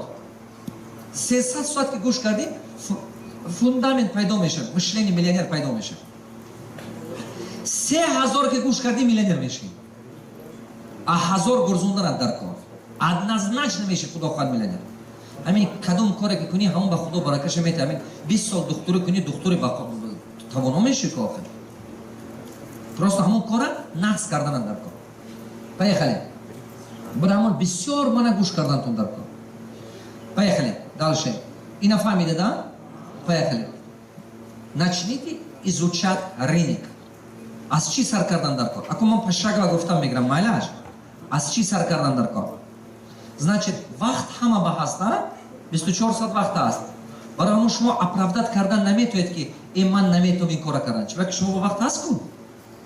300 ساعت که گوش کردی، فوندامنت پیدا میشه. مشلینی میلیونر پیدا میشه. 3000 که گوش کردی میلیونر میشی. 1000 گرزوندن در کار. однозначно میشه خدا خواهد میلیونر. همین کدوم کاری که کنی همون به خدا برکتش میده. همین 20 سال دکتری کنی دکتری با توانایی میشه که آخر. درست همون کارا نقص کردن در کار. поехали. برامون بسیار من گوش کردن تون در کار. поехали. дальше. Ина фамилия, да? Поехали. Начните изучать рынок. از چی سر کردن در کار؟ اکنون من پشگاه گفتم میگم مایلاش. از چی سر کردن در کار؟ значит وقت همه به هست، 24 ساعت وقت است. برای همون شما اپرافدات کردن نمیتونید که این من نمیتونم این کار کردن. چرا که شما با وقت هست کن.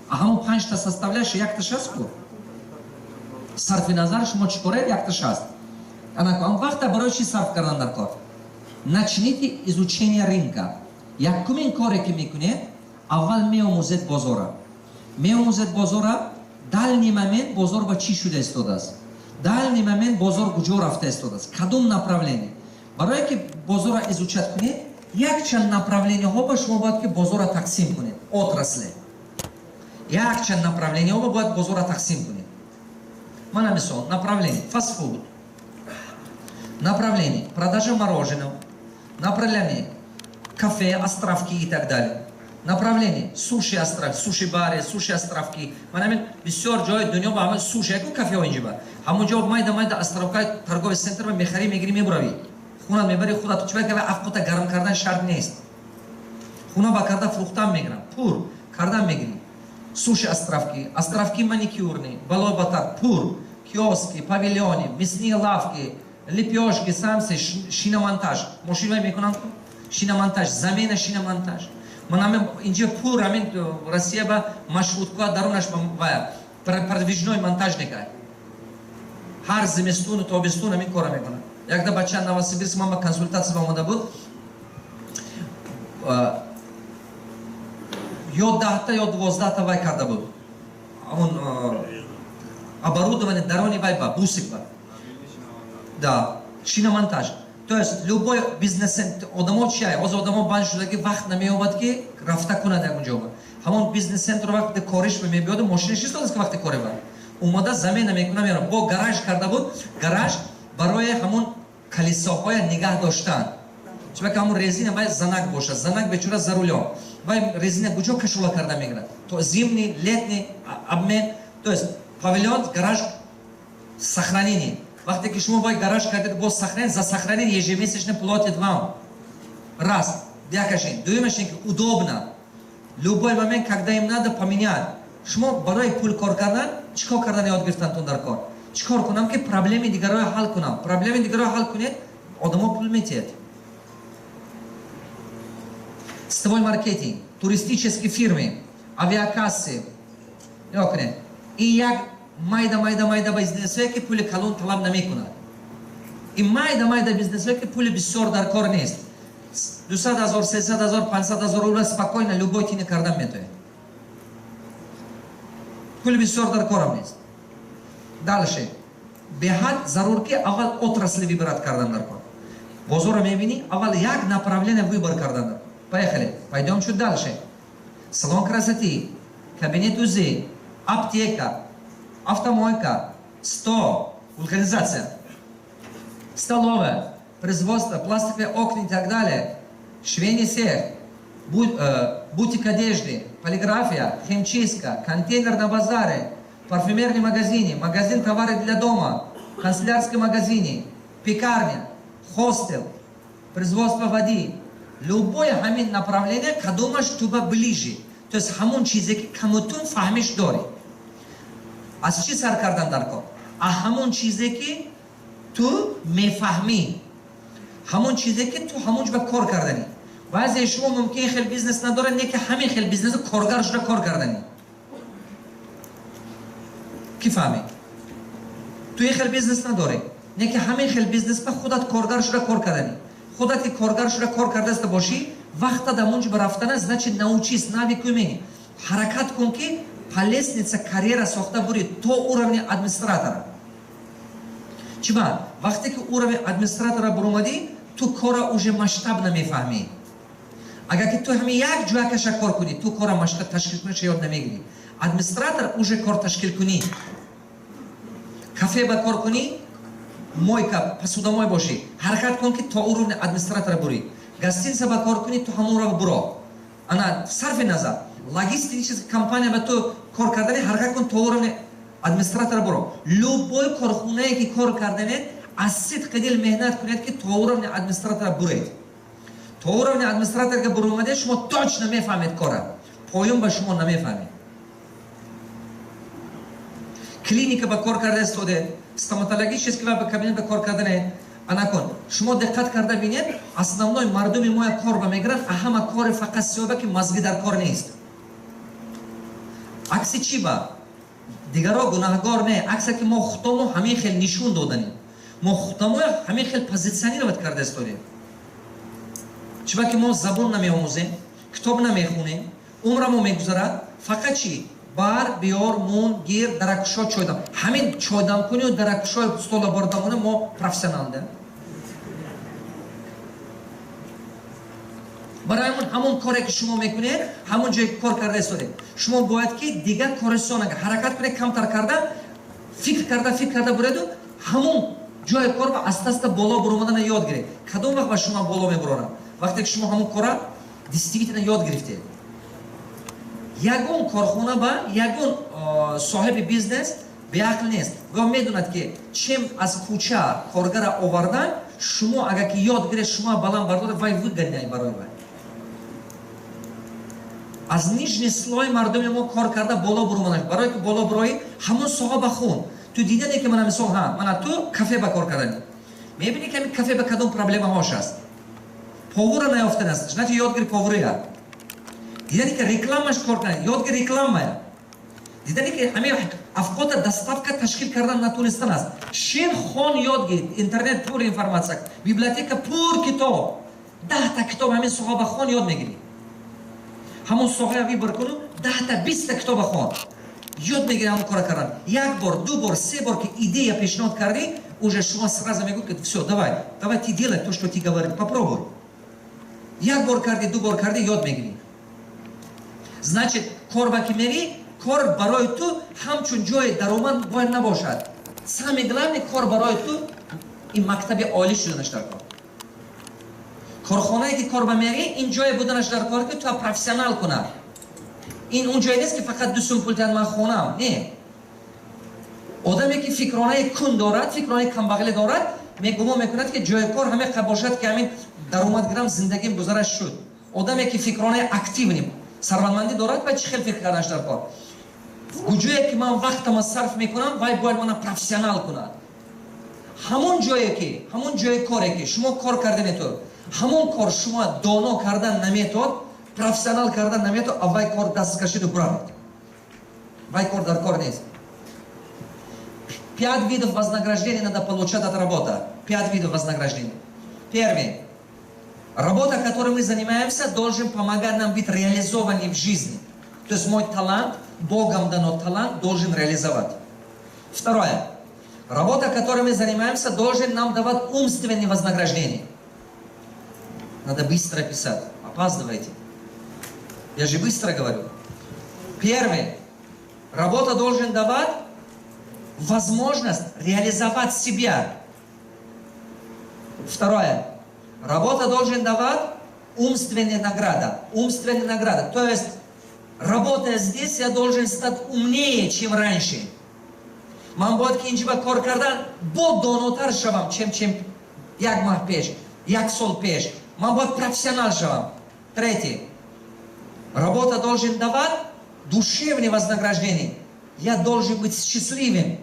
همون 5 تا составляешь یک تاش هست کن. صرف نظر شما چیکاره یک تاش هست. انا کام وقت برای چی صرف کردن در کار؟ начните изучение рынка. یکمین کاری که میکنید اول میآموزید بازار. میآموزید بازار. دالنی момент بازار با چی شده استاد است. دالنی момент بازار کجا رفته استاد است. کدوم направление. برای که بازار را ازوچت کنید یک چند направление ها با شما باید که بازار را تقسیم کنید. отрасли. یک چند направление ها باید بازار را تقسیم کنید. من مثال направление fast food. Направление продажа мороженого, направление кафе, островки и так далее. Направление суши островки, суши-бары, суши-островки. Манамин бисёр ҷои дунё ба ҳамаи суши яку кафе ҳо инҷа ба. Ҳамон ҷо майда островкаи торговый центр ва мехарӣ мегирӣ мебуравӣ. Хунат мебари худат чӣ ка афқута гарм кардан шарт нест. Хуна ба карда фрухтан мегирам, пур кардан мегирӣ. Суши островки, островки маникюрни, балой батар, пур, киоски, павильони, мясные лавки, лепешки, самсы, шиномонтаж. Машина мекунам шиномонтаж, замена шиномонтаж. Манаме инҷа пур амин Россия ба маршрутка дарунаш ба продвижной монтажника. Ҳар зимистун тобистун амин кора мекунам. Якда бача Новосибирск ман ба консультация омада буд. Ё 10 ё 12 вай карда буд. Он оборудование дарони вай ба бусик ба. Да, шиномонтаж. То есть любой бизнес одамот чай, оз одамот бан шудаги вақт намеомад ки рафта кунад якунҷо. Ҳамон бизнес центр вақте кориш мебиёд мошинаш истодаст ки вақте кори бар. Умада замена мекунам яро бо гараж карда буд. Гараж барои ҳамон калисоҳоя нигаҳ доштан. Чиба ки ҳамон резина баъд занак бошад. Занак бечора за рулён. Вай резина куҷо кашула карда мегирад. То зимний, летний обмен. То есть павильон, гараж, сохранение. Вақте ки шумо бой гараж кардед бо сохранение, за сохранение ежемесячно платит вам. Раз. Дякашин. Дуюмашин ки удобно. Любой момент, когда им надо поменять. Шумо барои пул кор кардан, чикор кардан ёд гирифтантун дар кор. Чикор кунам ки проблеми дигаро ҳал кунам. Проблеми дигаро ҳал кунед, одамо пул метиҳед. Сетевой маркетинг, туристические фирмы, авиакассы. Ёкне. И як майда бизнесве ки пули калон талаб намекунад. И майда бизнесве ки пули бисёр дар кор нест. 200,000, 300,000, 500,000 рубля спокойно любой тини кардан метояд. Пули бисёр дар корам нест. Дальше. Беҳад зарур ки аввал отрасли вибират кардан дар кор. бозора мебини, аввал як направление выбор кардан. Поехали, пойдем чуть дальше. Салон красоты, кабинет УЗИ, аптека, автомойка, стол, вулканизация, столовая, производство, пластиковые окна и так далее, швейный цех, бутик одежды, полиграфия, химчистка, контейнер на базаре, парфюмерный магазин, магазин товары для дома, канцелярский магазин, пекарня, хостел, производство воды. Любое хамин направление, кадумаш туба ближе. То есть хамун чизе ки камутун фахмиш дори. Аз чи сар кардан дар кор? А хамун чизе ки ту мефахми. Хамун чизе ки ту хамунч ба кор кардани. баъзе шумо мумкин хел бизнес надоре, не ки ҳамин хел бизнес коргар шуда кор кардани. Ки фаҳми? ту ин хел бизнес надоре, не ки ҳамин хел бизнес ба худат коргар шуда кор кардани. Худат ки коргар шуда кор кардаста бошӣ, вақта да мунҷ ба рафтана, значит научись, навикуй мени. Ҳаракат кун ки по лестнице карьера сохта бури то уровни администратора. Чиба? Вақте ки уровень администратора буромади, ту кора уже масштабно мефаҳмӣ. Агар ки ту ҳамин як ҷоякаша кор кунӣ, ту кора масштаб ташкил куниш ёд намегирӣ. Администратор уже кор ташкил кунӣ. Кафе ба кор кунӣ, мойка, посудомой бошӣ. Ҳаракат кун ки то уровни администратора бурӣ. Гостиница ба кор кунӣ, ту ҳамонро буро. Ана сарфи назар, логистическая компания ба ту кор кардани, ҳаракат кун то уровни администратора буро. Любой корхонае ки кор карданед, аз сидқи дил меҳнат кунед ки то уровни администратора буред. То уровни администраторга буромаде, шумо точно мефаҳмед кора. Поюм ба шумо намефаҳмед. Клиника ба кор карда истоде, стоматологический кабинет ба кор кардане, анакон. Шумо диққат карда бинед, основной мардуми моя кор ба мегиранд, а ҳама кори фақат сиёба ки мазги дар кор нест. Акси чӣ ба? Дигаро гунаҳгор не, акса ки мо худомо ҳамин хел нишон доданем. Мо худомо ҳамин хел позитсионировать карда истодем. Чиба ки мо забон намеомӯзем, китоб намехонем, умрамо мегузарад, фақат чӣ? Бар, биёр, мун, гир, даракушо, чойдам. Ҳамин чойдамкунию даракушои стола бордамоне мо профессионалдем. барои ҳамон коре ки шумо мекунед, ҳамон ҷое ки кор карда истодед. Шумо бояд ки дигар коррексион ҳаракат кунед, камтар карда, фикр карда буреду, ҳамон ҷое кор ба аста-аста боло буромадана ёд гиред. Кадом вақт ба шумо боло мебуронад? Вақте ки шумо ҳамон кора действительно ёд гирифтед. Ягон корхона ба ягон соҳиби бизнес беақл нест. Ва медонад ки чем аз кӯча коргара овардан, шумо агар ки ёд гиред, шумо баланд бардода, вай выгоняй барои вай. Аз нижний слой мардуми мо кор карда боло буромадаш. Барои ки боло буроӣ, ҳамон соҳа ба хун. Ту дидане ки мана мисол мана ту кафе ба кор кардани. Мебини ки ҳамин кафе ба кадом проблемаҳош аст. Повура наёфтааст, значит ёд гир повурия. Дидани ки рекламаш кор кардани, ёд гир рекламая. Дидани ки ҳамин афқота доставка ташкил кардан натонистан аст. Шин хон ёд гир, интернет пур информация, библиотека пур китоб. 10 китоб ҳамин соҳа ба хон ёд мегирӣ. ҳамон соҳая вибор куну, 10 20 китоба хон. Ёд мегирӣ ҳамон кора кардан. Як бор, ду бор, се бор ки идея пешниҳод кардӣ, уже шумо сразу мегӯед, ки всё, давай ты делай то, что ты говоришь, попробуй. Як бор кардӣ, ду бор кардӣ, ёд мегирӣ. Значит, кор ба ки мерӣ, кор барои ту ҳамчун ҷои даромад бояд набошад. Самое главное, кор барои ту ин мактаби олӣ шуданаш дар кор. Корхонае ки кор ба мерӣ, ин ҷое буданаш дар кор ки ту профессионал кунад. Ин он ҷое нест ки фақат 2 сум пул диҳад, ман хонам. Не. Одаме ки фикронаи кун дорад, фикронаи камбағалӣ дорад, гумон мекунад ки ҷои кор ҳамин қадр бошад ки ҳамин даромадгирам зиндагим гузараш шуд. Одаме ки фикронаи активни, сарватмандӣ дорад, вай чӣ хел фикр карданаш дар кор? Гуҷое ки ман вақтама сарф мекунам, вай бояд мана профессионал кунад. ҳамон ҷое коре ки шумо кор карданетуд, ҳамон кор шумо доно кардан наметод, профессионал кардан наметод, а вай кор дасткашиду брат. Вай кор дар кор нест. 5 видов вознаграждения надо получать от работы. 5 видов вознаграждения. Первый. Работа, которой мы занимаемся, должен помогать нам быть реализованным в жизни. То есть мой талант, Богом дано талант, должен реализовать. Второе. Работа, которой мы занимаемся, должен нам давать умственные вознаграждения. Надо быстро писать. Опаздывайте. Я же быстро говорю. Первое. Работа должен давать возможность реализовать себя. Второе. Работа должен давать умственная награда. Умственная награда. То есть, работая здесь, я должен стать умнее, чем раньше. Ман бояд ки инҷа ба кор кардан бо донотар шавам, чем як маҳ пеш, як сол пеш. Ман бояд профессионал шавам. Третье. Работа должен давать душевное вознаграждение. Я должен быть счастливым,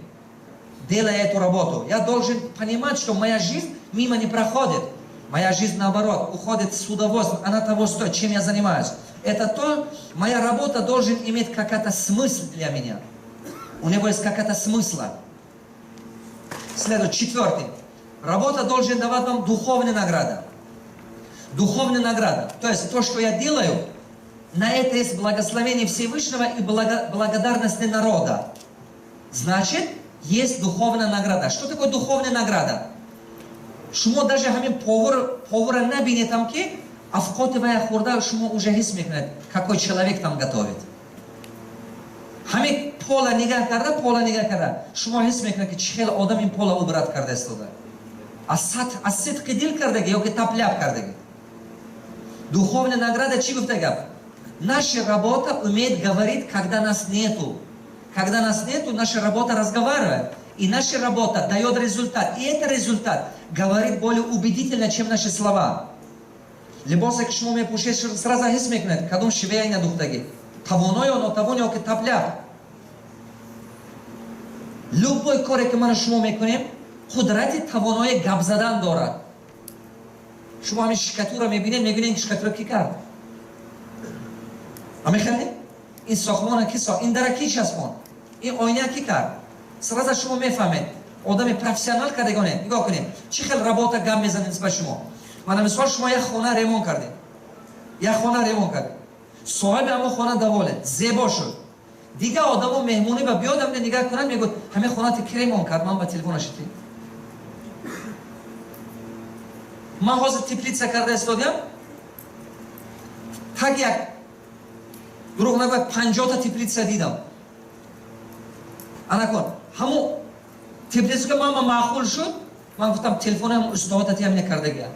делая эту работу. Я должен понимать, что моя жизнь мимо не проходит. Моя жизнь, наоборот, уходит с удовольствием. Она того стоит, чем я занимаюсь. Это то, моя работа должен иметь какой-то смысл для меня. У него есть какая-то смысла. Следует четвертый. Работа должен давать вам духовную награду. Духовная награда. То есть то, что я делаю, на это есть благословение Всевышнего и благодарность народа. Значит, есть духовная награда. Что такое духовная награда? Шумо даже хамин повара набине там ки, а в котовая хурда шумо уже хис мекунед, какой человек там готовит. Хамин пола нигах карда, шумо хис мекунед, ки чхел одам ин пола убрат карда истода. А сит кидил кардаги, йоки тапляп кардаги. Духовная награда чи гуфтагаб? Наша работа умеет говорить, когда нас нету. Когда нас нету, наша работа разговаривает. И наша работа дает результат. И этот результат говорит более убедительно, чем наши слова. Либоса к шуму ме пушеш сразу хисмекнет, кадум шивея на духтаги. Тавоной он, тавоной он тапля. Любой корек мы на шуму ме конем, худрати тавоной габзадан дорат. Шуму ами шикатура ме бинем шикатура ки кард. Амехали? این ساختمان کی ساخت؟ این در کی چسبون؟ این آینه کی کرد؟ سراغ شما میفهمید آدم پروفسیونال کردگانه نگاه کنید چه خیلی رباط گم میزنید نسبت شما. من مثال شما یک خانه ریمون کردید، یک خانه ریمون کردید، صاحب اما خانه دواله زیبا شد، دیگه آدمو مهمونی و بیاد هم نگاه کنن میگه همه خانه تی ریمون کرد، من با تلفنش تی من حاضر تپلیتسا کرده استادیم تک یک دروغ نگوید 50 تا تپلیتسا دیدم. انا کن همون تپلیتسا که من معقول شد من گفتم تلفنم استادتی هم نکرده گیا.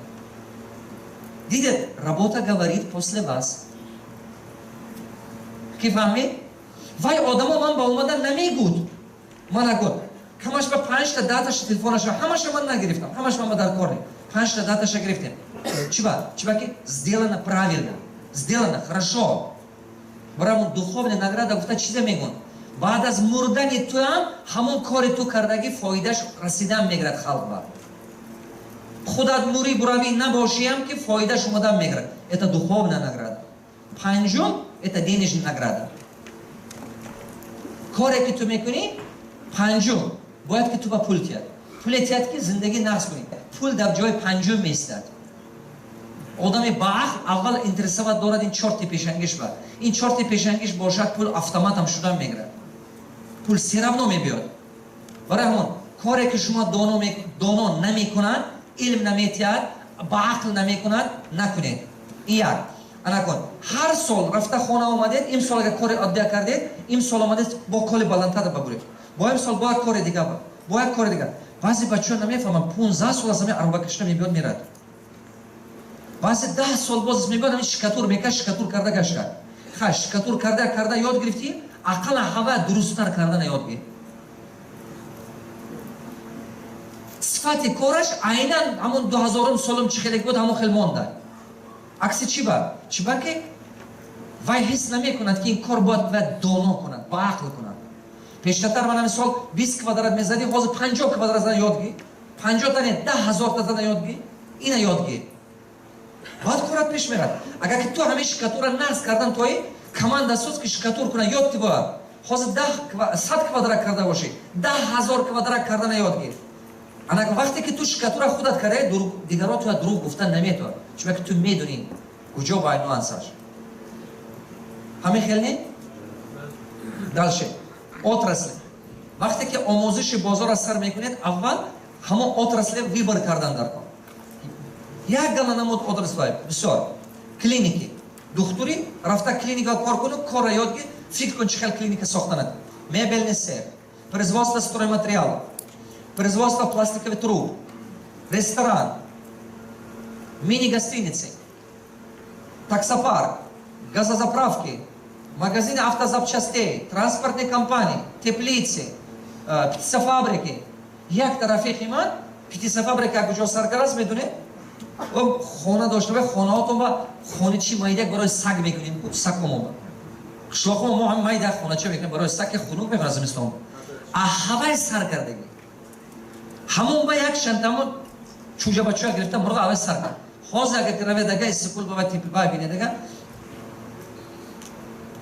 دیدید работа говорит после вас. کی فهمید؟ وای آدما من با اومدن نمیگود. من نگفت کمش با 5 تا 10 تاش تلفنش همش من نگرفتم. همش من در کار. 5 та 10 таш грифтем. Чува ки сделано правильно, сделано хорошо. Барамун духовная награда гуфта чизе мегон. Баъд аз мурдани туам ҳамон кори ту кардаги фоидаш расидан мегирад халқба. Худат нури бурави набошиам ки фоидаш омадан мегирад. Это духовная награда. Панҷум это денежная награда. Коре ки ту мекунӣ панҷум бояд ки ту ба пул тиҳад. Пуле тиҳад ки зиндагӣ нақс кунӣ. Пул дар ҷои панҷум меистад. одами баъқл аввал интересоват дорад ин 4 ти пешангиш ба. Ин 4 ти пешангиш бошад пул автоматам шуда мегирад. Пул серавно мебиёд. Барои ҳамон коре ки шумо доно намекунад, илм наметиҳад, баъқл намекунад, накунед. ин як. ана кун. Ҳар сол рафта хона омадед, имсол агар кори оддия кардед, имсол омадед бо коли баландтар бабуред. Бо имсол бояд кори дига ба. Бояд кори дига. Баъзе бачаҳо намефаҳманд 15 сол аз ҳамин ароба кашида мебиёд мирад. баъзе 10 сол боз мебиёд ҳамин шикатур мекаш, шикатур карда гашта. Ха шикатур карда ёд гирифтӣ, ақал ҳава дурусттар кардана ёд гир. сифати кораш айнан ҳамон 2000 солум чӣ хеле буд ҳамон хел монда. акси чӣ ба? Чӣ ба ки вай ҳис намекунад ки ин кор бояд доно кунад, ба ақл кунад. пештартар мана мисол 20 квадрат мезадӣ, ҳозир 50 квадрат зада ёд гир. 50 та не 10,000 та зада ёд гир. ина ёд гир. баъд корат пеш мерад. агар ки ту ҳамин шикатура нақс кардан тои команда соз ки шикатур кунад ёд ки бояд. ҳозир 100 квадрат карда бошӣ, 10,000 квадрат кардана ёд гир. ана вақте ки ту шикатура худат кардаи дигарон туя дурӯғ гуфтан наметавад. чунки ту медонӣ куҷо бояд нуансаш. ҳамин хел не? далше отрасли. вақте ки омӯзиши бозорро сар мекунед, аввал ҳамон отрасли вибор кардан дар кор. یک گله نمود آدرس باید بسیار کلینیکی دکتری رفته کلینیکا کار کنه کار یاد گیر فکر کن چه کلینیک ساختند мебельный цех производство стройматериалов производство пластиковых труб ресторан мини-гостиницы таксопарк газозаправки магазины автозапчастей транспортные компании теплицы птицефабрики як тарафи ман птицефабрика куҷо саркар аст медонед хона дошта бе хонаҳотон ба хони чӣ майдак барои саг мекунем сагҳомо қишлоқҳо мо ҳам майда хонача мекунем барои саг ки хунук мекунад зимистон ҳавай саркардагӣ ҳамон ба як шантамо чӯҷабачӯя гирифта мурға ҳавай саркард ҳозир агар кираведага истиқбол ба типба бинедага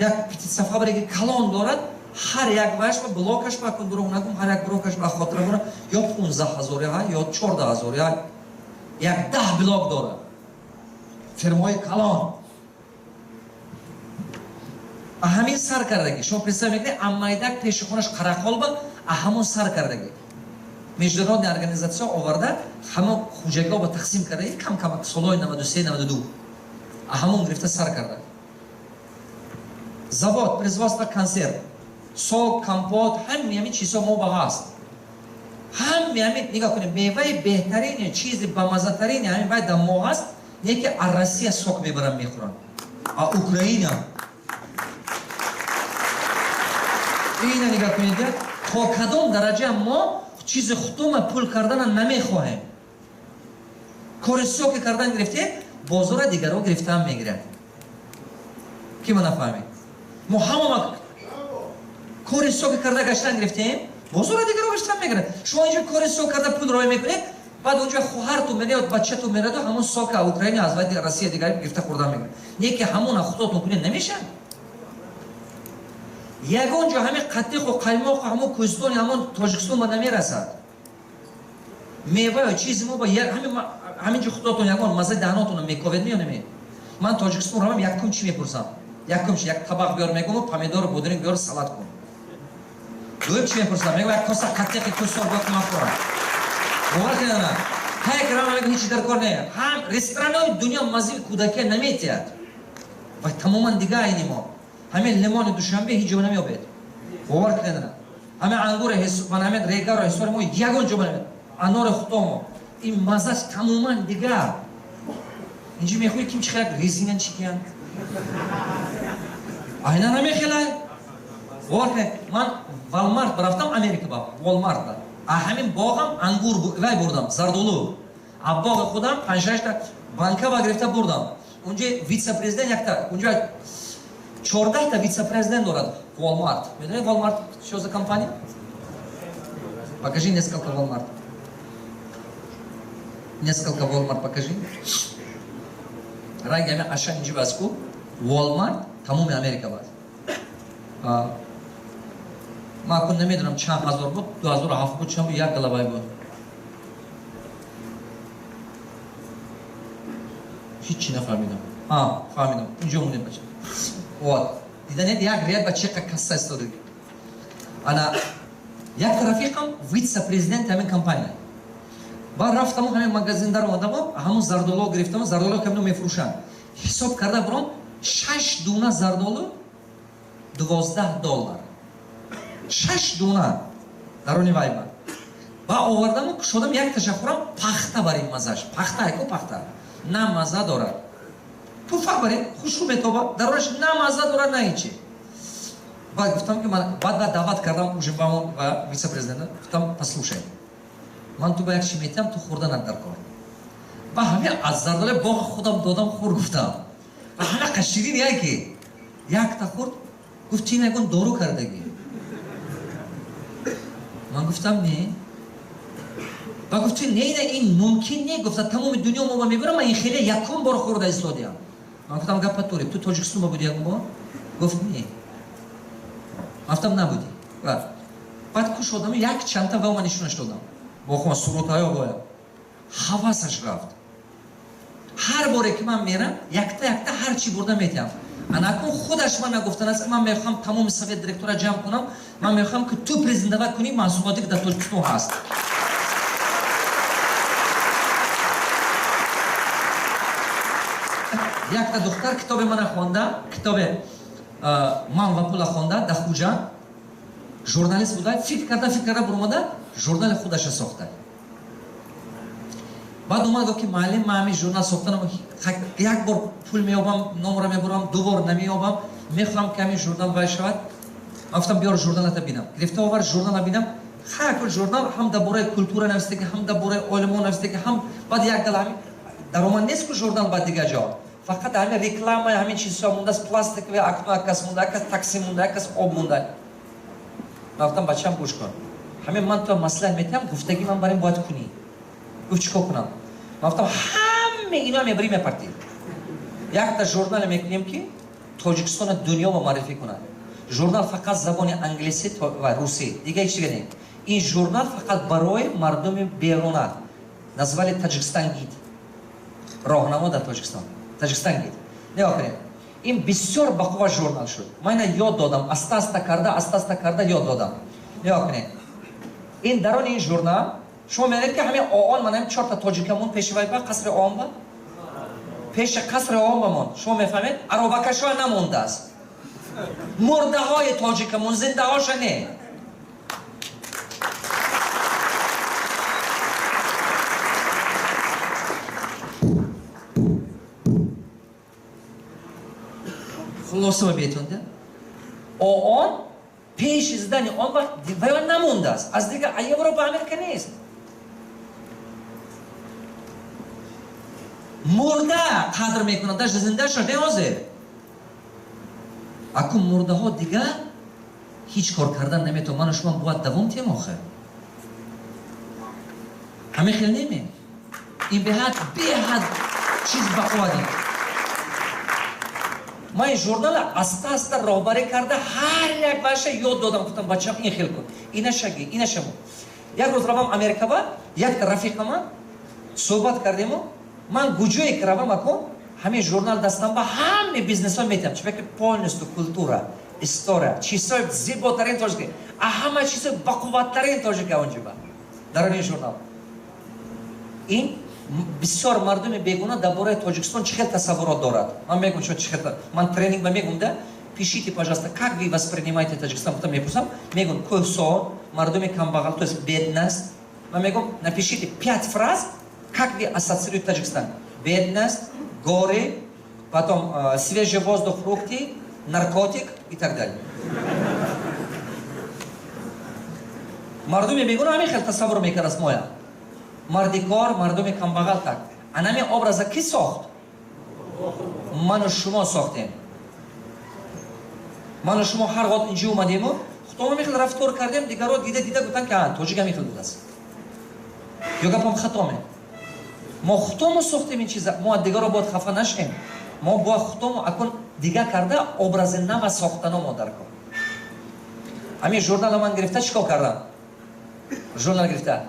як птицефабрика калон дорад ҳар як ваш ба блокаш ба кун дуруғ накун ҳар як блокаш ба хотира бора ё 15000 ё 14000 як 10 блок дорад фирмаҳои калон ҳамин сар кардагӣ шумо представ мекунед аммайдак пеши хонаш қарақол ба ҳамон сар кардагӣ международная организация оварда ҳамон хуҷагиҳо ба тақсим кардагӣ кам солҳои 93-92 ҳамон гирифта сар карда завод производство консерв сок компот ҳамин чизҳо мо ба ҳаст ҳамин нигоҳ кунед меваи беҳтарини чизи бамазатарини ҳамин вай дар мо ҳаст не ки аз россия сок мебарам мехӯрам а украина ина нигоҳ кунед то кадом дараҷа мо чизи худума пул кардана намехоҳем кори соки кардан гирифтем бозора дигарҳо гирифтаам мегирад ки ма нафаҳмед мо ҳама кори соки карда гаштан гирифтем бозора дигарҳо гаштан мегирад шумо инҷо кори сок карда пул роя мекунед баъд онҷо хоҳарту мериёд бачату мериёду ҳамон сока украина аз вай россия дигари гирифта хӯрдан мегирад не ки ҳамона худотон кунед намешад ягон ҷо ҳамин қаттиқу қаймоқу ҳамон кӯҳистони ҳамон тоҷикистон ба намерасад меваю чизи мо ба ҳамин ҷо худотон ягон маззаи даҳнотонро мековед меёнеме ман тоҷикистон равам якум чӣ мепурсам якум чи як табақ биёр мегӯм помидору бодиринг биёр салат кун дуюм чӣ мепурсам мегӯм як коса қаттиқи кӯҳистон биёр ман хӯрам бовар кунедана ҳай кирам мегӯм ҳеҷ даркор не ҳам ресторанои дунё маззаи кӯдакия наметиҳад вай тамоман дига айни мо ҳамин лимони душанбе ҳеҷ ҷо намеёбед бовар кунедана ҳамин ангури ҳамин регару ҳисори мо ягон ҷо намеёбед анори худомо ин маззаш тамоман дига инҷо мехӯри ким чихелак резина чӣ киянд айна намехелай бовар кунед ман валмарт рафтам америка ба волмарта ҳамин боғам ангур вай бурдам зардолу а боғи худам 5-6 банка ба гирифта бурдам унҷо витсе-президент якта унҷо 14 вице-президент дорад Walmart. Медонед Walmart что за компания? Покажи несколько Walmart. Несколько Walmart покажи. Рангами ашан инҷи баску Walmart тамоми Америка бад. Ма кун намедонам чанд ҳазор буд 2007 буд чанд буд як галавай буд. ҳеҷ нафаҳмидам. Фаҳмидам. Инҷо мунем бача. Вот. Диданед як ряд ба чеқа касса истодаги. Ана як рафиқам вице-президент ҳамин компания. Ба рафтам ҳамин магазиндар омадам, ҳамон зардоло гирифтам, зардоло камно мефурӯшанд. Ҳисоб карда бурам 6 дуна зардоло $12. 6 дуна дарони вайба. Ба овардам шодам як таша хӯрам пахта барин мазаш. Пахта айко пахта. На маза дорад. туфақ баред хушку метоба даронаш на мазза дорад на ҳечи баъд гуфтам ки ман баъд даъват кардам ужимбамон ва вице-президента гуфтам послушай ман ту ба як чӣ метиҳам ту хӯрданат дар кор ба ҳаме аз зардолаи боғи худам додам хӯр гуфтам ва ҳамақа ширин яке якта хӯрд гуфт чи ягон дору кардагӣ ман гуфтам не ба гуфти не ин мумкин не гуфта тамоми дунё мо ба мебарам ман ин хеле якум бор хӯрда истодиам ман гуфтам гапа туриб ту тоҷикистон ба буди ягон бор гуфт не гуфтам набуди баъд куш одам як чанта ва ман нишонаш додам бо хума сурутаҳои боям ҳавасаш рафт ҳар боре ки ман мерам якта ҳар чӣ бурда метиҳам анакун худаш ман нагуфтааст ки ман мехоҳам тамоми совет директора ҷамъ кунам ман мехоҳам ки ту презентава кунӣ маҳсулоте ки дар тоҷикистон ҳаст Як та духтар китоби мана хонда, китоби ман ва пула хонда да хуҷа, журналист буда, фикр карда бурмада, журнали худаша сохта. Баъд омад гуфт ки муаллим ман ҳамин журнал сохтанам, як бор пул меёбам, номро мебурам, ду бор намеёбам, мехоҳам ки ҳамин журнал вай шавад. Ман гуфтам биёр журналата бинам. Гирифта овар журнала бинам. Ҳар журнал ҳам дар бораи культура навистаги, ҳам дар бораи олимон навистаги, ҳам баъд як дал ҳамин даромад нест ки журнал ба дигар ҷо. Фақат ҳамин реклама, ҳамин чизҳо мондааст, пластикови акну акас монда, акас такси монда, акас об монда. Ман гуфтам бачам гӯш кун. Ҳамин ман то маслиҳат метиҳам, гуфтаги ман барои бояд кунӣ. Гуфт чикор кунам? Ман гуфтам ҳамаи ино мебарӣ мепартӣ. Якта журнале мекунем ки Тоҷикистони дунё ба маърифӣ кунад. Журнал фақат забони англисӣ ва русӣ, дигар ҳеҷ чизе не. Ин журнал фақат барои мардуми беруна. Назвали Таҷикистан гид. Роҳнамо дар Тоҷикистон. Таҷикистан гид. Нигоҳ кунед. Ин бисёр бақувва журнал шуд. Ман ина ёд додам, аста-аста карда ёд додам. Нигоҳ кунед. Ин дарони ин журнал шумо мебинед ки ҳамин оон ман ҳамин 4 та тоҷикамон пеши вай ба қасри оон ба. Пеши қасри оон ба мон. Шумо мефаҳмед? Аробакашҳо намондааст. Мурдаҳои тоҷикамон, зиндаҳоша не. Хулоса бетунда. Он пеши здани он вай намондааст. Аз дигар Европа, Америка нест. Мурда қадр мекунад, даже зиндаша не ҳозир. Аку мурдаҳо дигар ҳеҷ кор кардан наметавонад. Ману шумо бояд давом тиҳем охир. Ҳамин хел неме. Ин беҳад чиз бақувадем. Ман ин журнала аста-аста роҳбарӣ карда ҳар як баша ёд додам. Гуфтам бачам ин хел кун. Инаша ги, инаша мо. Як рӯз равам Америкаба, якта рафиқа ман суҳбат кардему. Ман гуҷое ки равам акун, ҳамин журнал дастам ба ҳаме бизнесҳо метиҳам. Чунки полностью культура, история, чизҳои зиботарин тоҷика, ҳама чизҳои бақувваттарин тоҷика онҷа ба. Дар ин журнал. Ин бисёр мардуми бегуна дар бораи Тоҷикистон чӣ хел тасаввурот дорад. Ман мегум чӣ хел. Ман тренинг ба мегум да, пишите, пожалуйста, как вы воспринимаете Таҷикистон. Потом мепурсам, мегум кӯҳсон, мардуми камбағал, то есть бедность. Ман мегум напишите 5 фраз, как вы ассоциируете Таджикистан. Бедность, горы, потом свежий воздух, фрукты, наркотик и так далее. Мардуми бегуна ҳамин хел тасаввур мекардаст моя. Марди кор, мардуми камбағал так. Анами образа ки сохт? Ману шумо сохтем. Ману шумо ҳар вақт инҷа омадему, худо ҳамин хел рафтор кардем, дигаро дида гуфтанд ки тоҷик ҳамин хел будааст. Ё гапам хатоме. Мо худомо сохтем ин чиза, мо дигаро бояд хафа нашем. Мо бояд худомо акун дига карда образи нава сохтано мо даркор. Ҳамин журнала ман гирифта чикор кардам? Журнал гирифта.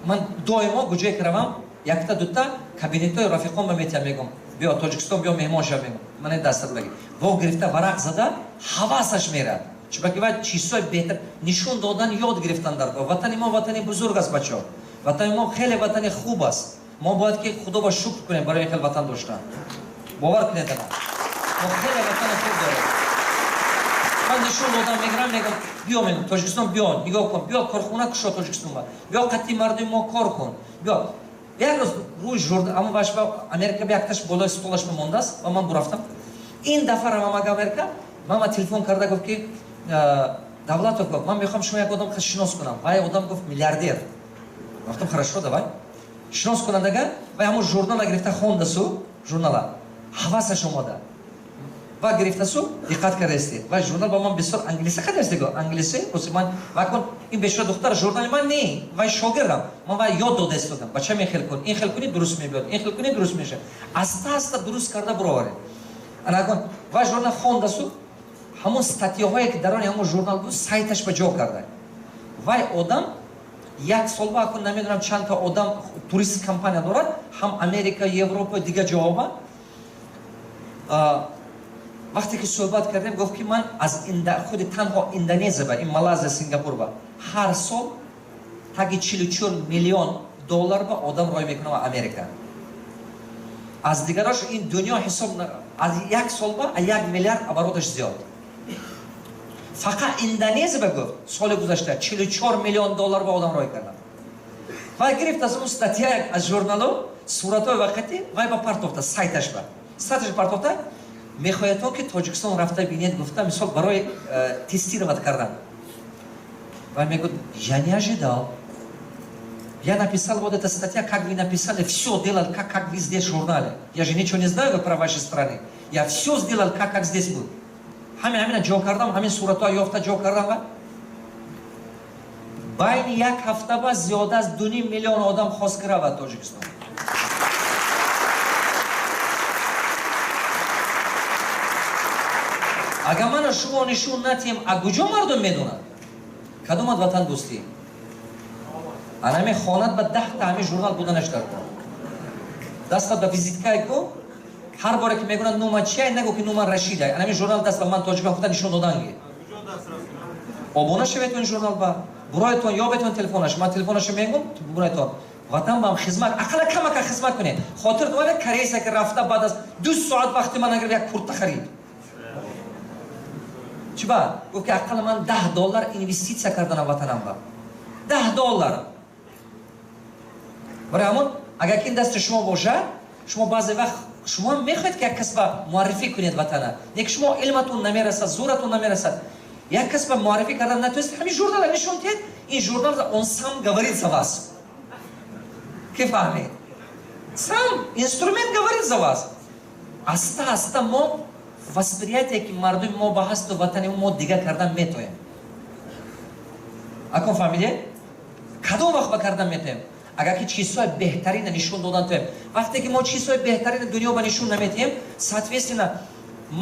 Ман доимо гуҷое ки равам, якта дута кабинетҳои рафиқон ба метиҳам, мегум биё Тоҷикистон, биё меҳмон шав, мегум мане дастат багӣ. Во гирифта варақ зада ҳавасаш мерад. Чунки вай чизҳои беҳтар нишон додан ёд гирифтан дар кор. Ватани мо ватани бузург аст бачаҳо. Ватани мо хеле ватани хуб аст. Мо бояд ки худо ба шукр кунем барои ин хел ватан доштан. бовар кунед ана. Мо хеле ватани хуб дорем. Ман нишон додам мегирам, мегам биё мен Тоҷикистон биё, нигоҳ кун, биё корхона кушо Тоҷикистон ба. Биё қатъи мардуми мо кор кун. Биё. Як рӯз рӯи журнал, ама баш ба Америка якташ болои столаш мемондааст ва ман бурафтам. Ин дафъа равам ага Америка, мама телефон карда гуфт ки Давлатов гуфт, ман мехоҳам шумо як одам шинос кунам. Вай одам гуфт миллиардер. Гуфтам хорошо, давай. Шинос кунандага, вай ҳамон журнала гирифта хондасу, журнала. Ҳавасаш омода. Ва гирифтасу, диққат кардасти. Вай журнал ба ман бисёр англиса кардасти го. Англиса, гуфт ман вакон ин бешора духтар журнали ман не, вай шогирдам. Ман вай ёд додастам. Бача мен хел кун, ин хел куни дуруст мебиёд, ин хел куни дуруст мешавад. Аста-аста дуруст карда буроваред. Анагон вай журнал хондасу, ҳамон статьёҳое ки дарони ҳамон журнал буд, сайташ ба ҷо карда. Вай одам як сол ба акун намедонам чанд та одам турист компания дорад, ҳам Америка, Европа, дигар ҷоҳоба. Вақте ки суҳбат кардем, гуфт ки ман аз худи танҳо Индонезия ба, ин Малайзия, Сингапур ба, ҳар сол таги $44 миллион ба одам рой мекунам Америка. аз дигарош ин дунё ҳисоб аз 1 сол ба 1 миллиард обороташ зиёд. Фақат Индонезия гуфт соли гузашта 44 миллион доллар ба одам рой карданд. Ва гирифт аз он статья аз журналу суратҳои вақти вай ба партофта сайташ ба. Сайташ партофта мехоҳетон ки Тоҷикистон рафта бинед гуфта мисол барои тестировать кардан. Вай мегӯяд я не ожидал. Я написал вот эта статья, как вы написали, все делал, как вы здесь в журнале. Я же ничего не знаю про ваши страны. Я все сделал, как здесь будет. Хамин ҷо кардам, ҳамин суратҳо ёфта ҷо кардам. Байни як ҳафта ба зиёда аз 2 миллион одам хост кирава Тоҷикистон. Агар мана шумо нишон натиҳем, а куҷо мардум медонад? Кадомат ватан дӯстӣ? Анами хонат ба 10 та ҳами журнал буданаш даркун. Дастат ба визиткае кун, ҳар боре ки мегӯянд нома чия, нагӯ ки нома Рашида. Анами журнал даст ба ман Тоҷикистон хуфта нишон доданги. Обона шавед ин журнал ба буроятон ёбетон телефонаш, ман телефонаш мегӯм, буроятон ватан бам хизмат, ақалла камака хизмат кунед. Хотир доред корейса ки рафта баъд аз 2 соат вақти ман агар як курта харид. Чӣ ба? Гуфт ки ақалла ман $10 инвестиция карданам ватанам ба. $10. برای همون اگر که این دست شما باشه شما بعضی وقت شما میخواید که یک کس با معرفی کنید وطنه یک شما علمتون نمیرسد زورتون نمیرسد یک کس با معرفی کردن نتوست همین ژورنال نشون دید این ژورنال اون сам говорит за вас کی فهمید сам инструмент говорит за вас аста ما восприятие که مردم ما با هست و وطن ما دیگه کردن میتویم اکن فهمیدید کدوم وقت با کردن میتویم اگر که چیزهای بهترین نشون دادن تویم وقتی که ما چیزهای بهترین دنیا به نشون نمیدیم соответственно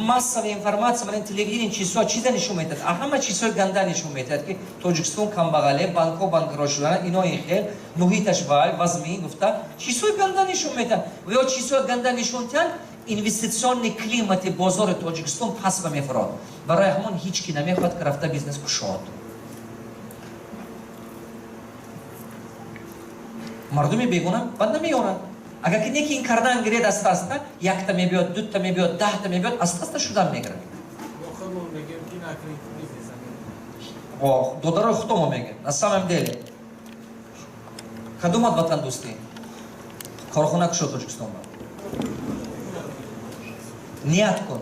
массовая информация برای تلویزیون چیزها چیزا نشون میداد همه چیزهای گنده نشون میداد که توجیکستان کمبغاله بانک‌ها بانکرا شدن اینا این خیل محیطش وای وضعی گفته چیزهای گنده نشون میداد و یا چیزهای گنده نشون میدن инвестиционный климат بازار توجیکستان پس به میفراد برای همون هیچ کی نمیخواد که رفته بیزنس کشاد мардуми бегуна бад намеёрад агар ки неки ин кардан гиред аста якта мебиёд дута мебиёд 10 та мебиёд аста шудан мегирад додарои худо мо мегем на самом деле кадомат ватан дӯстӣ корхона кушод Тоҷикистон ба ният кун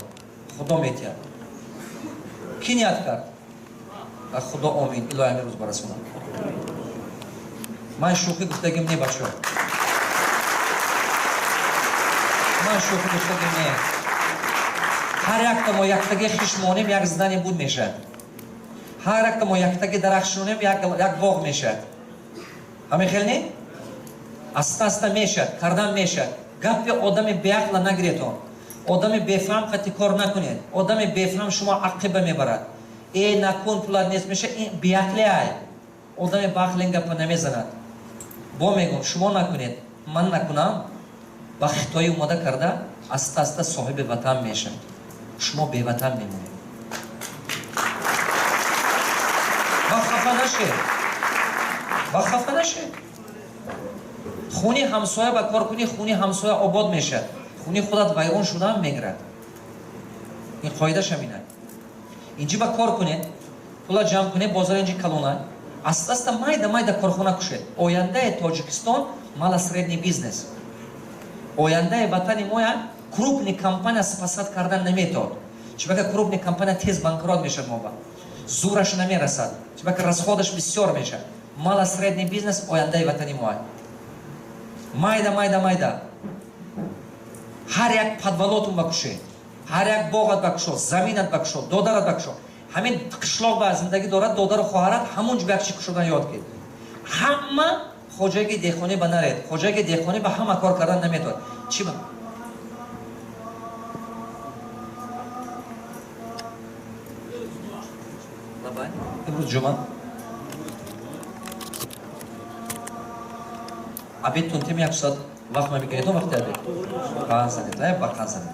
худо метиҳад ки ният кард худо омин илоҳи ҳамин рӯз барасонад من شوخی گفتگیم نه بچه من شوخی گفتگیم نه هر یک تا ما یکتگی خشمانیم یک زدنی بود میشه هر یک تا ما یکتگی درخشانیم یک باغ میشه همین خیلی نه؟ аста میشه کردن میشه گپ آدم بیعقل نگیرید آدم بفهم خطی کار نکنید آدم بفهم شما عقب میبرد ای نکن پولاد نیست میشه این بیعقلی های آدم باقلین گپ نمیزند бо мегӯм шумо накунед ман накунам ба хитои омода карда аста соҳиби ватан мешавед шумо беватан мемонед ва хафа нашед хуни ҳамсоя ба кор кунӣ хуни ҳамсоя обод мешавад хуни худат вайрон шуда мегирад ин қоидаш ҳамин аст инҷи ба кор кунед пула ҷамъ кунед бозори инҷи калона аста майда корхона кушед ояндаи Тоҷикистон мала средний бизнес ояндаи ватани моя крупни компания спасад кардан наметавад чунки крупни компания тез банкрот мешавад моба зураш намерасад чунки расходаш бисёр мешавад мала средний бизнес ояндаи ватани моя майда ҳар як подвалотун ба кушед ҳар як боғат ба кушод заминат ба кушод додарат ба кушод ҳамин қишлоқ ба зиндагӣ дорад додару хоҳарат ҳамон ҷо якчи кушодан ёд гиред ҳама хоҷаги деҳқонӣ ба наред хоҷаги деҳқонӣ ба ҳама кор кардан наметавад чӣ ба имрӯз ҷума абедтон теми 1 соат вақт мабикунед вақти абед ба занед